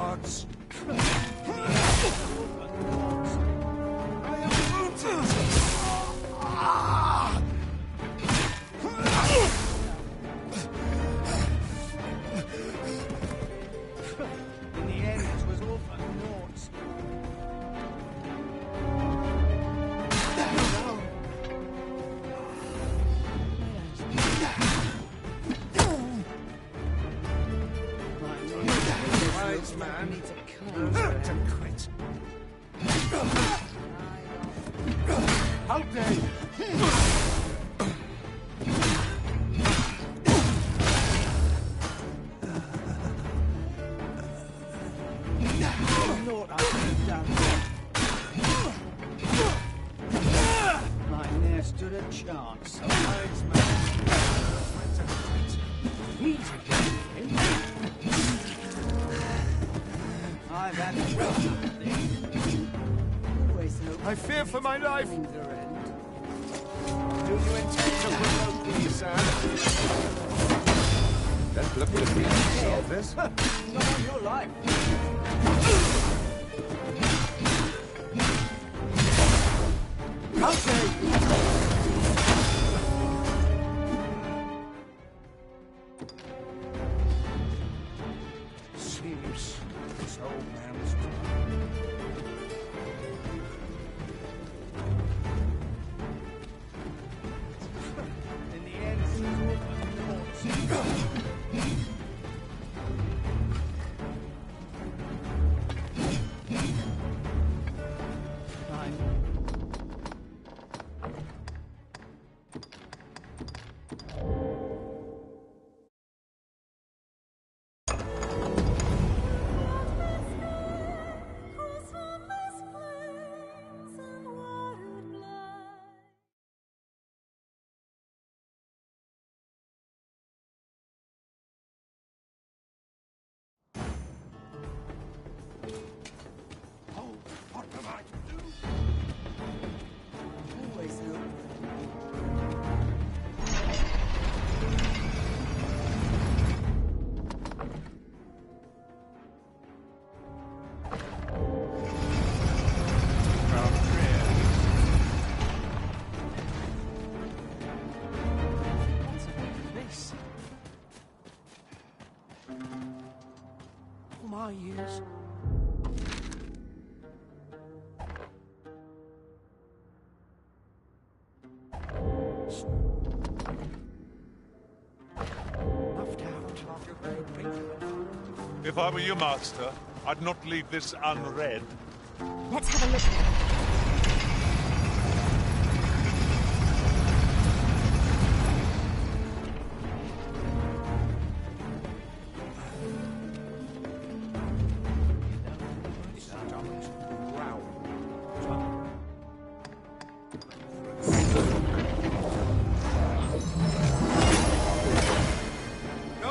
Speaker 10: gods!
Speaker 17: In the end, it was all for naught.
Speaker 10: Wise man, to quit. How dare you!
Speaker 17: Naught I could have done. I ne'er stood a chance.
Speaker 10: Wise man, to quit.
Speaker 17: He's again. I've had enough of this.
Speaker 10: I fear for my life. Do you intend to provoke me, sir?
Speaker 18: Don't look at me, soldiers.
Speaker 17: Not on your life.
Speaker 10: How dare you! Seems this old man's
Speaker 17: In the end, it was all for naught.
Speaker 10: What am I to do?
Speaker 17: Always help.
Speaker 7: This. All my years. Left out.
Speaker 21: If I were you, Master, I'd not leave this unread.
Speaker 22: Let's have a look now.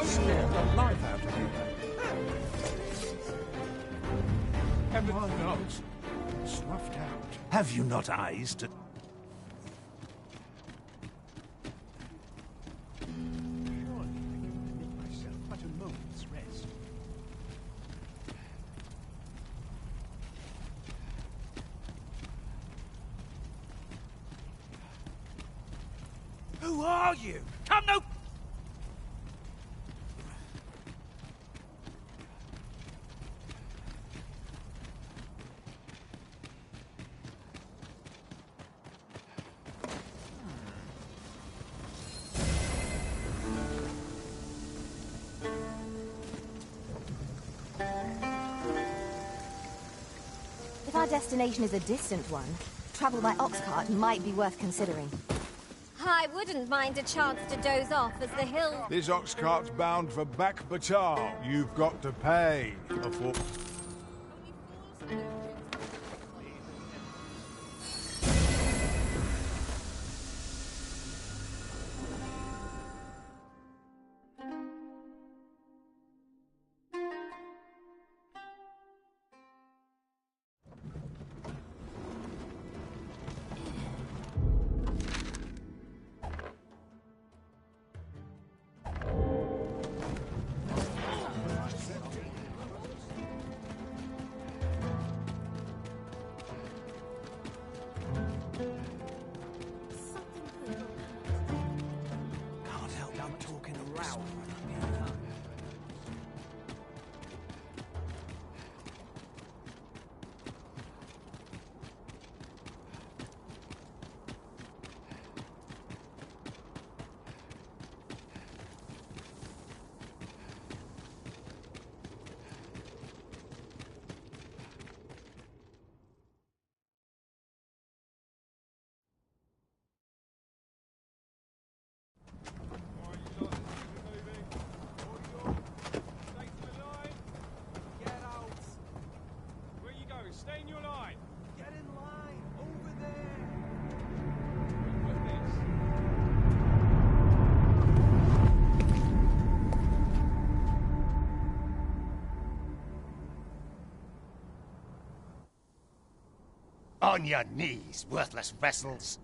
Speaker 10: Scared the life out of you. Everyone knows. Snuffed out. Have you not eyes to... Surely I can permit myself but a moment's rest. Who are you? Come no...
Speaker 22: If our destination is a distant one, travel by ox cart might be worth considering.
Speaker 14: I wouldn't mind a chance to doze off as the hill.
Speaker 10: This ox cart's bound for Back Batal. You've got to pay a for...
Speaker 1: On your knees, worthless vessels.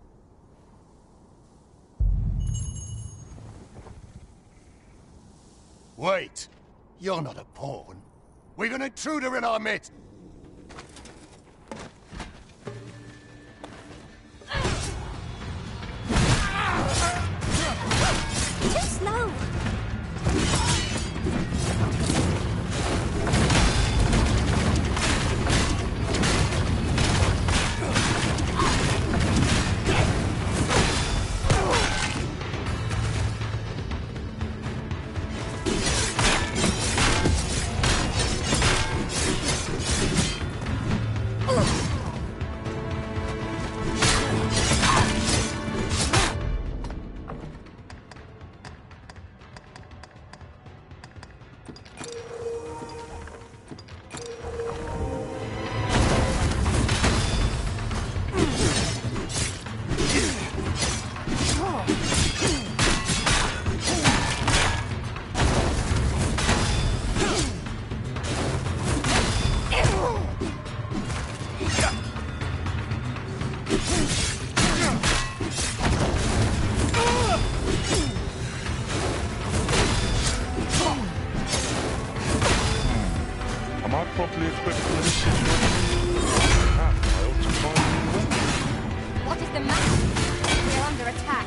Speaker 1: Wait. You're not a pawn. We've an intruder in our midst.
Speaker 22: Too slow. What is the matter? We're under attack.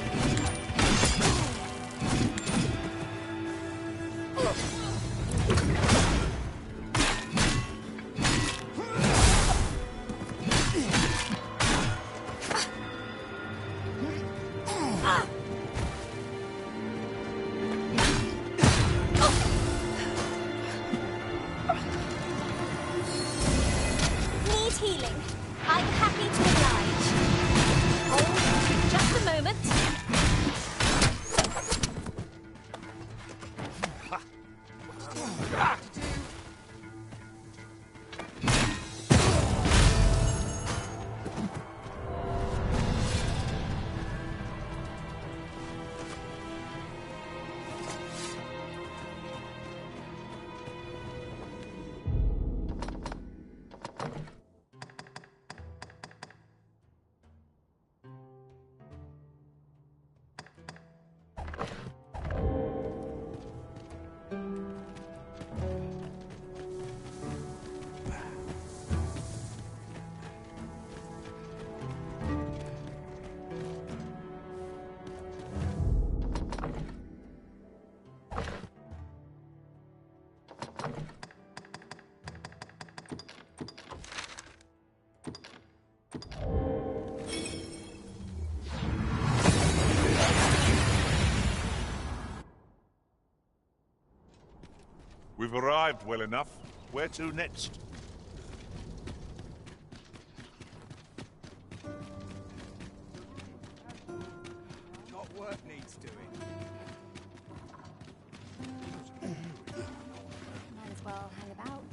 Speaker 22: Need healing. I'm happy to oblige. Hold just a moment.
Speaker 21: We've arrived well enough. Where to next?
Speaker 3: Got work needs doing.
Speaker 22: Might as well hang about.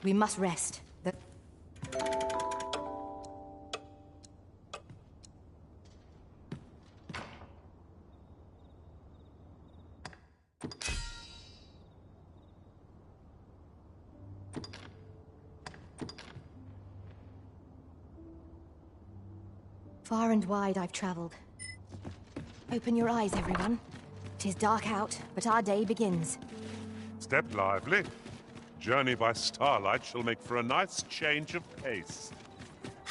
Speaker 2: We must rest. Far and wide I've traveled. Open your eyes, everyone. 'Tis dark out, but our day begins.
Speaker 21: Step lively. Journey by starlight shall make for a nice change of pace.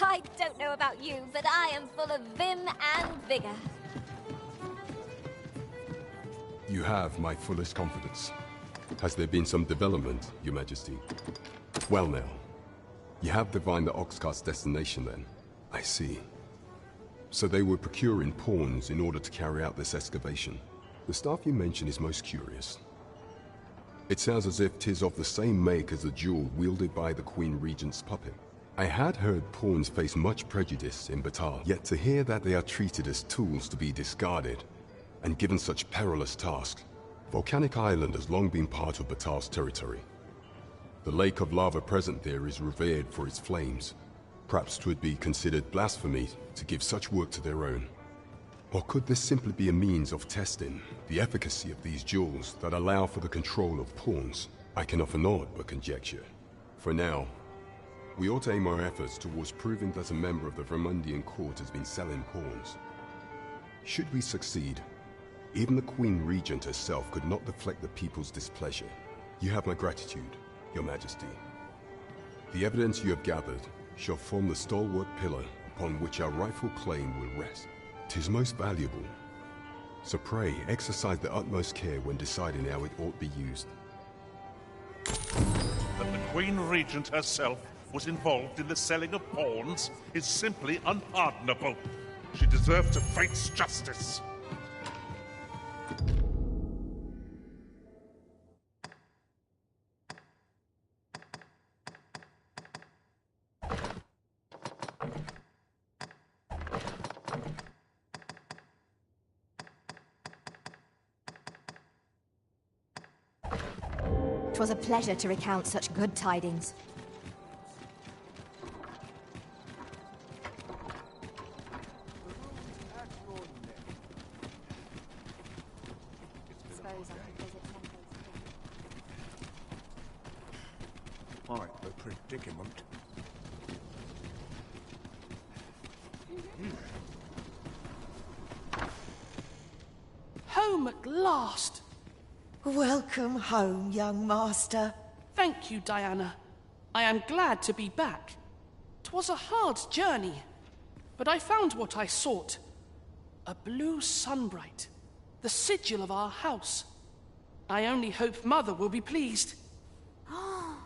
Speaker 22: I don't know about you, but I am full of vim and vigor.
Speaker 9: You have my fullest confidence. Has there been some development, Your Majesty? Well now, you have divined the Oxcart's destination then. I see. so they were procuring pawns in order to carry out this excavation. The staff you mention is most curious. It sounds as if 'tis of the same make as the jewel wielded by the Queen Regent's puppet. I had heard pawns face much prejudice in Batar, yet to hear that they are treated as tools to be discarded and given such perilous tasks. Volcanic Island has long been part of Batar's territory. The lake of lava present there is revered for its flames. Perhaps 'twould be considered blasphemy to give such work to their own. Or could this simply be a means of testing the efficacy of these jewels that allow for the control of pawns? I can offer naught but conjecture. For now, we ought to aim our efforts towards proving that a member of the Vermundian court has been selling pawns. Should we succeed, even the Queen Regent herself could not deflect the people's displeasure. You have my gratitude, Your Majesty. The evidence you have gathered shall form the stalwart pillar upon which our rightful claim will rest. 'Tis most valuable, so pray exercise the utmost care when deciding how it ought be used.
Speaker 21: That the Queen Regent herself was involved in the selling of pawns is simply unpardonable. She deserves to face justice.
Speaker 2: It was a pleasure to recount such good tidings.
Speaker 18: Quite the predicament.
Speaker 7: Home at last!
Speaker 12: Welcome home, young master.
Speaker 7: Thank you, Diana. I am glad to be back. 'Twas a hard journey, but I found what I sought. A blue sunbright, the sigil of our house. I only hope Mother will be pleased.
Speaker 16: Oh,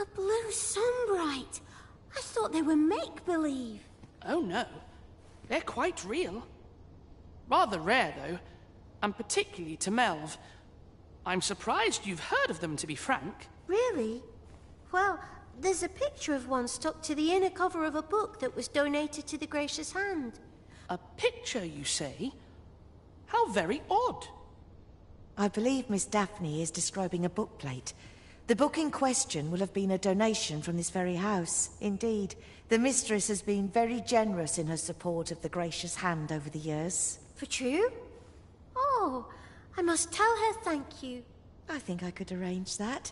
Speaker 16: a blue sunbright. I thought they were make-believe.
Speaker 7: Oh no, they're quite real. Rather rare, though, and particularly to Melv. I'm surprised you've heard of them, to be frank.
Speaker 16: Really? Well, there's a picture of one stuck to the inner cover of a book that was donated to the Gracious Hand.
Speaker 7: A picture, you say? How very odd.
Speaker 12: I believe Miss Daphne is describing a bookplate. The book in question will have been a donation from this very house. Indeed, the mistress has been very generous in her support of the Gracious Hand over the years.
Speaker 16: For true? Oh, I must tell her thank you.
Speaker 12: I think I could arrange that.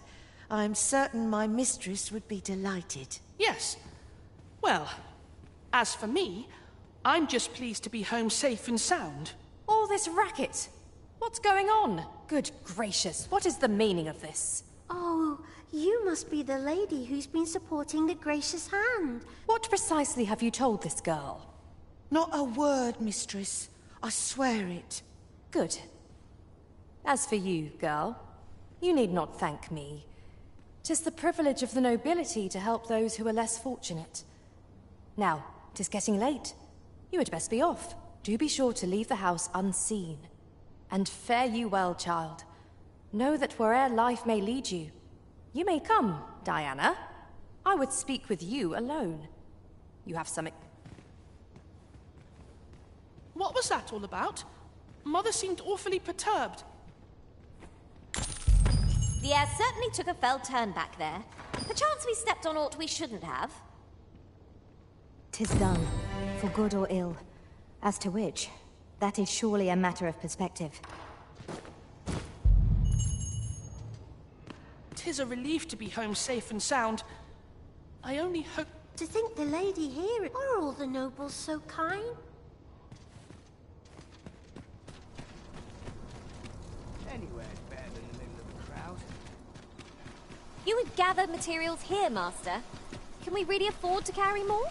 Speaker 12: I'm certain my mistress would be delighted.
Speaker 7: Yes. Well, as for me, I'm just pleased to be home safe and sound.
Speaker 2: All this racket. What's going on? Good gracious, what is the meaning of this?
Speaker 16: Oh, you must be the lady who's been supporting the Gracious Hand.
Speaker 2: What precisely have you told this girl?
Speaker 12: Not a word, mistress. I swear it.
Speaker 2: Good. As for you, girl, you need not thank me. 'Tis the privilege of the nobility to help those who are less fortunate. Now, 'tis getting late. You had best be off. Do be sure to leave the house unseen. And fare you well, child. Know that where'er life may lead you, you may come, Diana. I would speak with you alone. You have some...
Speaker 7: What was that all about? Mother seemed awfully perturbed.
Speaker 22: The air certainly took a fell turn back there. Perchance we stepped on aught we shouldn't have.
Speaker 2: 'Tis done, for good or ill. As to which, that is surely a matter of perspective.
Speaker 7: 'Tis a relief to be home safe and sound. I only hope...
Speaker 16: To think the lady here... Are all the nobles so kind?
Speaker 17: Anywhere's better than the middle of the crowd.
Speaker 22: You had gathered materials here, Master. Can we really afford to carry more?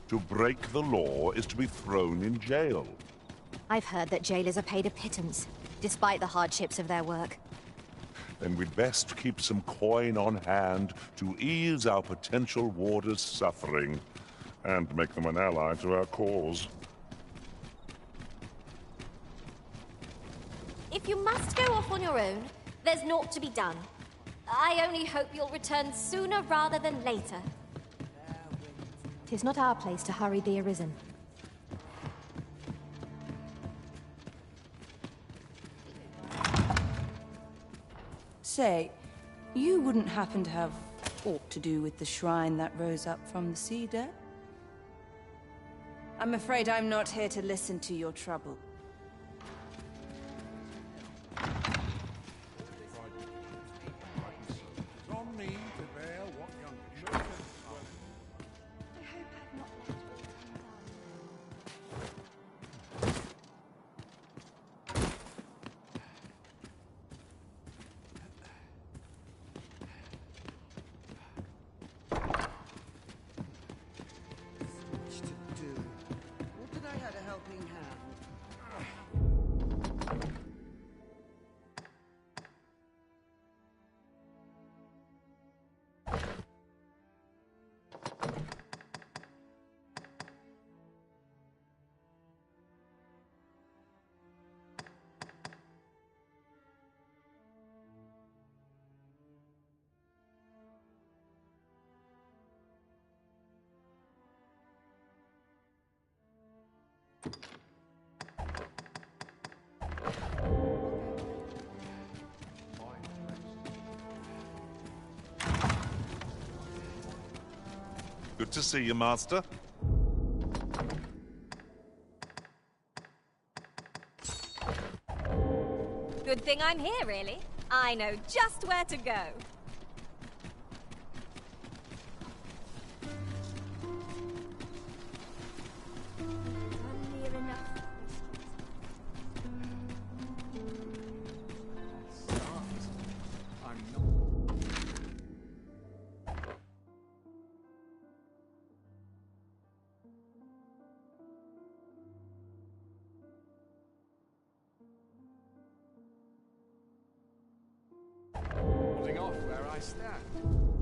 Speaker 21: To break the law is to be thrown in jail.
Speaker 2: I've heard that jailers are paid a pittance. despite the hardships of their work.
Speaker 21: Then we'd best keep some coin on hand to ease our potential warders' suffering, and make them an ally to our cause.
Speaker 22: If you must go off on your own, there's naught to be done. I only hope you'll return sooner rather than later.
Speaker 2: 'Tis not our place to hurry the arisen.
Speaker 8: Say, you wouldn't happen to have aught to do with the shrine that rose up from the sea depth? I'm afraid I'm not here to listen to your trouble.
Speaker 21: Good to see you, Master.
Speaker 22: Good thing I'm here, really. I know just where to go. I'm near enough.
Speaker 11: Holding off where I stand.